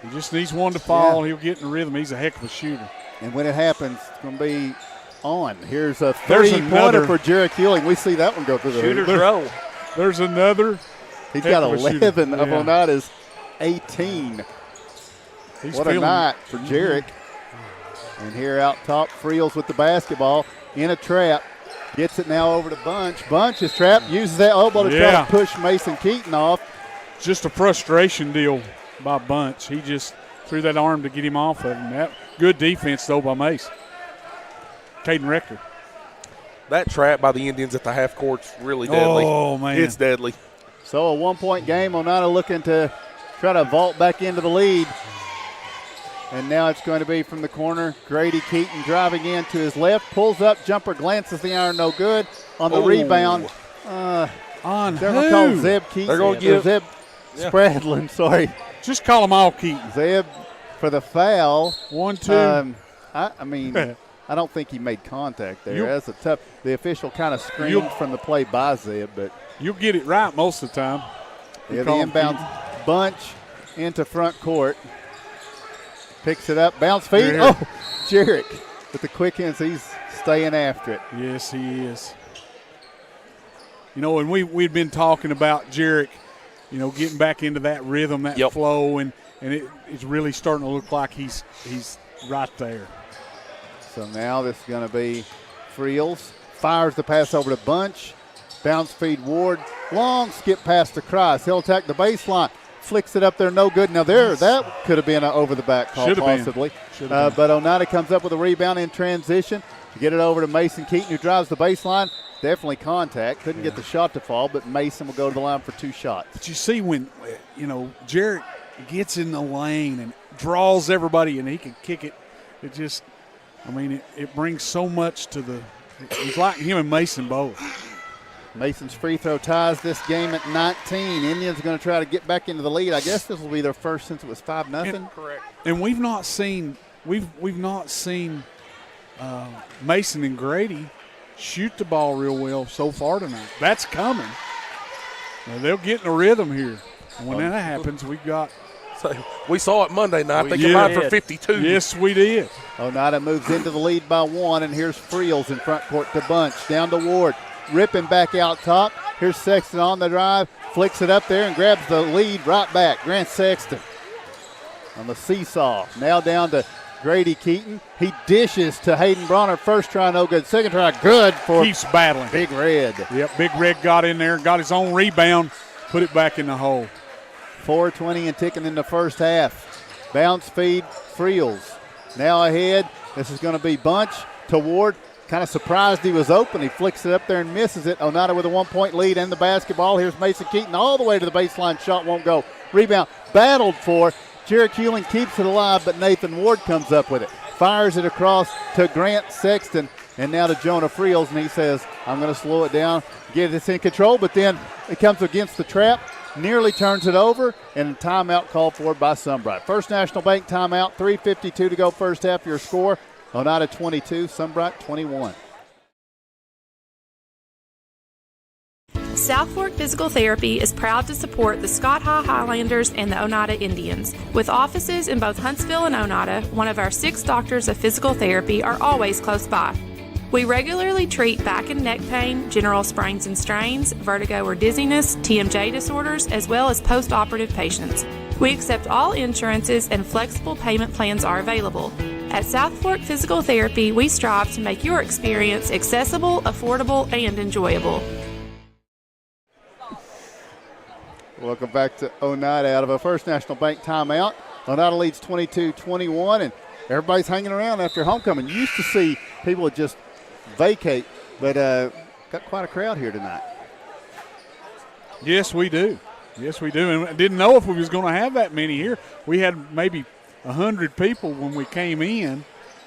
he just needs one to fall. Yeah. He'll get in the rhythm. He's a heck of a shooter. And when it happens, it's going to be on. Here's a three-pointer for Jarek Hewling. We see that one go through the Shooters row. There's another. He's got 11 of Oneida's 18. What a night for Jarek. And here out top, Friels with the basketball in a trap. Gets it now over to Bunch. Bunch is trapped, uses that elbow to try to push Mason Keaton off. Just a frustration deal by Bunch. He just threw that arm to get him off of him. That good defense, though, by Mason. Caden Rector. That trap by the Indians at the half court's really deadly. Oh, man. It's deadly. So a 1-point game. Oneida looking to try to vault back into the lead. And now it's going to be from the corner. Grady Keaton driving in to his left. Pulls up, jumper, glances the iron, no good. On the rebound. On they're going to call Zeb Keaton. They're going to give Zeb Spradlin, sorry. Just call them all Keaton. Zeb for the foul. 1-2. I mean, I don't think he made contact there. That's a tough. The official kind of screamed from the play by Zeb, but you'll get it right most of the time. Yeah, the inbound Bunch into front court. Picks it up, bounce feed. Oh, Jarek with the quick hands. He's staying after it. Yes, he is. You know, and we'd been talking about Jarek, you know, getting back into that rhythm, that flow, and it's really starting to look like he's right there. So now this is going to be Friels. Fires the pass over to Bunch. Bounce feed Ward. Long skip pass to Christ. He'll attack the baseline. Flicks it up there, no good. Now that could have been an over-the-back call, possibly. but Oneida comes up with a rebound in transition. You get it over to Mason Keaton, who drives the baseline. Definitely contact. Couldn't get the shot to fall, but Mason will go to the line for 2 shots. But you see when, Jarrett gets in the lane and draws everybody and he can kick it, it just, it brings so much to the – it's like him and Mason both. Mason's free throw ties this game at 19. Indians going to try to get back into the lead. I guess this will be their first since it was 5-0. Correct. And we've not seen Mason and Grady shoot the ball real well so far tonight. That's coming. Now they'll get in a rhythm here. And when that happens, we've got – So we saw it Monday night. They combined for 52. Yes, we did. Oneida moves into the lead by 1, and here's Friels in front court to Bunch. Down to Ward. Ripping back out top. Here's Sexton on the drive. Flicks it up there and grabs the lead right back. Grant Sexton on the seesaw. Now down to Grady Keaton. He dishes to Hayden Bronner. First try, no good. Second try, good for Keeps battling. Big Red. Yep, Big Red got in there, got his own rebound, put it back in the hole. 4:20 and ticking in the first half. Bounce feed, Friels. Now ahead. This is going to be Bunch to Ward. Kind of surprised he was open. He flicks it up there and misses it. Oneida with a 1-point lead and the basketball. Here's Mason Keaton all the way to the baseline. Shot won't go. Rebound battled for. Jarrett Hewling keeps it alive, but Nathan Ward comes up with it. Fires it across to Grant Sexton and now to Jonah Friels, and he says, I'm going to slow it down, get this in control, but then it comes against the trap, nearly turns it over, and timeout called for by Sunbright. First National Bank timeout, 3:52 to go first half. Your score, Oneida 22, Sunbright 21. South Fork Physical Therapy is proud to support the Scott High Highlanders and the Oneida Indians. With offices in both Huntsville and Oneida, one of our 6 doctors of physical therapy are always close by. We regularly treat back and neck pain, general sprains and strains, vertigo or dizziness, TMJ disorders, as well as post-operative patients. We accept all insurances and flexible payment plans are available. At South Fork Physical Therapy, we strive to make your experience accessible, affordable, and enjoyable. Welcome back to Oneida out of a First National Bank timeout. Oneida leads 22-21, and everybody's hanging around after homecoming. You used to see people just vacate, but got quite a crowd here tonight. Yes, we do. Yes, we do. And I didn't know if we was going to have that many here. We had maybe 100 people when we came in,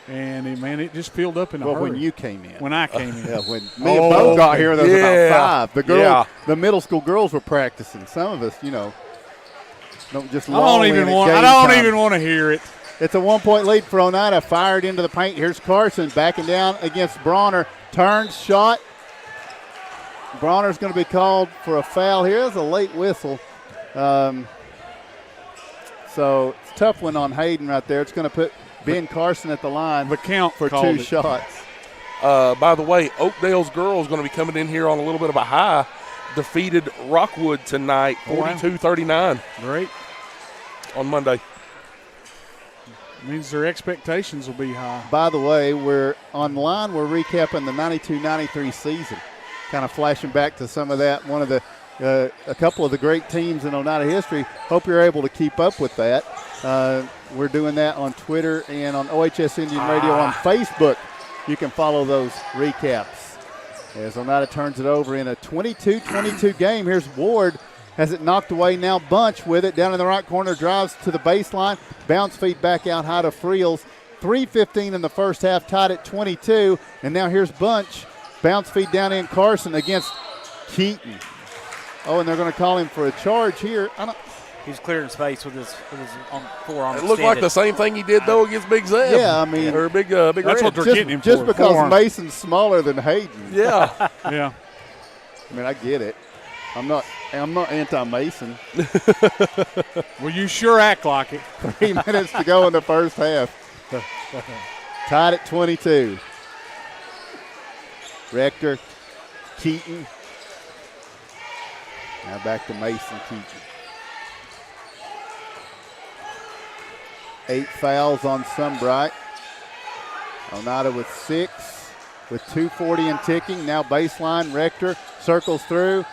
and, man, it just filled up in a hurry. When you came in. When I came in. Yeah, when me and Bo got here, there was about 5. The girls, the middle school girls were practicing. Some of us, don't just I don't even want to hear it. It's a 1-point lead for Oneida. Fired into the paint. Here's Carson backing down against Bronner. Turns, shot. Bronner's going to be called for a foul. Here's a late whistle. So it's a tough one on Hayden right there. It's going to put Ben Carson at the line. The count for 2 shots. By the way, Oakdale's girls going to be coming in here on a little bit of a high. Defeated Rockwood tonight, 42-39. Great. On Monday. Means their expectations will be high. By the way, we're online. We're recapping the 92-93 season, kind of flashing back to some of that. One of the a couple of the great teams in Oneida history. Hope you're able to keep up with that. We're doing that on Twitter and on OHS Indian Radio on Facebook. You can follow those recaps. As Oneida turns it over in a 22-22 game. Here's Ward. Has it knocked away now. Bunch with it. Down in the right corner. Drives to the baseline. Bounce feed back out high to Friels. 3:15 in the first half. Tied at 22. And now here's Bunch. Bounce feed down in Carson against Keaton. Oh, and they're going to call him for a charge here. He's clearing space with his forearm. It looked like the same thing he did, though, against Big Zeb. Yeah, I mean. Or Big That's Red. what they're getting him just for. Because forearm. Mason's smaller than Hayden. Yeah. Yeah. I mean, I get it. I'm not anti-Mason. Well, you sure act like it. 3 minutes to go in the first half. Tied at 22. Rector, Keaton. Now back to Mason Keaton. 8 fouls on Sunbright. Oneida with 6, with 2:40 and ticking. Now baseline, Rector circles through.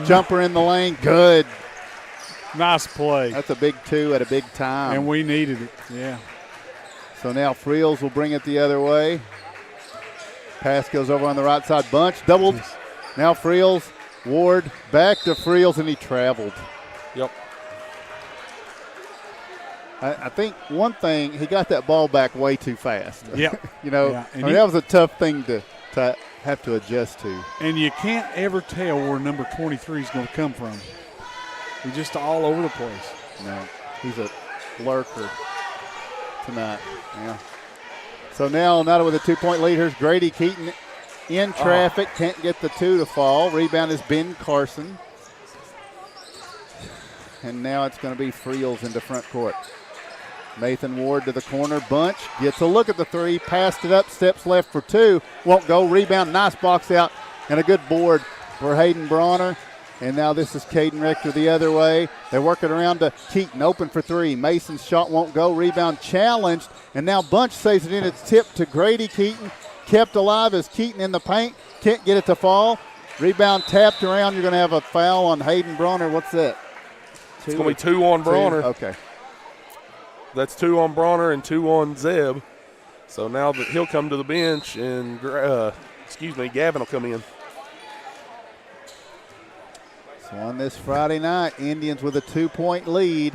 Jumper in the lane, good. Nice play. That's a big 2 at a big time. And we needed it, yeah. So now Friels will bring it the other way. Pass goes over on the right side. Bunch doubled. Now Friels, Ward, back to Friels, and he traveled. Yep. I think one thing, he got that ball back way too fast. Yep. You know, Yeah. I mean, that was a tough thing to have to adjust to. And you can't ever tell where number 23 is going to come from. He's just all over the place. No, he's a lurker tonight. Yeah. So now Oneida with a 2-point lead. Here's Grady Keaton in traffic. Can't get the 2 to fall. Rebound is Ben Carson. And now it's going to be Friels into front court. Nathan Ward to the corner. Bunch gets a look at the 3. Passed it up. Steps left for 2. Won't go. Rebound. Nice box out. And a good board for Hayden Bronner. And now this is Caden Rector the other way. They work it around to Keaton. Open for 3. Mason's shot won't go. Rebound challenged. And now Bunch saves it in. It's tipped to Grady Keaton. Kept alive as Keaton in the paint. Can't get it to fall. Rebound tapped around. You're going to have a foul on Hayden Bronner. What's that? It's going to be 2 on Bronner. Okay. That's 2 on Bronner and 2 on Zeb. So now that he'll come to the bench and, Gavin will come in. So on this Friday night, Indians with a 2-point lead.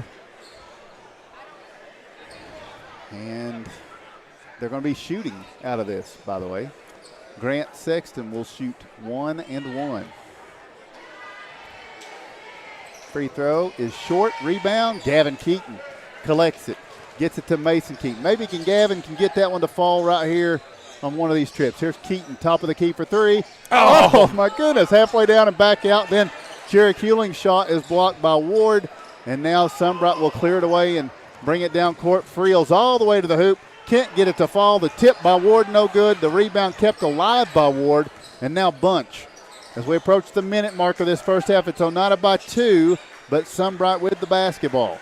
And they're going to be shooting out of this, by the way. Grant Sexton will shoot 1 and 1. Free throw is short. Rebound. Gavin Keaton collects it. Gets it to Mason Keaton. Maybe Gavin can get that one to fall right here on one of these trips. Here's Keaton, top of the key for 3. Oh my goodness. Halfway down and back out. Then Jarek Hewling's shot is blocked by Ward. And now Sunbright will clear it away and bring it down court. Friels all the way to the hoop. Can't get it to fall. The tip by Ward, no good. The rebound kept alive by Ward. And now Bunch. As we approach the minute mark of this first half, it's Oneida by 2, but Sunbright with the basketball.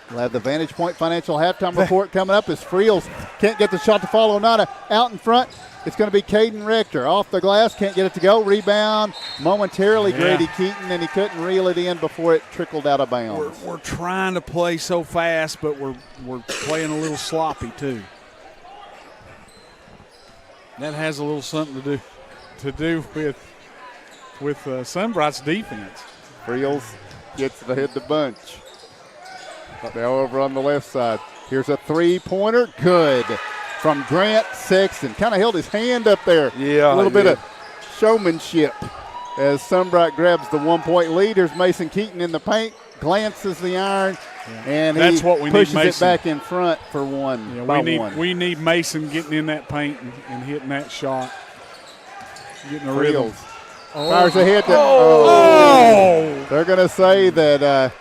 We'll have the Vantage Point Financial halftime report coming up as Friels can't get the shot to fall. Oneida out in front. It's going to be Caden Rector. Off the glass, can't get it to go. Rebound momentarily, Grady Keaton, and he couldn't reel it in before it trickled out of bounds. We're trying to play so fast, but we're playing a little sloppy too. That has a little something to do with Sunbright's defense. Friels gets to hit the Bunch. Now over on the left side. Here's a 3-pointer. Good. From Grant Sexton. Kind of held his hand up there. Yeah. A little bit of showmanship as Sunbright grabs the 1-point lead. Here's Mason Keaton in the paint. Glances the iron. And That's he what we pushes need, Mason. it back in front for one. Yeah, we need Mason getting in that paint and hitting that shot. Getting a rhythm. Fires ahead. They're going to say that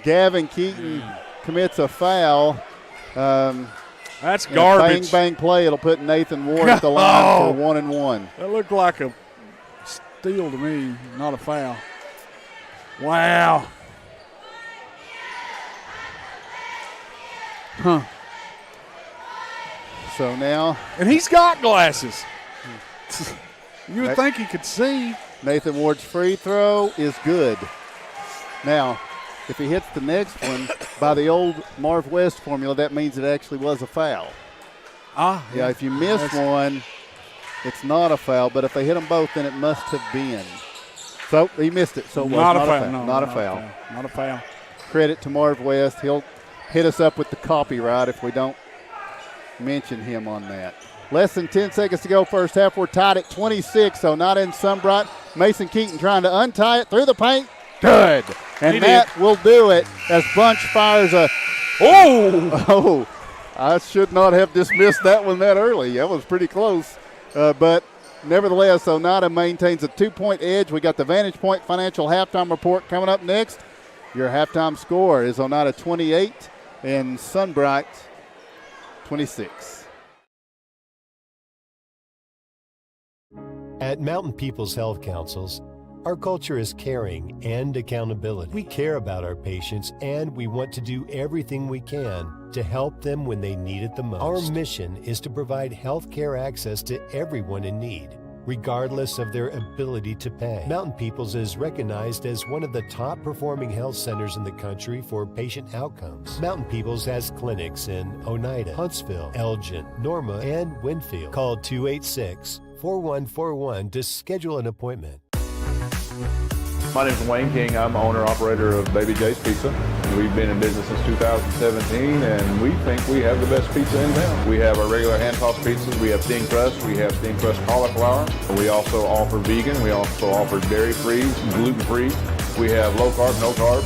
Gavin Keaton commits a foul. That's garbage. Bang, bang play. It'll put Nathan Ward at the line for 1 and 1. That looked like a steal to me, not a foul. Wow. Huh. So now. And he's got glasses. You would think he could see. Nathan Ward's free throw is good. Now, if he hits the next one by the old Marv West formula, that means it actually was a foul. Yeah, if you miss one, it's not a foul, but if they hit them both, then it must have been. So he missed it, so it was not a foul. No, not a foul. Not a foul. Credit to Marv West. He'll hit us up with the copyright if we don't mention him on that. Less than 10 seconds to go first half. We're tied at 26, so not in Sunbright. Mason Keaton trying to untie it through the paint. Good. And that will do it as Bunch fires a – Oh, I should not have dismissed that one that early. That was pretty close. But nevertheless, Oneida maintains a 2-point edge. We got the Vantage Point Financial halftime report coming up next. Your halftime score is Oneida 28 and Sunbright 26. At Mountain People's Health Councils, our culture is caring and accountability. We care about our patients and we want to do everything we can to help them when they need it the most. Our mission is to provide health care access to everyone in need. regardless of their ability to pay. Mountain Peoples is recognized as one of the top performing health centers in the country for patient outcomes. Mountain Peoples has clinics in Oneida, Huntsville, Elgin, Norma, and Winfield. Call 286-4141 to schedule an appointment. My name is Wayne King. I'm owner-operator of Baby J's Pizza. We've been in business since 2017, and we think we have the best pizza in town. We have our regular hand-tossed pizzas. We have thin crust. We have thin crust cauliflower. We also offer vegan. We also offer dairy-free, gluten-free. We have low-carb, no-carb.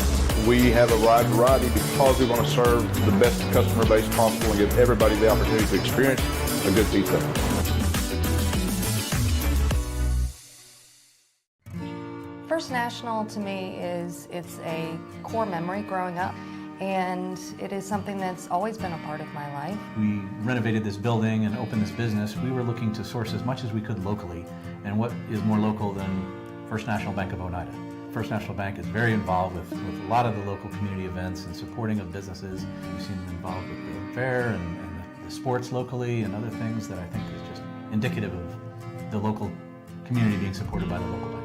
We have a wide variety because we want to serve the best customer base possible and give everybody the opportunity to experience a good pizza. First National to me it's a core memory growing up, and it is something that's always been a part of my life. We renovated this building and opened this business. We were looking to source as much as we could locally, and what is more local than First National Bank of Oneida? First National Bank is very involved with a lot of the local community events and supporting of businesses. We've seen them involved with the fair and the sports locally and other things that I think is just indicative of the local community being supported by the local bank.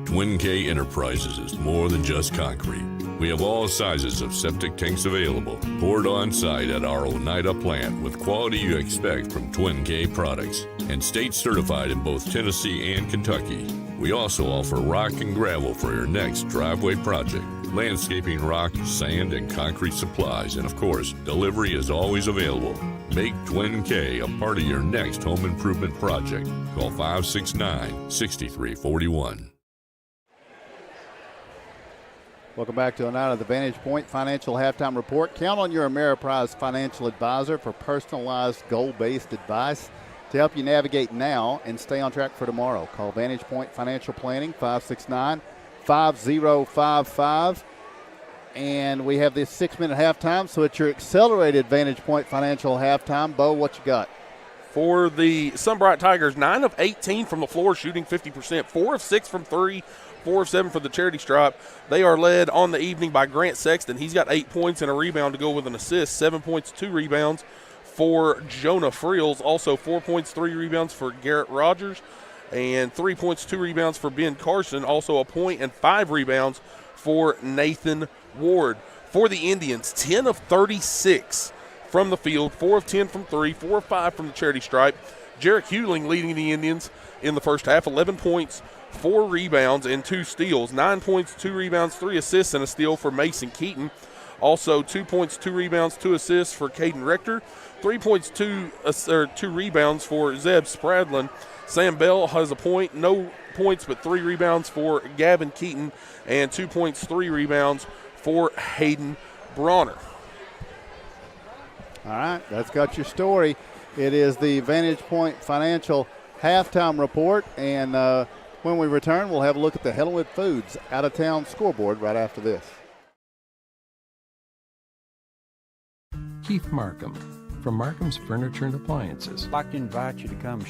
Twin K Enterprises is more than just concrete. We have all sizes of septic tanks available, poured on site at our Oneida plant with quality you expect from Twin K products, and state certified in both Tennessee and Kentucky. We also offer rock and gravel for your next driveway project, landscaping rock, sand, and concrete supplies, and of course, delivery is always available. Make Twin K a part of your next home improvement project. Call 569-6341. Welcome back to Oneida, the Vantage Point Financial Halftime Report. Count on your Ameriprise financial advisor for personalized, goal-based advice to help you navigate now and stay on track for tomorrow. Call Vantage Point Financial Planning, 569-5055. And we have this 6-minute halftime, so it's your accelerated Vantage Point Financial Halftime. Bo, what you got? For the Sunbright Tigers, 9 of 18 from the floor, shooting 50%, 4 of 6 from 3, 4 of 7 for the charity stripe. They are led on the evening by Grant Sexton. He's got 8 points and a rebound to go with an assist, 7 points, 2 rebounds for Jonah Friels. Also 4 points, 3 rebounds for Garrett Rogers, and 3 points, 2 rebounds for Ben Carson. Also a point and 5 rebounds for Nathan Ward. For the Indians, 10 of 36 from the field, 4 of 10 from 3, 4 of 5 from the charity stripe. Jarek Hewling leading the Indians in the first half, 11 points, 4 rebounds, and 2 steals. 9 points, 2 rebounds, 3 assists, and a steal for Mason Keaton. Also 2 points, 2 rebounds, 2 assists for Caden Rector. 3 points, 2 rebounds for Zeb Spradlin. Sam Bell has a point, no points, but 3 rebounds for Gavin Keaton, and 2 points, 3 rebounds for Hayden Bronner. All right, that's got your story. It is the Vantage Point Financial Halftime Report, and when we return, we'll have a look at the Hellenwood Foods out-of-town scoreboard right after this. Keith Markham from Markham's Furniture and Appliances. I'd like to invite you to come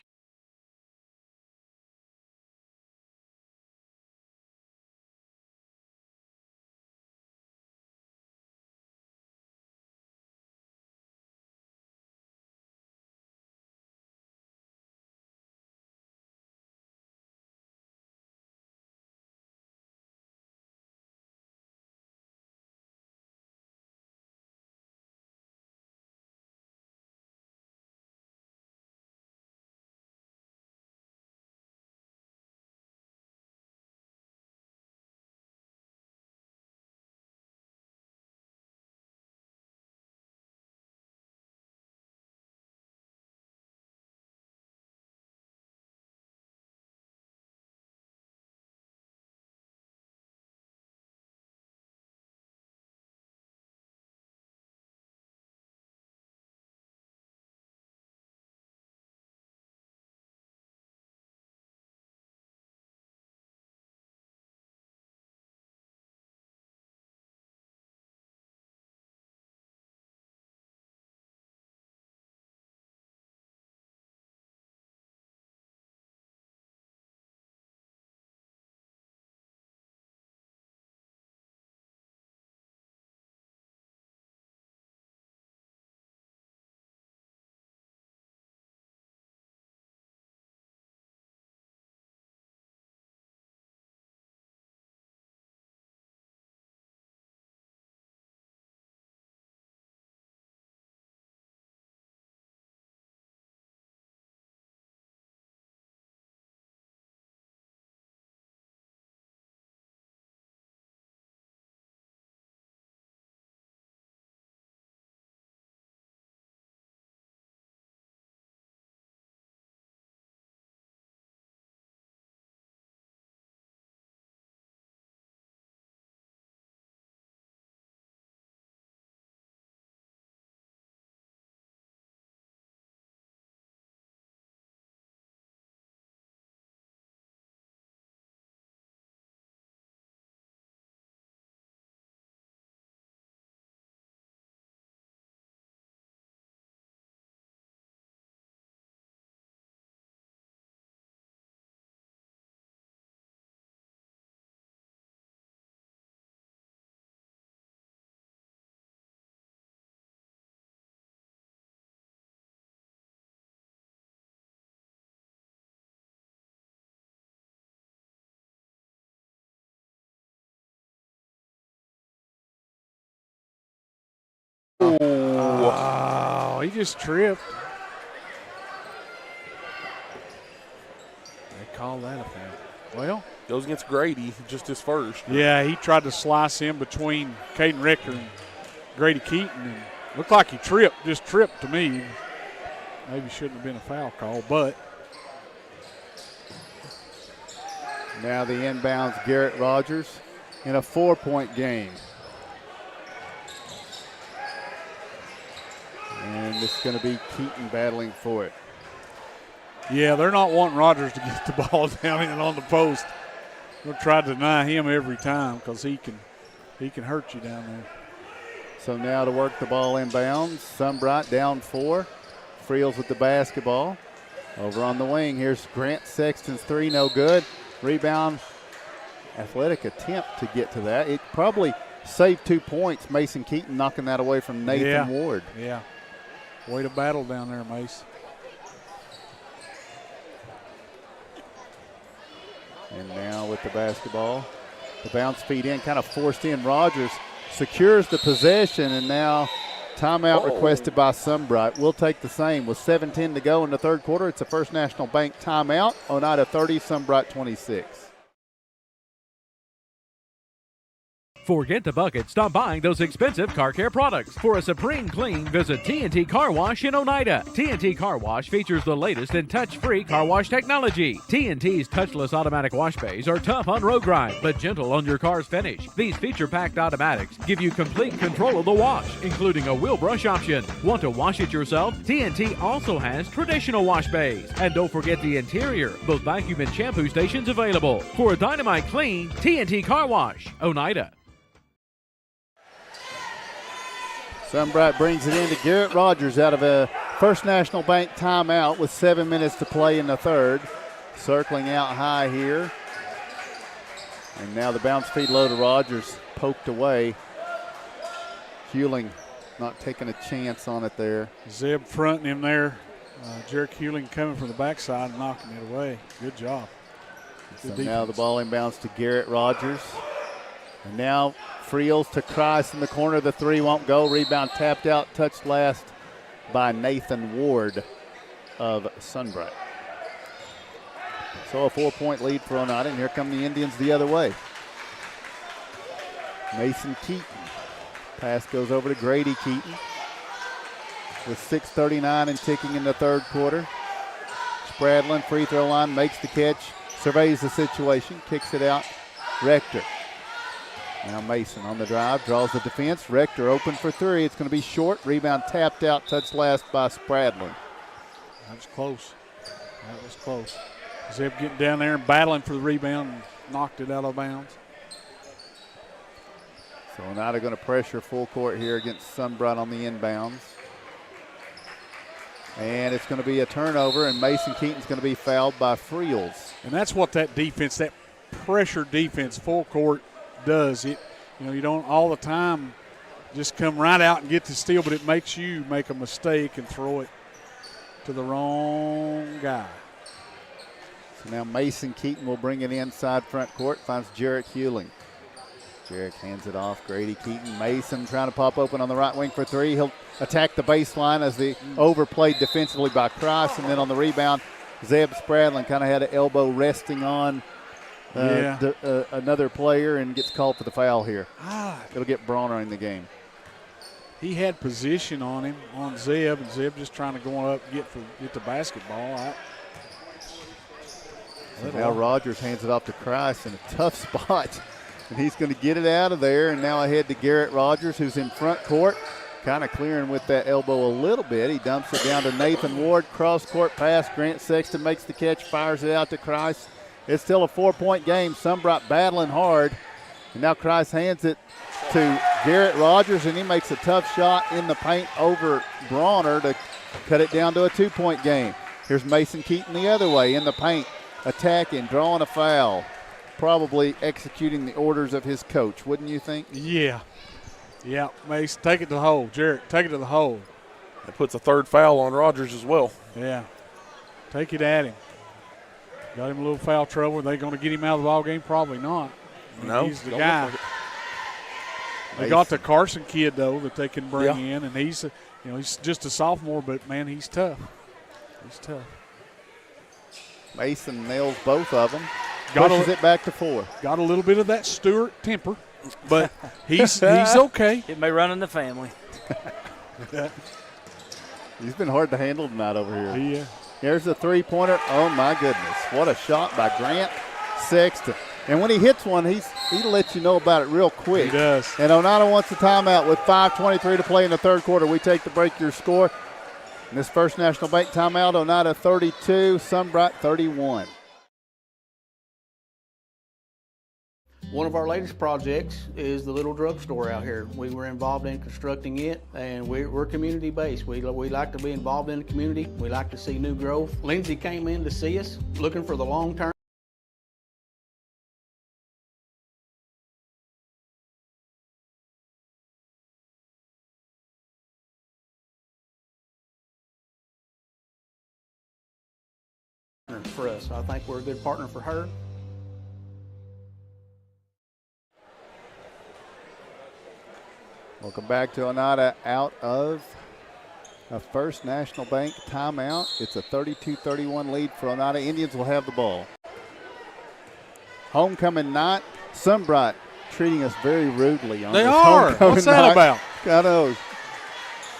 he just tripped. They call that a foul. Well, goes against Grady, just his first. Yeah, he tried to slice in between Caden Richter and Grady Keaton, and looked like he just tripped to me. Maybe shouldn't have been a foul call, but. Now the inbounds, Garrett Rogers in a 4-point game. And it's going to be Keaton battling for it. Yeah, they're not wanting Rogers to get the ball down in on the post. They'll try to deny him every time because he can hurt you down there. So now to work the ball inbounds, Sunbright down 4. Friels with the basketball. Over on the wing, here's Grant Sexton's three, no good. Rebound, athletic attempt to get to that. It probably saved 2 points. Mason Keaton knocking that away from Nathan Ward. Yeah, way to battle down there, Mace. And now with the basketball, the bounce feed in, kind of forced in. Rogers secures the possession, and now timeout requested by Sunbright. We'll take the same. With 7:10 to go in the third quarter, it's a First National Bank timeout. Oneida 30, Sunbright 26. Forget the bucket. Stop buying those expensive car care products. For a supreme clean, visit T&T Car Wash in Oneida. T&T Car Wash features the latest in touch-free car wash technology. T&T's touchless automatic wash bays are tough on road grime, but gentle on your car's finish. These feature-packed automatics give you complete control of the wash, including a wheel brush option. Want to wash it yourself? T&T also has traditional wash bays. And don't forget the interior, both vacuum and shampoo stations available. For a dynamite clean, T&T Car Wash, Oneida. Sunbright brings it in to Garrett Rogers out of a First National Bank timeout with 7 minutes to play in the third. Circling out high here. And now the bounce feed low to Rogers, poked away. Hewling not taking a chance on it there. Zeb fronting him there. Jarek Hewling coming from the backside and knocking it away. Good job. So now the ball inbounds to Garrett Rogers. And now Friels to Kreis in the corner. The three won't go. Rebound tapped out, touched last by Nathan Ward of Sunbright. So a 4-point lead for Oneida, and here come the Indians the other way. Mason Keaton. Pass goes over to Grady Keaton with 6:39 and ticking in the third quarter. Spradlin, free throw line, makes the catch, surveys the situation, kicks it out. Rector. Now Mason on the drive, draws the defense. Rector open for three. It's going to be short. Rebound tapped out, touched last by Spradlin. That was close. That was close. Zeb getting down there and battling for the rebound and knocked it out of bounds. So Oneida going to pressure full court here against Sunbright on the inbounds. And it's going to be a turnover, and Mason Keaton's going to be fouled by Friels. And that's what that defense, that pressure defense, full court, does. It, you don't all the time just come right out and get the steal, but it makes you make a mistake and throw it to the wrong guy. So now Mason Keaton will bring it inside front court, finds Jarek Hewling. Jarek hands it off, Grady Keaton. Mason trying to pop open on the right wing for three. He'll attack the baseline as the overplayed defensively by Kreis, and then on the rebound, Zeb Spradlin kind of had an elbow resting on another player and gets called for the foul here. It'll get Bronner in the game. He had position on him, on Zeb, and Zeb just trying to go up and get the basketball. So now Rogers hands it off to Kreis in a tough spot, and he's going to get it out of there. And now ahead to Garrett Rogers, who's in front court, kind of clearing with that elbow a little bit. He dumps it down to Nathan Ward, cross-court pass. Grant Sexton makes the catch, fires it out to Kreis. It's still a 4-point game. Sunbright battling hard. And now Kreis hands it to Garrett Rogers, and he makes a tough shot in the paint over Bronner to cut it down to a 2-point game. Here's Mason Keaton the other way in the paint, attacking, drawing a foul, probably executing the orders of his coach, wouldn't you think? Yeah, Mace, take it to the hole. Jarek, take it to the hole. That puts a third foul on Rogers as well. Yeah, take it at him. Got him a little foul trouble. Are they going to get him out of the ball game? Probably not. No. He's the guy. They got the Carson kid, though, that they can bring in, and You know, he's just a sophomore, but, man, he's tough. He's tough. Mason nails both of them. Pushes it back to 4. Got a little bit of that Stewart temper, but he's okay. It may run in the family. He's been hard to handle tonight over here. Yeah. Here's a three-pointer. Oh, my goodness. What a shot by Grant Sexton. And when he hits one, he'll let you know about it real quick. He does. And Oneida wants a timeout with 5:23 to play in the third quarter. We take the break, your score. And this First National Bank timeout, Oneida 32, Sunbright 31. One of our latest projects is the little drugstore out here. We were involved in constructing it, and we're community-based. We like to be involved in the community. We like to see new growth. Lindsay came in to see us, looking for the long-term. For us. I think we're a good partner for her. Welcome back to Oneida out of a First National Bank timeout. It's a 32-31 lead for Oneida. Indians will have the ball. Homecoming night. Sunbright treating us very rudely on they this are. homecoming What's that night. about? I know.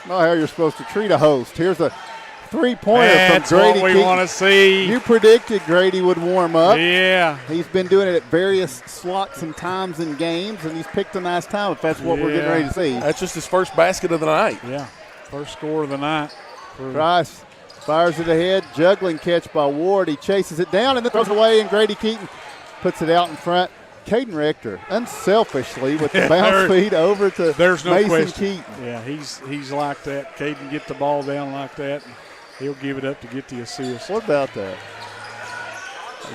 Not how you're supposed to treat a host. Here's a three-pointer That's from Grady. what we want to see. You predicted Grady would warm up. Yeah. He's been doing it at various slots and times in games, and he's picked a nice time if that's what we're getting ready to see. That's just his first basket of the night. Yeah, first score of the night. Price fires it ahead, juggling catch by Ward. He chases it down and then throws it away, and Grady Keaton puts it out in front. Caden Rector, unselfishly, with the bounce feed over to There's no Mason question. Keaton. Yeah, he's like that. Caden get the ball down like that, and he'll give it up to get the assist. What about that?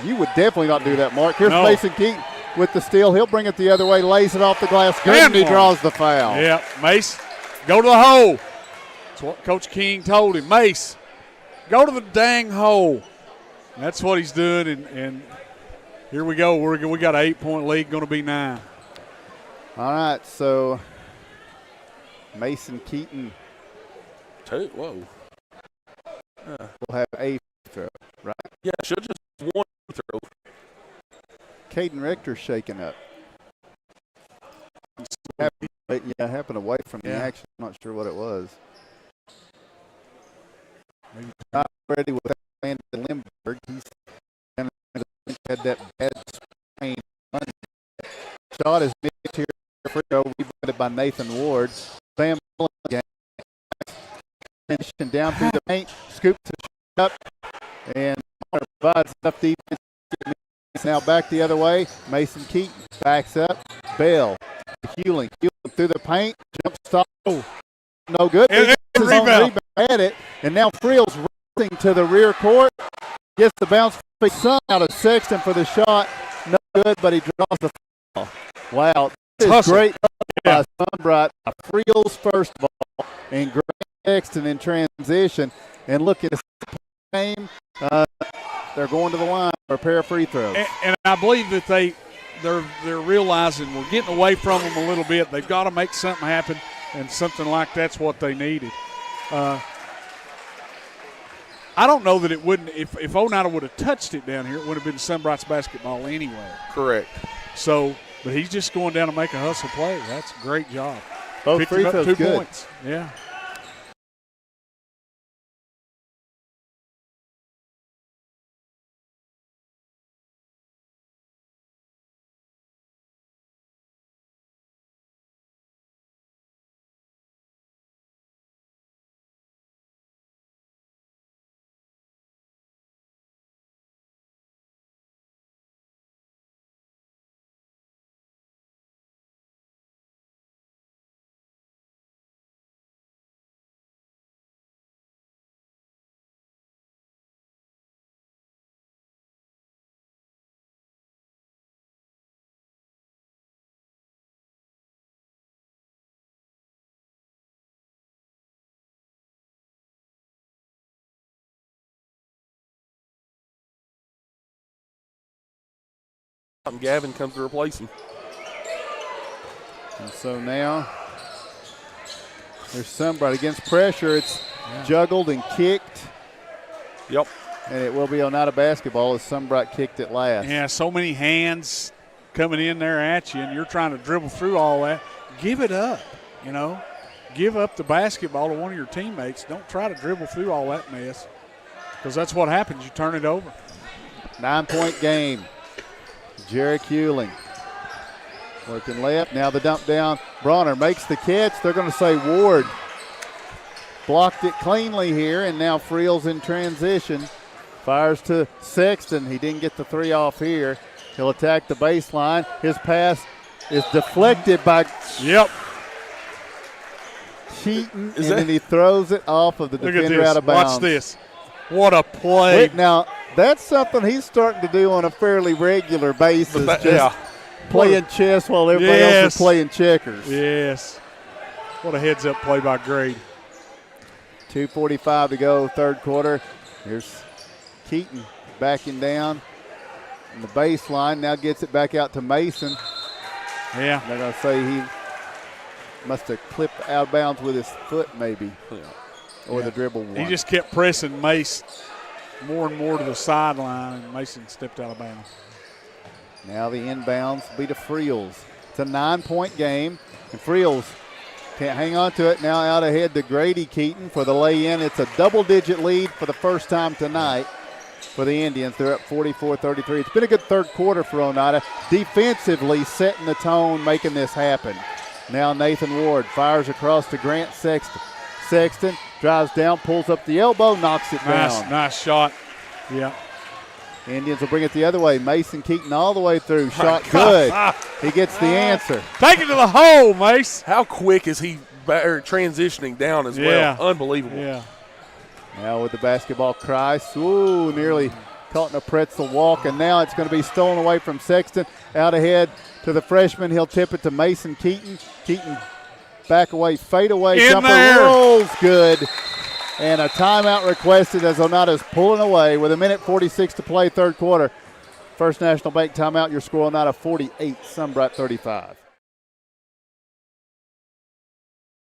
You would definitely not do that, Mark. Here's Mason Keaton with the steal. He'll bring it the other way, lays it off the glass. Good, and he draws the foul. Yeah, Mace, go to the hole. That's what Coach King told him. Mace, go to the dang hole. And that's what he's doing, and here we go. We got an 8-point lead, going to be 9. All right, so Mason Keaton. Whoa. We'll have a throw, right? Yeah, should just one throw. Caden Rector shaking up. Happened away from the action. I'm not sure what it was. Not ready with Landon Lindbergh. He's had that bad sprain. Shot is missed here. Free throw rebounded by Nathan Ward. Sam again. Down through the paint, scoops the shot up, and provides enough defense. Now back the other way. Mason Keaton backs up. Bell, Hewling through the paint, jump stop. No good. Rebound at it, and now Friel's racing to the rear court. Gets the bounce son out of Sexton for the shot. No good, but he draws the foul. Wow, this is great by Sunbright. Friel's first ball, and Grant Sexton in transition. And look at this game. They're going to the line for a pair of free throws. And I believe that they're realizing we're getting away from them a little bit. They've got to make something happen, and something like that's what they needed. I don't know that it wouldn't, if Oneida would have touched it down here, it would have been Sunbright's basketball anyway. Correct. So, but he's just going down to make a hustle play. That's a great job. Both free throws 2 good. points. Yeah. Gavin comes to replace him. And so now There's Sunbright against pressure. It's juggled and kicked. Yep. And it will be Oneida basketball as Sunbright kicked it last. Yeah, so many hands coming in there at you, and you're trying to dribble through all that. Give it up, you know. Give up the basketball to one of your teammates. Don't try to dribble through all that mess, because that's what happens. You turn it over. 9-point game. Jarek Hewling working left. Now the dump down. Bronner makes the catch. They're going to say Ward blocked it cleanly here, and now Friel's in transition. Fires to Sexton. He didn't get the three off here. He'll attack the baseline. His pass is deflected by Keaton, and then he throws it off of the defender out of bounds. Watch this. What a play. Wait, now, that's something he's starting to do on a fairly regular basis. Playing chess while everybody else is playing checkers. Yes. What a heads-up play by Grady. 2:45 to go, third quarter. Here's Keaton backing down on the baseline. Now gets it back out to Mason. Yeah. They're going to say he must have clipped out of bounds with his foot maybe. Or the dribble one. He just kept pressing Mace more and more to the sideline, and Mason stepped out of bounds. Now the inbounds will be to Friels. It's a 9-point game, and Friels can't hang on to it. Now out ahead to Grady Keaton for the lay-in. It's a double-digit lead for the first time tonight for the Indians. They're up 44-33. It's been a good third quarter for Oneida. Defensively setting the tone, making this happen. Now Nathan Ward fires across to Grant Sexton. Sexton drives down, pulls up the elbow, knocks it down. Nice shot. Yeah. Indians will bring it the other way. Mason Keaton all the way through. Shot good. He gets the answer. Take it to the hole, Mace. How quick is he transitioning down as well? Unbelievable. Yeah. Now with the basketball, Christ. Ooh, nearly caught in a pretzel walk, and now it's going to be stolen away from Sexton. Out ahead to the freshman. He'll tip it to Mason Keaton. Keaton back away, fade away. Jumper rolls good. And a timeout requested as Oneida's pulling away with 1:46 to play, third quarter. First National Bank timeout. Your score, Oneida 48, Sunbright 35.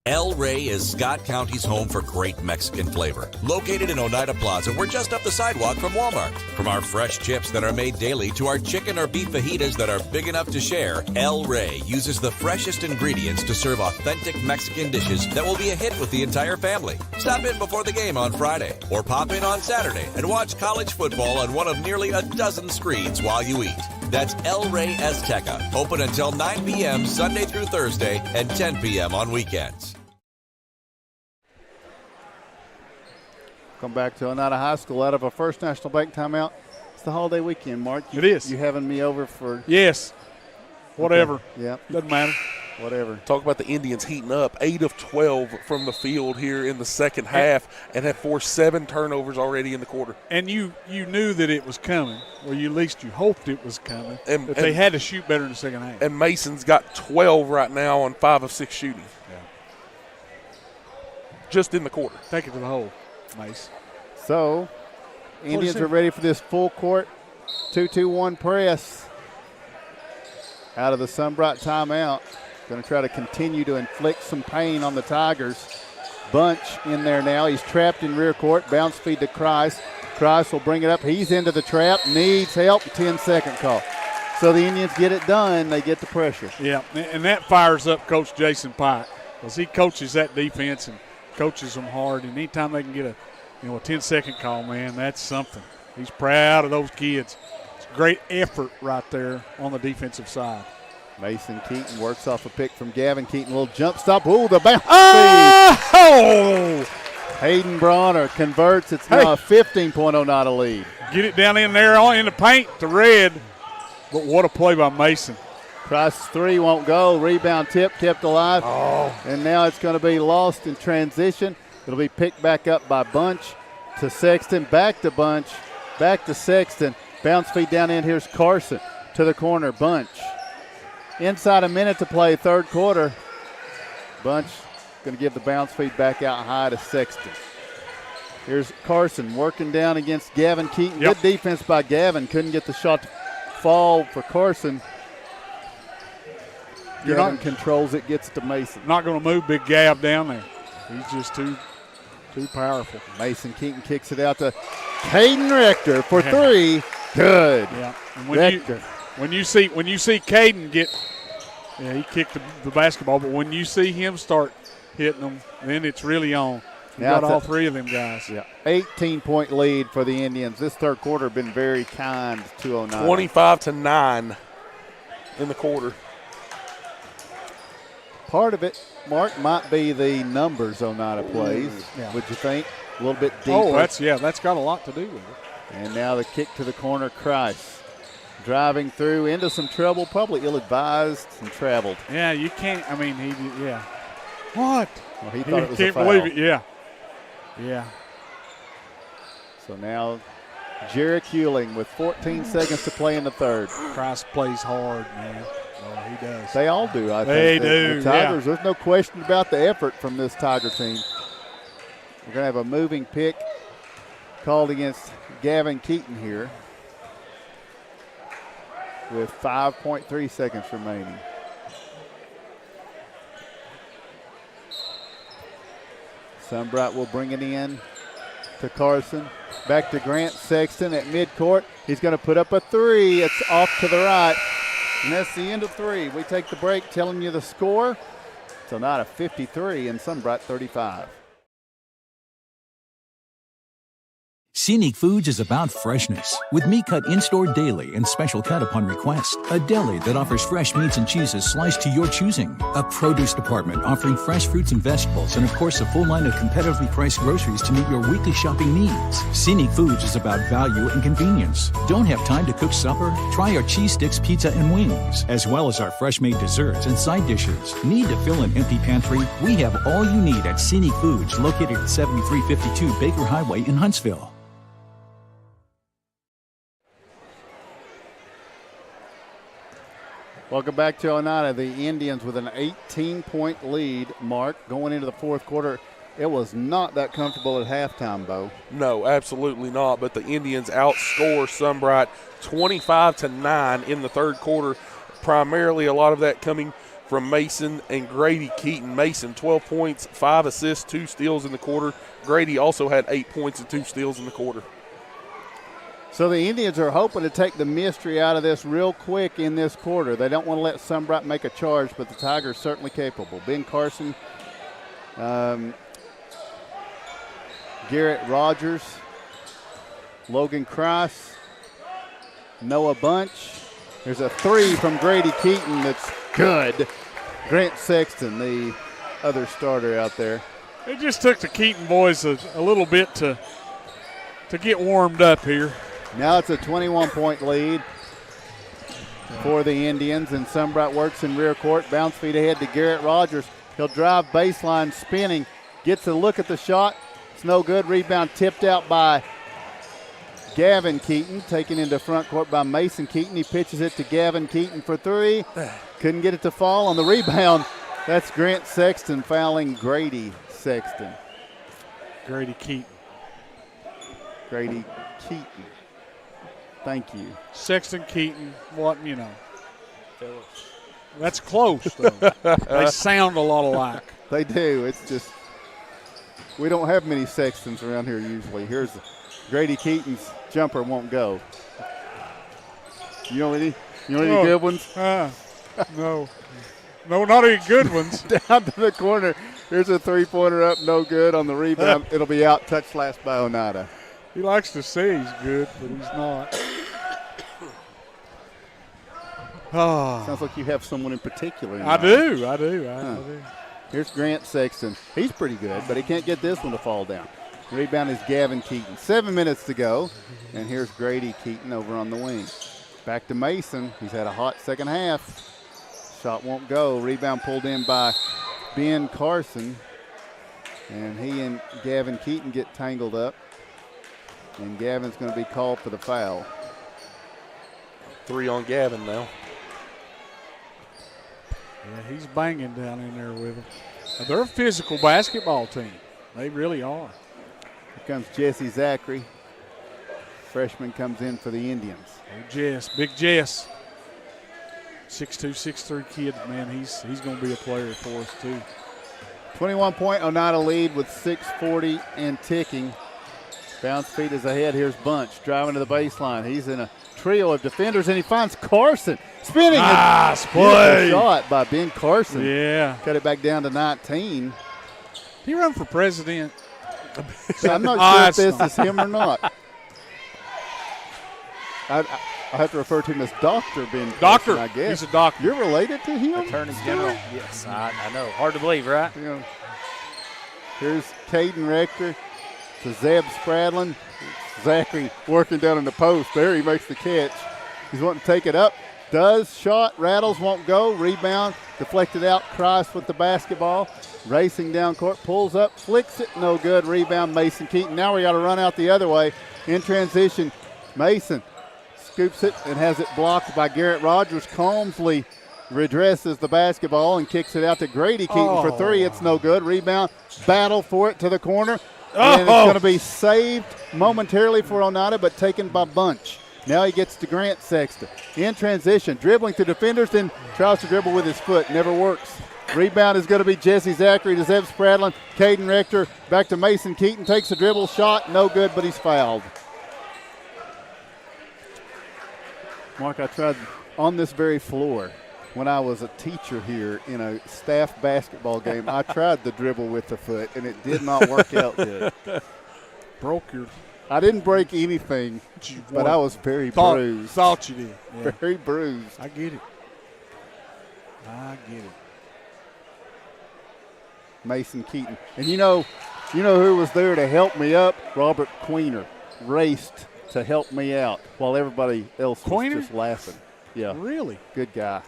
El Rey is Scott County's home for great Mexican flavor. Located in Oneida Plaza, we're just up the sidewalk from Walmart. From our fresh chips that are made daily to our chicken or beef fajitas that are big enough to share, El Rey uses the freshest ingredients to serve authentic Mexican dishes that will be a hit with the entire family. Stop in before the game on Friday or pop in on Saturday and watch college football on one of nearly a dozen screens while you eat. That's El Rey Azteca, open until 9 p.m. Sunday through Thursday and 10 p.m. on weekends. Come back to Oneida High School out of a First National Bank timeout. It's the holiday weekend, Mark. It is. You having me over for? Yes. Whatever. Okay. Yeah. Doesn't matter. Whatever. Talk about the Indians heating up. 8 of 12 from the field here in the second half and have forced 7 turnovers already in the quarter. And you knew that it was coming, or at least you hoped it was coming, and they had to shoot better in the second half. And Mason's got 12 right now on 5 of 6 shooting. Yeah. Just in the quarter. Take it to the hole, Mace. So, Indians are ready for this full court 2-2-1 press out of the Sunbright timeout. Going to try to continue to inflict some pain on the Tigers. Bunch in there now. He's trapped in rear court. Bounce feed to Christ. Christ will bring it up. He's into the trap. Needs help. 10-second call. So the Indians get it done. They get the pressure. Yeah, and that fires up Coach Jason Pike because he coaches that defense and coaches them hard. And anytime they can get a 10-second call, man, that's something. He's proud of those kids. It's great effort right there on the defensive side. Mason Keaton works off a pick from Gavin Keaton. A little jump stop. Ooh, the bounce. Oh! Hayden Bronner converts. It's now a 15-point Oneida lead. Get it down in there in the paint to Red. But what a play by Mason. Price's three won't go. Rebound tip kept alive. Oh. And now it's going to be lost in transition. It'll be picked back up by Bunch to Sexton. Back to Bunch. Back to Sexton. Bounce feed down in. Here's Carson to the corner. Bunch. Inside a minute to play, third quarter. Bunch going to give the bounce feed back out high to Sexton. Here's Carson working down against Gavin Keaton. Yep. Good defense by Gavin. Couldn't get the shot to fall for Carson. Gavin controls it, gets it to Mason. Not going to move, big gap down there. He's just too powerful. Mason Keaton kicks it out to Caden Rector for three. Good. Yeah. And Rector. when you see Caden get, he kicked the basketball, but when you see him start hitting them, then it's really on. You got all three of them guys. Yeah. 18-point lead for the Indians. This third quarter been very kind to Oneida. 25-9 in the quarter. Part of it, Mark, might be the numbers Oneida plays. Yeah. Would you think? A little bit deeper. Oh, that's got a lot to do with it. And now the kick to the corner, Christ. Driving through into some trouble, probably ill-advised and traveled. Yeah, you can't, What? Well, he thought it was a can't foul. believe it, yeah. Yeah. So now Jarek Hewling with 14 seconds to play in the third. Christ plays hard, man. Oh, he does. They all do, I think. They do, the Tigers, there's no question about the effort from this Tiger team. We're going to have a moving pick called against Gavin Keaton here with 5.3 seconds remaining. Sunbright will bring it in to Carson. Back to Grant Sexton at midcourt. He's going to put up a three. It's off to the right. And that's the end of three. We take the break telling you the score. It's Oneida 53 and Sunbright 35. Scenic Foods is about freshness. With meat cut in-store daily and special cut upon request. A deli that offers fresh meats and cheeses sliced to your choosing. A produce department offering fresh fruits and vegetables. And of course, a full line of competitively priced groceries to meet your weekly shopping needs. Scenic Foods is about value and convenience. Don't have time to cook supper? Try our cheese sticks, pizza, and wings. As well as our fresh-made desserts and side dishes. Need to fill an empty pantry? We have all you need at Scenic Foods, located at 7352 Baker Highway in Huntsville. Welcome back to Oneida. The Indians with an 18-point lead, Mark, going into the fourth quarter. It was not that comfortable at halftime, Bo. No, absolutely not. But the Indians outscore Sunbright 25-9 in the third quarter. Primarily a lot of that coming from Mason and Grady Keaton. Mason, 12 points, 5 assists, 2 steals in the quarter. Grady also had 8 points and 2 steals in the quarter. So the Indians are hoping to take the mystery out of this real quick in this quarter. They don't want to let Sunbright make a charge, but the Tigers certainly capable. Ben Carson, Garrett Rogers, Logan Christ, Noah Bunch. There's a three from Grady Keaton that's good. Grant Sexton, the other starter out there. It just took the Keaton boys a little bit to get warmed up here. Now it's a 21-point lead for the Indians, and Sunbright works in rear court. Bounce feed ahead to Garrett Rogers. He'll drive baseline spinning. Gets a look at the shot. It's no good. Rebound tipped out by Gavin Keaton. Taken into front court by Mason Keaton. He pitches it to Gavin Keaton for three. Couldn't get it to fall on the rebound. That's Grant Sexton fouling Grady Sexton. Grady Keaton. Grady Keaton. Thank you. Sexton, Keaton, That's close, though. They sound a lot alike. They do. It's just we don't have many Sextons around here usually. Here's Grady Keaton's jumper won't go. You know any good ones? No. No, not any good ones. Down to the corner. Here's a three-pointer up, no good on the rebound. It'll be out, touch last by Oneida. He likes to say he's good, but he's not. Sounds like you have someone in particular. I do. Here's Grant Sexton. He's pretty good, but he can't get this one to fall down. Rebound is Gavin Keaton. 7 minutes to go, and here's Grady Keaton over on the wing. Back to Mason. He's had a hot second half. Shot won't go. Rebound pulled in by Ben Carson, and he and Gavin Keaton get tangled up. And Gavin's going to be called for the foul. 3 on Gavin now. Yeah, he's banging down in there with them. They're a physical basketball team. They really are. Here comes Jesse Zachary. Freshman comes in for the Indians. Oh, Jess, big Jess. 6'2", 6'3" kid, man, he's going to be a player for us too. 21-point Oneida lead with 6:40 and ticking. Bounce feet is ahead. Here's Bunch driving to the baseline. He's in a trio of defenders, and he finds Carson spinning. Nice a play. Shot by Ben Carson. Yeah. Cut it back down to 19. He run for president. I'm not sure if this is him or not. I have to refer to him as Dr. Ben Carson, Doctor. I guess. He's a doctor. You're related to him? Attorney General. Yes, I know. Hard to believe, right? Yeah. Here's Caden Rector to Zeb Spradlin. Zachary working down in the post. There he makes the catch. He's wanting to take it up. Does. Shot. Rattles. Won't go. Rebound. Deflected out. Christ with the basketball. Racing down court. Pulls up. Flicks it. No good. Rebound. Mason Keaton. Now we got to run out the other way. In transition. Mason scoops it and has it blocked by Garrett Rogers. Colmsley redresses the basketball and kicks it out to Grady Keaton for three. It's no good. Rebound. Battle for it to the corner. And it's going to be saved momentarily for Oneida, but taken by Bunch. Now he gets to Grant Sexton. In transition, dribbling to defenders, then tries to dribble with his foot. Never works. Rebound is going to be Jesse Zachary to Zeb Spradlin. Caden Rector back to Mason Keaton. Takes a dribble shot. No good, but he's fouled. Mark, I tried on this very floor when I was a teacher here in a staff basketball game. I tried the dribble with the foot, and it did not work out good. Broke your. I didn't break anything, but I was very bruised. Thought you did. Yeah. Very bruised. I get it. Mason Keaton. And you know who was there to help me up? Robert Queener raced to help me out while everybody else was just laughing. Yeah. Really? Good guy.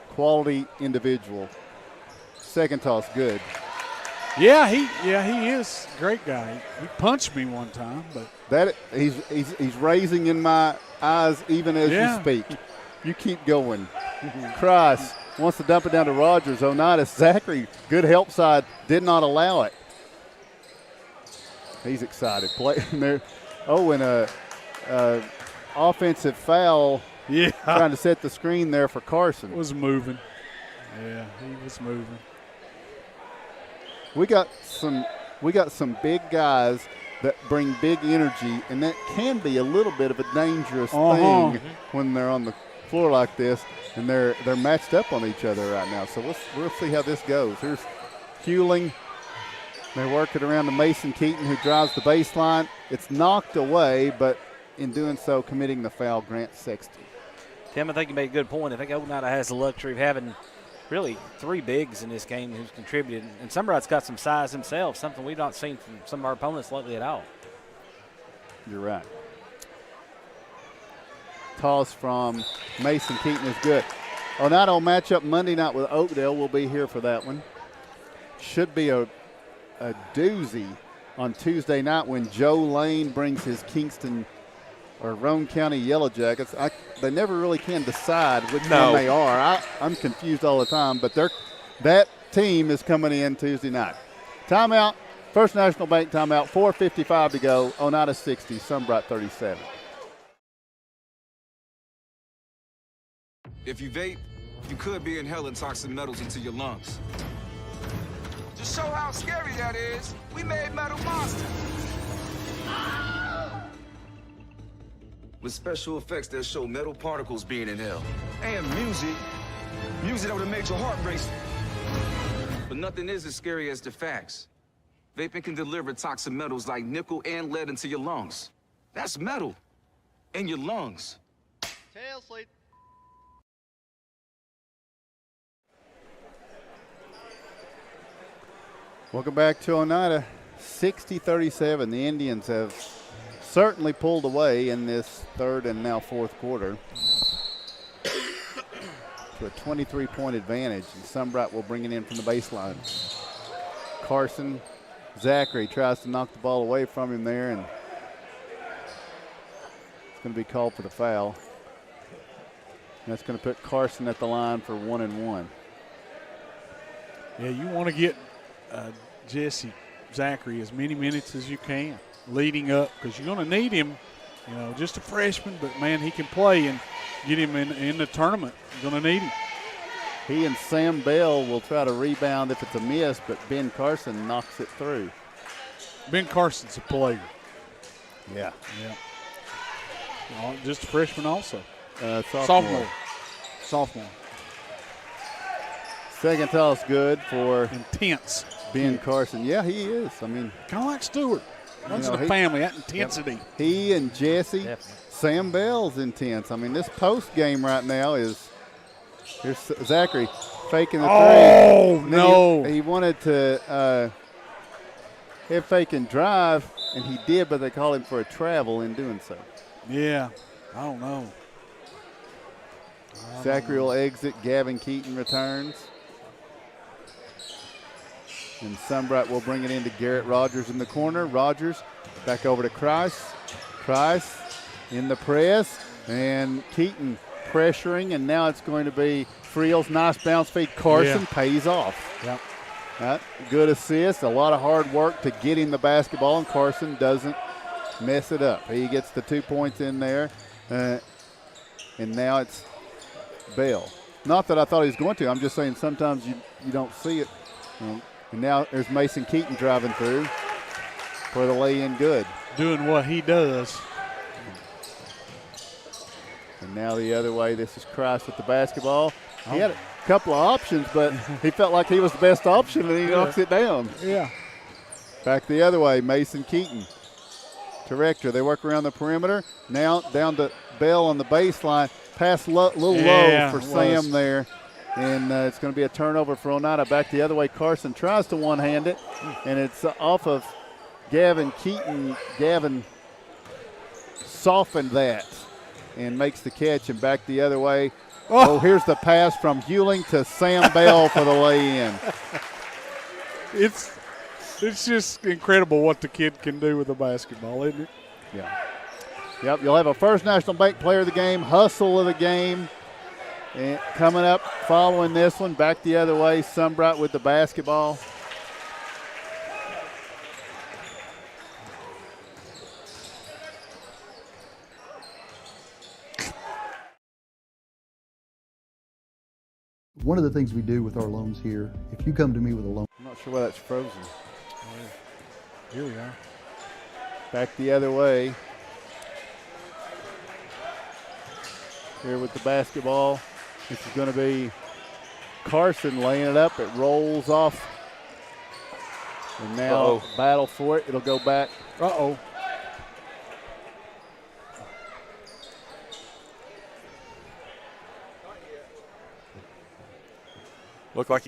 Quality individual. Second toss, good. Yeah, he is a great guy. He punched me one time, but that he's raising in my eyes even as you speak. You keep going. Christ wants to dump it down to Rogers. Oneida Zachary, good help side, did not allow it. He's excited. Playing there. Oh, and a offensive foul. Yeah. Trying to set the screen there for Carson. Was moving. Yeah, he was moving. We got some big guys that bring big energy, and that can be a little bit of a dangerous thing when they're on the floor like this, and they're matched up on each other right now. So we'll see how this goes. Here's Hewling. They work it around to Mason Keaton, who drives the baseline. It's knocked away, but in doing so, committing the foul, Grant Sexton. Tim, I think you made a good point. I think Oneida has the luxury of having really three bigs in this game who's contributed. And Summeright's got some size himself, something we've not seen from some of our opponents lately at all. You're right. Toss from Mason Keaton is good. Oneida will match up Monday night with Oakdale. We'll be here for that one. Should be a doozy on Tuesday night when Joe Lane brings his Kingston or Roane County Yellow Jackets. They never really can decide which one they are. I'm confused all the time, but that team is coming in Tuesday night. Timeout, First National Bank timeout, 4:55 to go. Oneida 60, Sunbright 37. If you vape, you could be inhaling toxic metals into your lungs. To show how scary that is, we made Metal Monster. With special effects that show metal particles being inhaled. And music that would have made your heart race. But nothing is as scary as the facts. Vaping can deliver toxic metals like nickel and lead into your lungs. That's metal in your lungs. Tail sleep. Welcome back to Oneida. 60-37. The Indians have certainly pulled away in this third and now fourth quarter to a 23-point advantage. And Sunbright will bring it in from the baseline. Carson Zachary tries to knock the ball away from him there, and it's going to be called for the foul. And that's going to put Carson at the line for 1-and-1. Yeah, you want to get Jesse Zachary as many minutes as you can leading up, because you're going to need him. You know, just a freshman, but man, he can play and get him in the tournament. You're going to need him. He and Sam Bell will try to rebound if it's a miss, but Ben Carson knocks it through. Ben Carson's a player. Yeah. Yeah. Well, just a freshman also. Sophomore. Sophomore. Second toss good for intense Ben Carson. Yeah, he is. I mean, kind of like Stewart. Runs in the family, that intensity. He and Jesse. Definitely. Sam Bell's intense. I mean, this post game right now is – here's Zachary faking the three. Oh, no. He wanted to head fake and drive, and he did, but they called him for a travel in doing so. Yeah, I don't know. Zachary will exit. Gavin Keaton returns. And Sunbright will bring it into Garrett Rogers in the corner. Rogers back over to Christ. Christ in the press. And Keaton pressuring. And now it's going to be Friel's nice bounce feed. Carson pays off. Yep. Good assist. A lot of hard work to get him the basketball. And Carson doesn't mess it up. He gets the 2 points in there. And now it's Bell. Not that I thought he was going to. I'm just saying sometimes you don't see it. And now there's Mason Keaton driving through for the lay-in good. Doing what he does. And now the other way, this is Christ with the basketball. He had a couple of options, but he felt like he was the best option, and he knocks it down. Yeah. Back the other way, Mason Keaton to Rector. They work around the perimeter. Now down to Bell on the baseline. Pass little low for Sam there. And it's going to be a turnover for Oneida. Back the other way, Carson tries to one-hand it, and it's off of Gavin Keaton. Gavin softened that and makes the catch, and back the other way. Oh, here's the pass from Hewling to Sam Bell for the lay-in. It's just incredible what the kid can do with the basketball, isn't it? Yeah. Yep, you'll have a First National Bank player of the game, hustle of the game. And coming up following this one, back the other way, Sunbright with the basketball. One of the things we do with our loans here, if you come to me with a loan. I'm not sure why that's frozen. Here we are. Back the other way. Here with the basketball. This is going to be Carson laying it up. It rolls off. And now battle for it. It'll go back. Uh-oh. Look like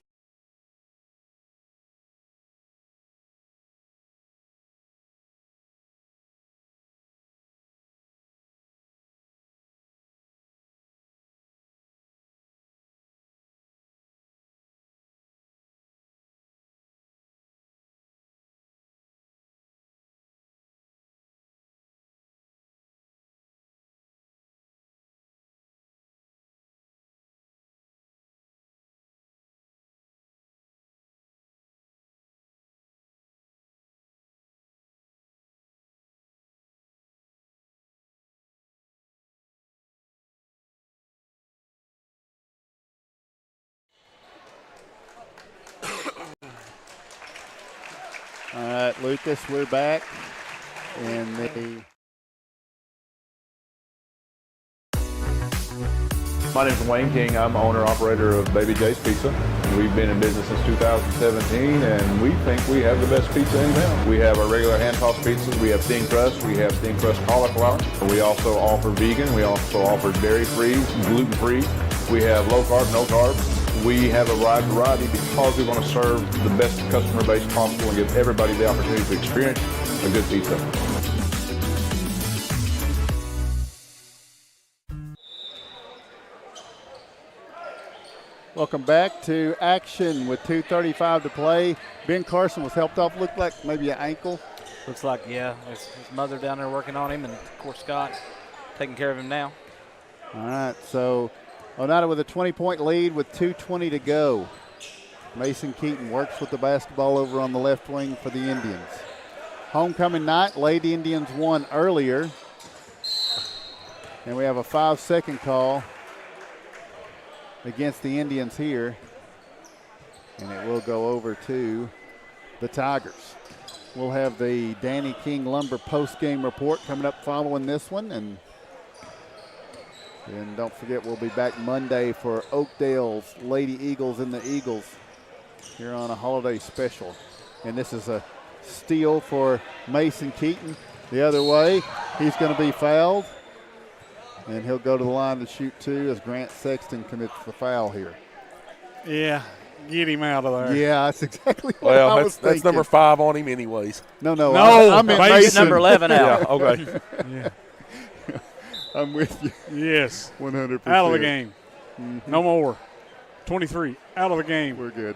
All right, Lucas, we're back. And My name is Wayne King. I'm owner-operator of Baby J's Pizza. We've been in business since 2017, and we think we have the best pizza in town. We have our regular hand-tossed pizzas. We have thin crust. We have thin crust cauliflower. We also offer vegan. We also offer dairy-free, gluten-free. We have low-carb, no-carb. We have a wide variety because we want to serve the best customer base possible and give everybody the opportunity to experience a good pizza. welcome back to action with 2:35 to play. Ben Carson was helped off. Looked like maybe an ankle. Looks like, yeah. His mother down there working on him, and, of course, Scott taking care of him now. All right, so Oneida with a 20-point lead with 2:20 to go. Mason Keaton works with the basketball over on the left wing for the Indians. Homecoming night, Lady Indians won earlier. And we have a 5-second call. against the Indians here. And it will go over to the Tigers. We'll have the Danny King Lumber post-game report coming up following this one. And don't forget, we'll be back Monday for Oakdale's Lady Eagles and the Eagles here on a holiday special. And this is a steal for Mason Keaton. The other way, he's going to be fouled. And he'll go to the line to shoot two as Grant Sexton commits the foul here. Yeah, get him out of there. Yeah, that's exactly what I was thinking. That's number 5 on him anyways. No, I meant Mason. Number 11 out. Yeah, okay. Yeah. I'm with you. Yes. 100%. Out of the game. No more. 23, out of the game. We're good.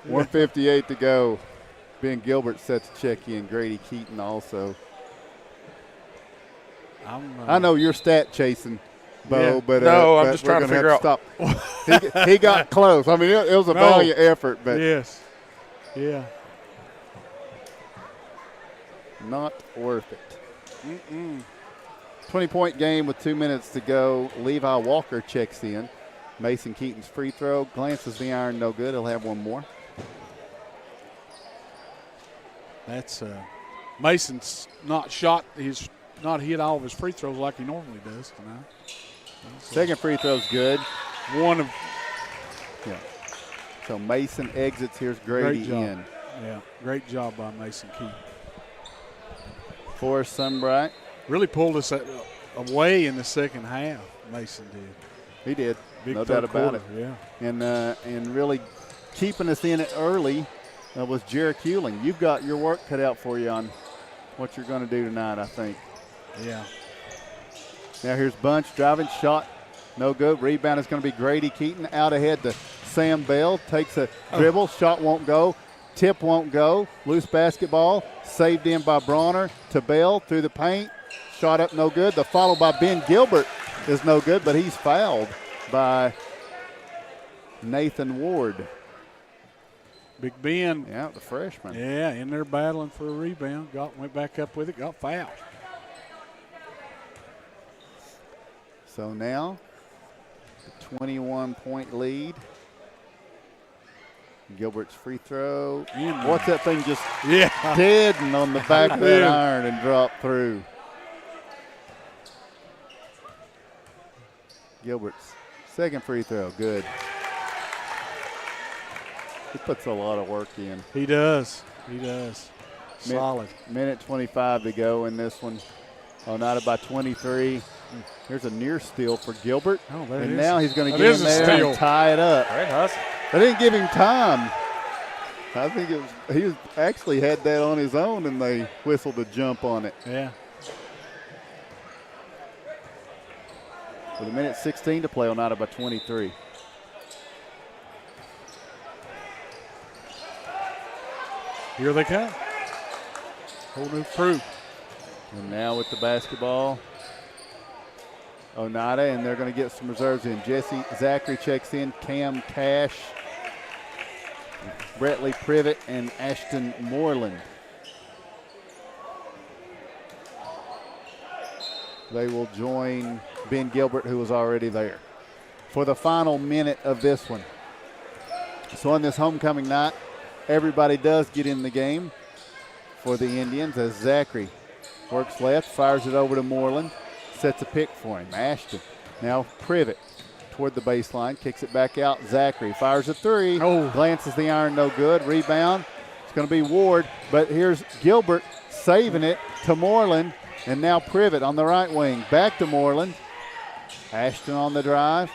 1:58 to go. Ben Gilbert set to check in. Grady Keaton also. I know you're stat chasing, Bo, but I'm just trying to figure out. Stop. he got close. I mean, it was a valiant effort, but yes, yeah, not worth it. 20-point game with 2 minutes to go. Levi Walker checks in. Mason Keaton's free throw glances the iron, no good. He'll have one more. That's Mason's not shot. He's not hit all of his free throws like he normally does tonight. Second free throw's good. One of. Yeah. So Mason exits. Here's Grady in. Yeah, great job by Mason Keaton. Forrest Sunbright. Really pulled us away in the second half. Mason did. He did. Big no doubt about it. Yeah. And really keeping us in it early was Jarek Hewling. You've got your work cut out for you on what you're going to do tonight, I think. Yeah. Now here's Bunch driving, shot, no good. Rebound is going to be Grady Keaton. Out ahead to Sam Bell. Takes a dribble, shot won't go. Tip won't go. Loose basketball, saved in by Bronner to Bell through the paint. Shot up, no good. The follow by Ben Gilbert is no good, but he's fouled by Nathan Ward. Big Ben. Yeah, the freshman. Yeah, in there battling for a rebound. Went back up with it, got fouled. So now, a 21-point lead. Gilbert's free throw. What's that thing just dead and on the back of that iron and dropped through. Gilbert's second free throw, good. He puts a lot of work in. He does. He does. Solid. Minute 25 to go in this one. Oneida by 23. Here's a near steal for Gilbert. Oh, there and it now is. he's going to That get is in a there steal. and tie it up. Great hustle. They didn't give him time. I think he actually had that on his own, and they whistled a jump on it. Yeah. With a minute 16 to play, Oneida by 23. Here they come. Whole new crew. And now with the basketball, Oneida, and they're going to get some reserves in. Jesse Zachary checks in, Cam Cash, Brettley Privet, and Ashton Moreland. They will join Ben Gilbert, who was already there, for the final minute of this one. So on this homecoming night, everybody does get in the game for the Indians as Zachary works left, fires it over to Moreland, sets a pick for him. Ashton, now Privet toward the baseline, kicks it back out. Zachary fires a three, glances the iron, no good. Rebound, it's going to be Ward, but here's Gilbert saving it to Moreland, and now Privet on the right wing, back to Moreland. Ashton on the drive,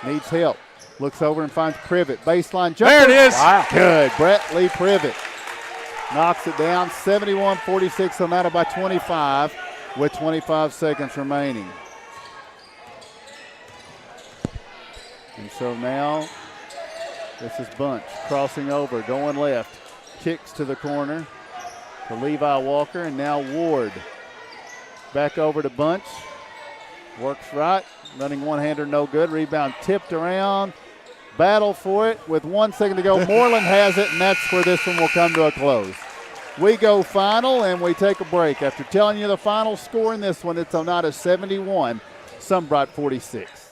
needs help. Looks over and finds Privet. Baseline jumper. There it is. Wow. Good. Brett Lee Privet knocks it down. 71-46, Oneida by 25 with 25 seconds remaining. And so now this is Bunch crossing over, going left. Kicks to the corner to Levi Walker, and now Ward. Back over to Bunch. Works right. Running one-hander, no good. Rebound tipped around. Battle for it with 1 second to go. Moreland has it, and that's where this one will come to a close. We go final, and we take a break. After telling you the final score in this one, it's Oneida 71, Sunbright 46.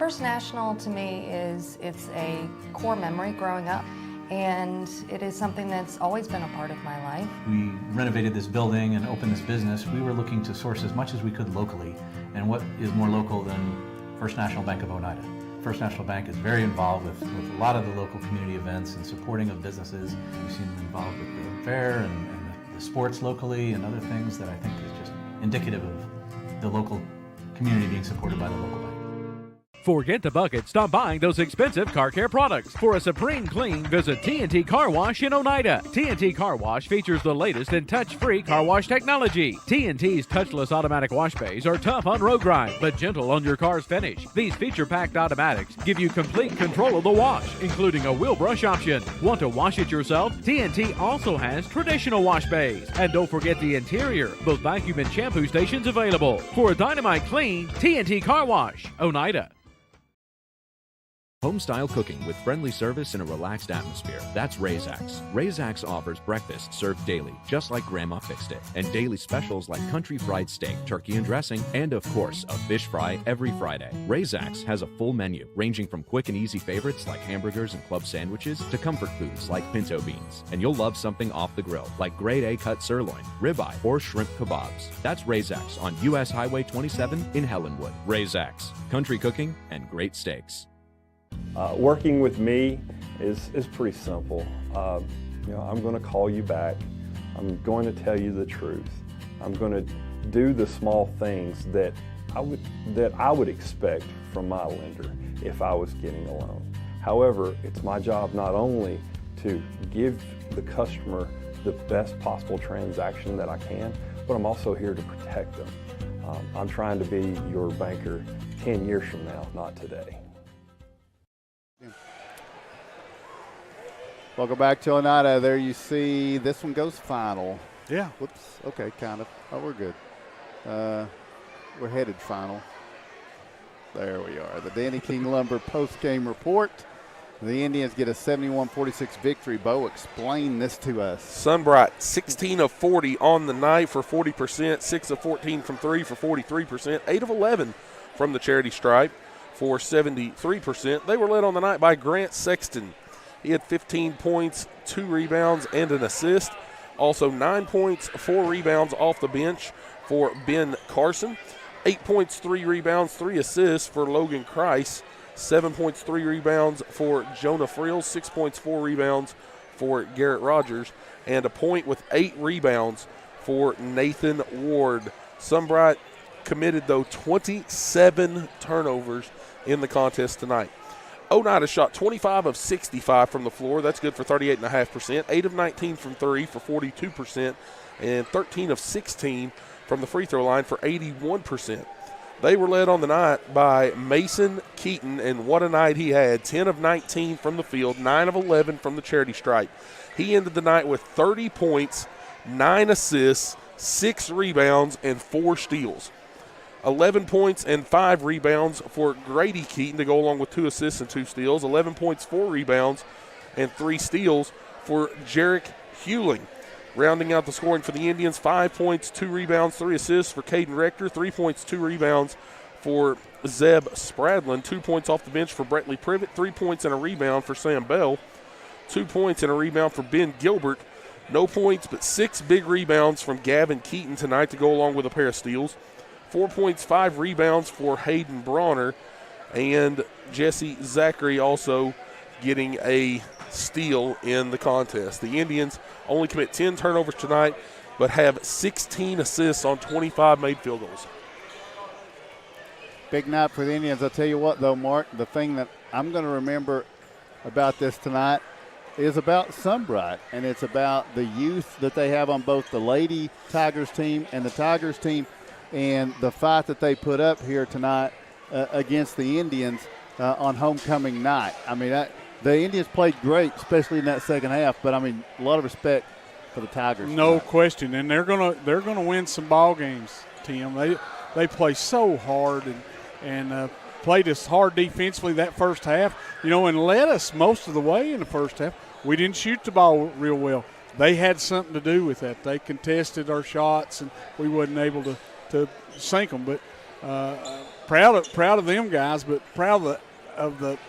First National to me it's a core memory growing up, and it is something that's always been a part of my life. We renovated this building and opened this business. We were looking to source as much as we could locally, and what is more local than First National Bank of Oneida? First National Bank is very involved with a lot of the local community events and supporting of businesses. We've seen them involved with the fair and the sports locally and other things that I think is just indicative of the local community being supported by the local bank. Forget the bucket. Stop buying those expensive car care products. For a supreme clean, visit T&T Car Wash in Oneida. T&T Car Wash features the latest in touch-free car wash technology. T&T's touchless automatic wash bays are tough on road grime, but gentle on your car's finish. These feature-packed automatics give you complete control of the wash, including a wheel brush option. Want to wash it yourself? T&T also has traditional wash bays. And don't forget the interior, both vacuum and shampoo stations available. For a dynamite clean, T&T Car Wash, Oneida. Home-style cooking with friendly service and a relaxed atmosphere. That's Razax. Razax offers breakfast served daily, just like Grandma fixed it, and daily specials like country fried steak, turkey and dressing, and of course, a fish fry every Friday. Razax has a full menu, ranging from quick and easy favorites like hamburgers and club sandwiches to comfort foods like pinto beans. And you'll love something off the grill, like grade A cut sirloin, ribeye, or shrimp kebabs. That's Razax on U.S. Highway 27 in Helenwood. Razax, country cooking and great steaks. Working with me is pretty simple. I'm going to call you back. I'm going to tell you the truth. I'm going to do the small things that I would expect from my lender if I was getting a loan. However, it's my job not only to give the customer the best possible transaction that I can, but I'm also here to protect them. I'm trying to be your banker 10 years from now, not today. Welcome back to Oneida. There you see this one goes final. Yeah. Whoops. Okay, kind of. Oh, we're good. We're headed final. There we are. The Danny King Lumber post-game report. The Indians get a 71-46 victory. Bo, explain this to us. Sunbright, 16 of 40 on the night for 40%, 6 of 14 from 3 for 43%, 8 of 11 from the charity stripe for 73%. They were led on the night by Grant Sexton. He had 15 points, 2 rebounds, and an assist. Also 9 points, 4 rebounds off the bench for Ben Carson. 8 points, 3 rebounds, 3 assists for Logan Kreis. 7 points, 3 rebounds for Jonah Frills. 6 points, 4 rebounds for Garrett Rogers. And a point with 8 rebounds for Nathan Ward. Sunbright committed, though, 27 turnovers in the contest tonight. Oneida shot 25 of 65 from the floor. That's good for 38.5%. 8 of 19 from 3 for 42%. And 13 of 16 from the free throw line for 81%. They were led on the night by Mason Keaton, and what a night he had. 10 of 19 from the field, 9 of 11 from the charity stripe. He ended the night with 30 points, 9 assists, 6 rebounds, and 4 steals. 11 points and 5 rebounds for Grady Keaton to go along with 2 assists and 2 steals. 11 points, 4 rebounds, and 3 steals for Jarek Hewling. Rounding out the scoring for the Indians, 5 points, 2 rebounds, 3 assists for Caden Rector. 3 points, 2 rebounds for Zeb Spradlin. 2 points off the bench for Brettley Privet. 3 points and a rebound for Sam Bell. 2 points and a rebound for Ben Gilbert. No points, but 6 big rebounds from Gavin Keaton tonight to go along with a pair of steals. 4 points, 5 rebounds for Hayden Bronner, and Jesse Zachary also getting a steal in the contest. The Indians only commit 10 turnovers tonight, but have 16 assists on 25 made field goals. Big night for the Indians. I'll tell you what, though, Mark, the thing that I'm going to remember about this tonight is about Sunbright, and it's about the youth that they have on both the Lady Tigers team and the Tigers team, and the fight that they put up here tonight against the Indians on homecoming night. I mean, the Indians played great, especially in that second half, but, I mean, a lot of respect for the Tigers. No question, and they're gonna win some ball games, Tim. They play so hard and played us hard defensively that first half, and led us most of the way in the first half. We didn't shoot the ball real well. They had something to do with that. They contested our shots, and we wasn't able to sink them. But proud of them guys, but proud of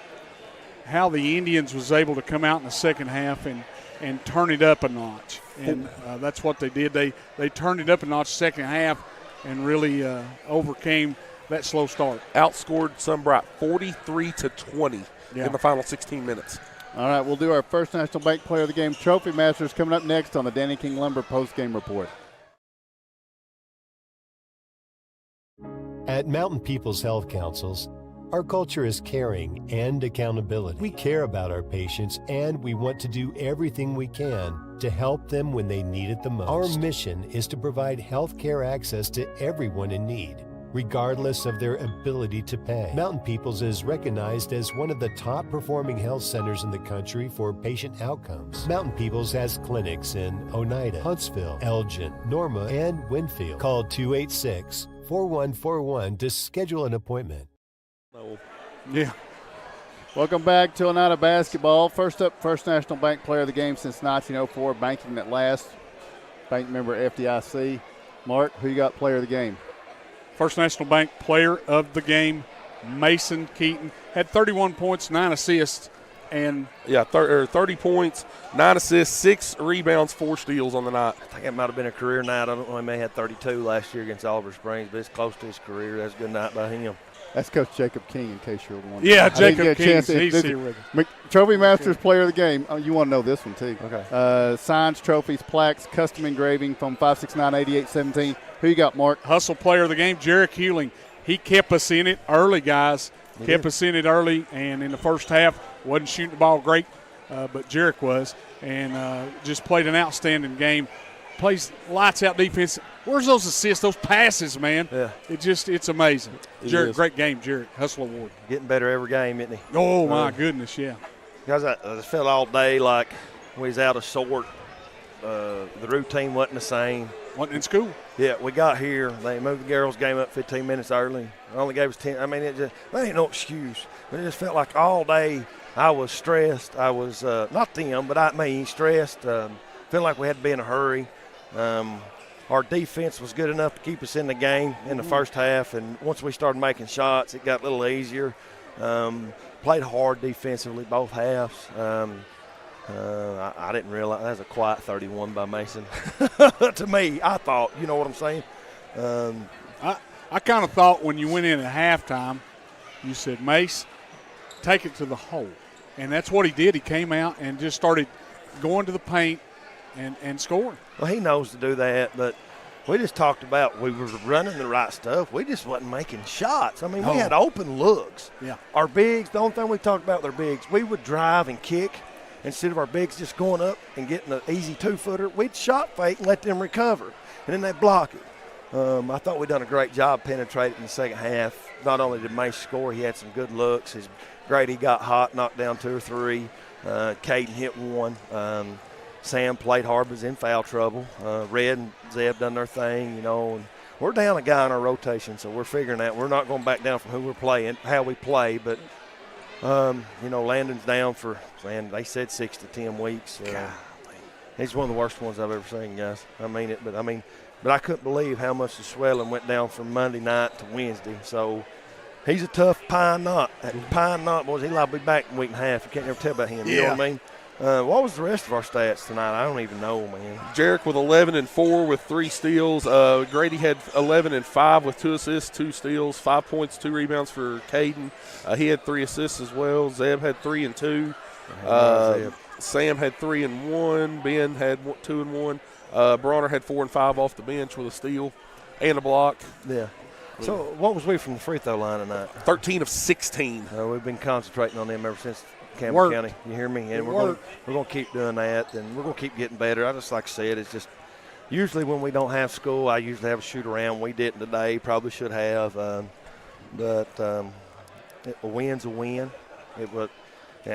how the Indians was able to come out in the second half and turn it up a notch. And that's what they did. They turned it up a notch second half and really overcame that slow start. Outscored Sunbright 43-20 in the final 16 minutes. All right, we'll do our First National Bank Player of the Game Trophy Masters coming up next on the Danny King Lumber Post-Game Report. At Mountain People's Health Councils, our culture is caring and accountability. We care about our patients and we want to do everything we can to help them when they need it the most. Our mission is to provide health care access to everyone in need, regardless of their ability to pay. Mountain People's is recognized as one of the top performing health centers in the country for patient outcomes. Mountain People's has clinics in Oneida, Huntsville, Elgin, Norma, and Winfield. Call 286-4141 to schedule an appointment. Yeah. Welcome back to Oneida basketball. First up, First National Bank Player of the Game since 1904, banking at last. Bank member FDIC. Mark, who you got Player of the Game? First National Bank Player of the Game, Mason Keaton. Had 31 points, 9 assists, and 30 points, 9 assists, 6 rebounds, 4 steals on the night. I think it might have been a career night. I don't know. He may have had 32 last year against Oliver Springs, but it's close to his career. That's a good night by him. That's Coach Jacob King, in case you're wondering. Yeah, Jacob King. He's here with us. Trophy Masters Player of the Game. Oh, you want to know this one, too. Okay. Signs, trophies, plaques, custom engraving from 569-8817. Who you got, Mark? Hustle Player of the Game, Jarek Hewling. He kept us in it early, guys. Kept us in it early, and in the first half, wasn't shooting the ball great, but Jarek was, and just played an outstanding game. Plays lights out defense. Where's those assists, those passes, man? Yeah. it's amazing. Jarek, great game, Jarek. Hustle Award. Getting better every game, isn't he? Oh, my goodness, yeah. Guys, I just felt all day like we was out of sort. The routine wasn't the same. Wasn't in school. Yeah, we got here. They moved the girls' game up 15 minutes early. They only gave us 10. I mean, that ain't no excuse. But it just felt like all day I was stressed. I was, not them, but me, stressed. Feeling like we had to be in a hurry. Our defense was good enough to keep us in the game in the first half, and once we started making shots, it got a little easier. Played hard defensively both halves. I didn't realize that was a quiet 31 by Mason. To me, I thought, you know what I'm saying? I kind of thought when you went in at halftime, you said, Mace, take it to the hole. And that's what he did. He came out and just started going to the paint and scoring. Well, he knows to do that, but we just talked about we were running the right stuff. We just wasn't making shots. I mean, we had open looks. Yeah. Our bigs, the only thing we talked about with our bigs, we would drive and kick. Instead of our bigs just going up and getting an easy two-footer, we'd shot fake and let them recover, and then they'd block it. I thought we'd done a great job penetrating in the second half. Not only did Mace score, he had some good looks. Grady got hot, knocked down 2 or 3. Caden hit 1. Sam played hard, was in foul trouble. Red and Zeb done their thing, you know. And we're down a guy in our rotation, so we're figuring out we're not going back down from who we're playing, how we play, but – you know, Landon's down for, they said 6 to 10 weeks. He's one of the worst ones I've ever seen, guys. I mean it, but I couldn't believe how much the swelling went down from Monday night to Wednesday. So he's a tough pine knot. That pine knot, boys, he'll be back in a week and a half. You can't never tell about him. You know what I mean? What was the rest of our stats tonight? I don't even know, man. Jarek with 11 and 4 with 3 steals. Grady had 11 and 5 with 2 assists, 2 steals, 5 points, 2 rebounds for Caden. He had 3 assists as well. Zeb had 3 and 2. Sam had 3 and 1. Ben had 2 and 1. Bronner had 4 and 5 off the bench with a steal and a block. Yeah. So what was we from the free throw line tonight? 13 of 16. We've been concentrating on them ever since Campbell County. You hear me? And we're going to keep doing that, and we're going to keep getting better. I just like I said, it's just usually when we don't have school, I usually have a shoot around. We didn't today. Probably should have. But a win's a win. It was,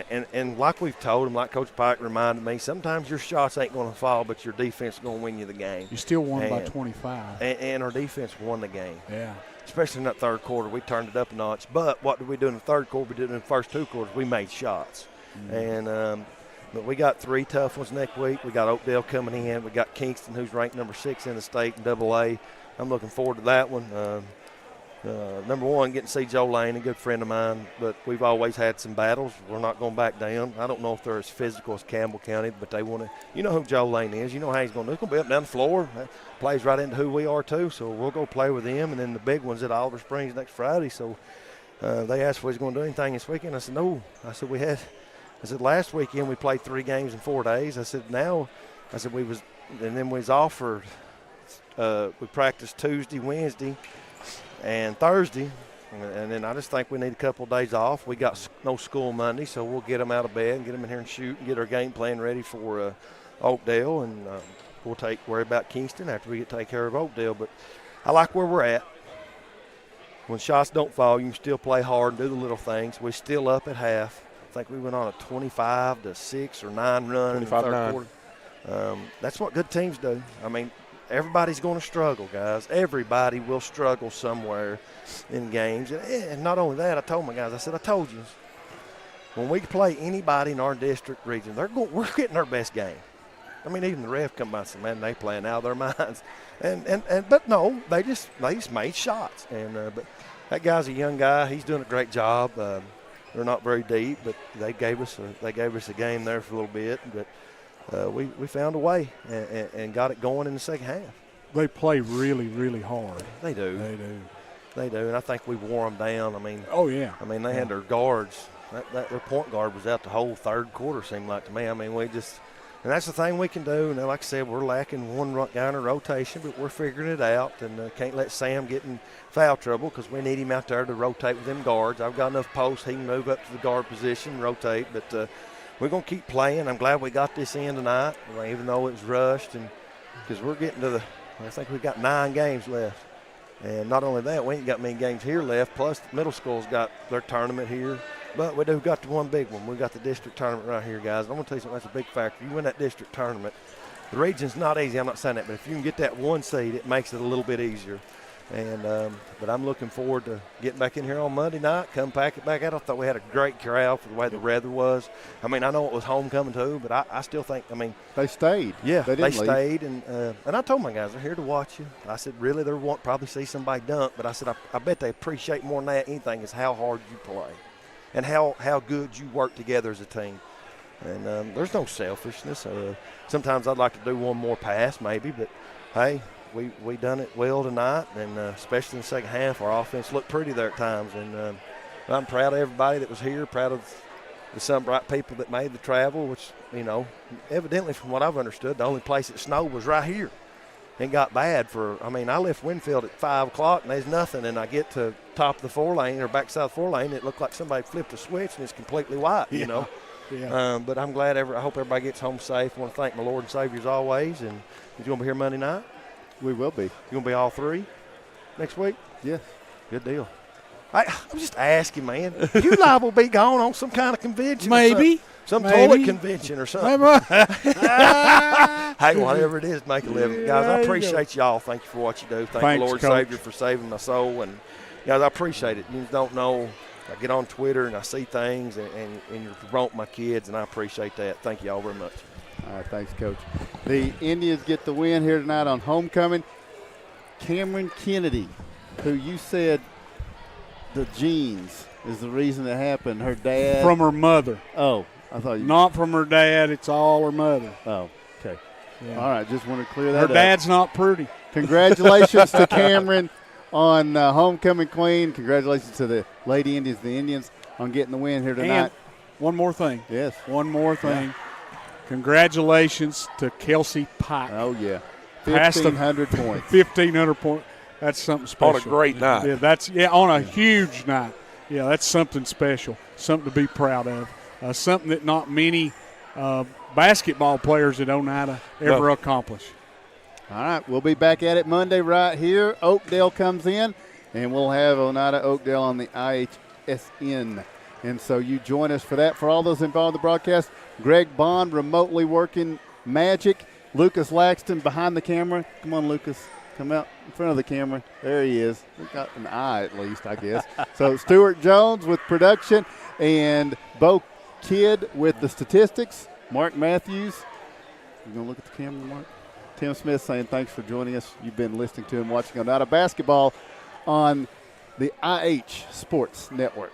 and like we've told them, like Coach Pike reminded me, sometimes your shots ain't going to fall, but your defense is going to win you the game. You still won by 25. And our defense won the game. Yeah. Especially in that third quarter, we turned it up a notch. But what did we do in the third quarter? We did in the first 2 quarters. We made shots. And but we got 3 tough ones next week. We got Oakdale coming in. We got Kingston, who's ranked number 6 in the state in AA. I'm looking forward to that one. Number one, getting to see Joe Lane, a good friend of mine, but we've always had some battles. We're not going back down. I don't know if they're as physical as Campbell County, but they want to. You know who Joe Lane is. You know how he's going to do. He's going to be up and down the floor. That plays right into who we are, too, so we'll go play with him. And then the big one's at Oliver Springs next Friday, so they asked if we was going to do anything this weekend. I said, no. I said, last weekend we played 3 games in 4 days. I said, we was off for, we practiced Tuesday, Wednesday, and Thursday, and then I just think we need a couple of days off. We got no school Monday, so we'll get them out of bed and get them in here and shoot and get our game plan ready for Oakdale, and we'll worry about Kingston after we take care of Oakdale. But I like where we're at. When shots don't fall, you can still play hard and do the little things. We're still up at half. I think we went on a 25-6 or 9 run in the third quarter. That's what good teams do. I mean, everybody's going to struggle, guys. Everybody will struggle somewhere in games. And not only that, I told my guys, I said, I told you, when we play anybody in our district region, we're getting our best game. I mean, even the ref come by and said, man, they playing out of their minds. But no, they just made shots. But that guy's a young guy. He's doing a great job. They're not very deep, but they gave us a game there for a little bit. But we found a way and got it going in the second half. They play really, really hard. They do. And I think we wore them down. I mean, oh yeah. I mean, they had their guards. Their point guard was out the whole third quarter. Seemed like to me. I mean, and that's the thing we can do. And like I said, we're lacking one guy in a rotation, but we're figuring it out. And can't let Sam get in foul trouble because we need him out there to rotate with them guards. I've got enough posts. He can move up to the guard position and rotate. But we're going to keep playing. I'm glad we got this in tonight, even though it was rushed. And because we're getting to I think we've got 9 games left. And not only that, we ain't got many games here left. Plus, middle school's got their tournament here. But we do got the one big one. We got the district tournament right here, guys. And I'm going to tell you something, that's a big factor. You win that district tournament, the region's not easy. I'm not saying that. But if you can get that 1 seed, it makes it a little bit easier. And but I'm looking forward to getting back in here on Monday night, come pack it back out. I thought we had a great crowd for the way the weather was. I mean, I know it was homecoming too, but I still think, I mean. They stayed. Yeah, they stayed. Leave. And I told my guys, they're here to watch you. I said, really, they want probably see somebody dunk. But I said, I bet they appreciate more than that anything is how hard you play and how good you work together as a team. And there's no selfishness. Sometimes I'd like to do one more pass maybe, but, hey, we done it well tonight, and especially in the second half, our offense looked pretty there at times. And I'm proud of everybody that was here, proud of the Sunbright people that made the travel, which, evidently from what I've understood, the only place it snowed was right here. It got bad I left Winfield at 5 o'clock, and there's nothing, and I get to top of the 4-lane or backside of the 4-lane, it looked like somebody flipped a switch, and it's completely white, you know. Yeah. But I'm glad I hope everybody gets home safe. I want to thank my Lord and Savior as always, and you going to be here Monday night? We will be. You going to be all 3 next week? Yes. Good deal. I'm just asking, man. You liable to be gone on some kind of convention. Maybe. Some toilet convention or something. Hey, whatever it is, make a living. Guys, I appreciate y'all. Thank you for what you do. Thank the Lord and Savior for saving my soul. And, guys, I appreciate it. You don't know. I get on Twitter and I see things, and you promote my kids, and I appreciate that. Thank you all very much. All right, thanks, Coach. The Indians get the win here tonight on homecoming. Cameron Kennedy, who you said the genes is the reason it happened. Her dad. From her mother. Oh, I thought you. Not from her dad. It's all her mother. Oh, okay. Yeah. All right, just want to clear that her up. Her dad's not pretty. Congratulations to Cameron on homecoming queen. Congratulations to the Lady Indians, the Indians, on getting the win here tonight. And one more thing. Yes. One more thing. Yeah. Congratulations to Kelsey Pike. Oh, yeah. 1,500 points. 1,500 points. That's something special. On a great night. Yeah, on a huge night. Yeah, that's something special, something to be proud of, something that not many basketball players at Oneida ever accomplish. All right, we'll be back at it Monday right here. Oakdale comes in, and we'll have Oneida Oakdale on the IHSN. And so you join us for that. For all those involved in the broadcast, Greg Bond remotely working magic. Lucas Laxton behind the camera. Come on, Lucas. Come out in front of the camera. There he is. We got an eye at least, I guess. So Stuart Jones with production and Bo Kidd with the statistics. Mark Matthews. You going to look at the camera, Mark? Tim Smith saying thanks for joining us. You've been listening to and watching Oneida basketball on the IH Sports Network.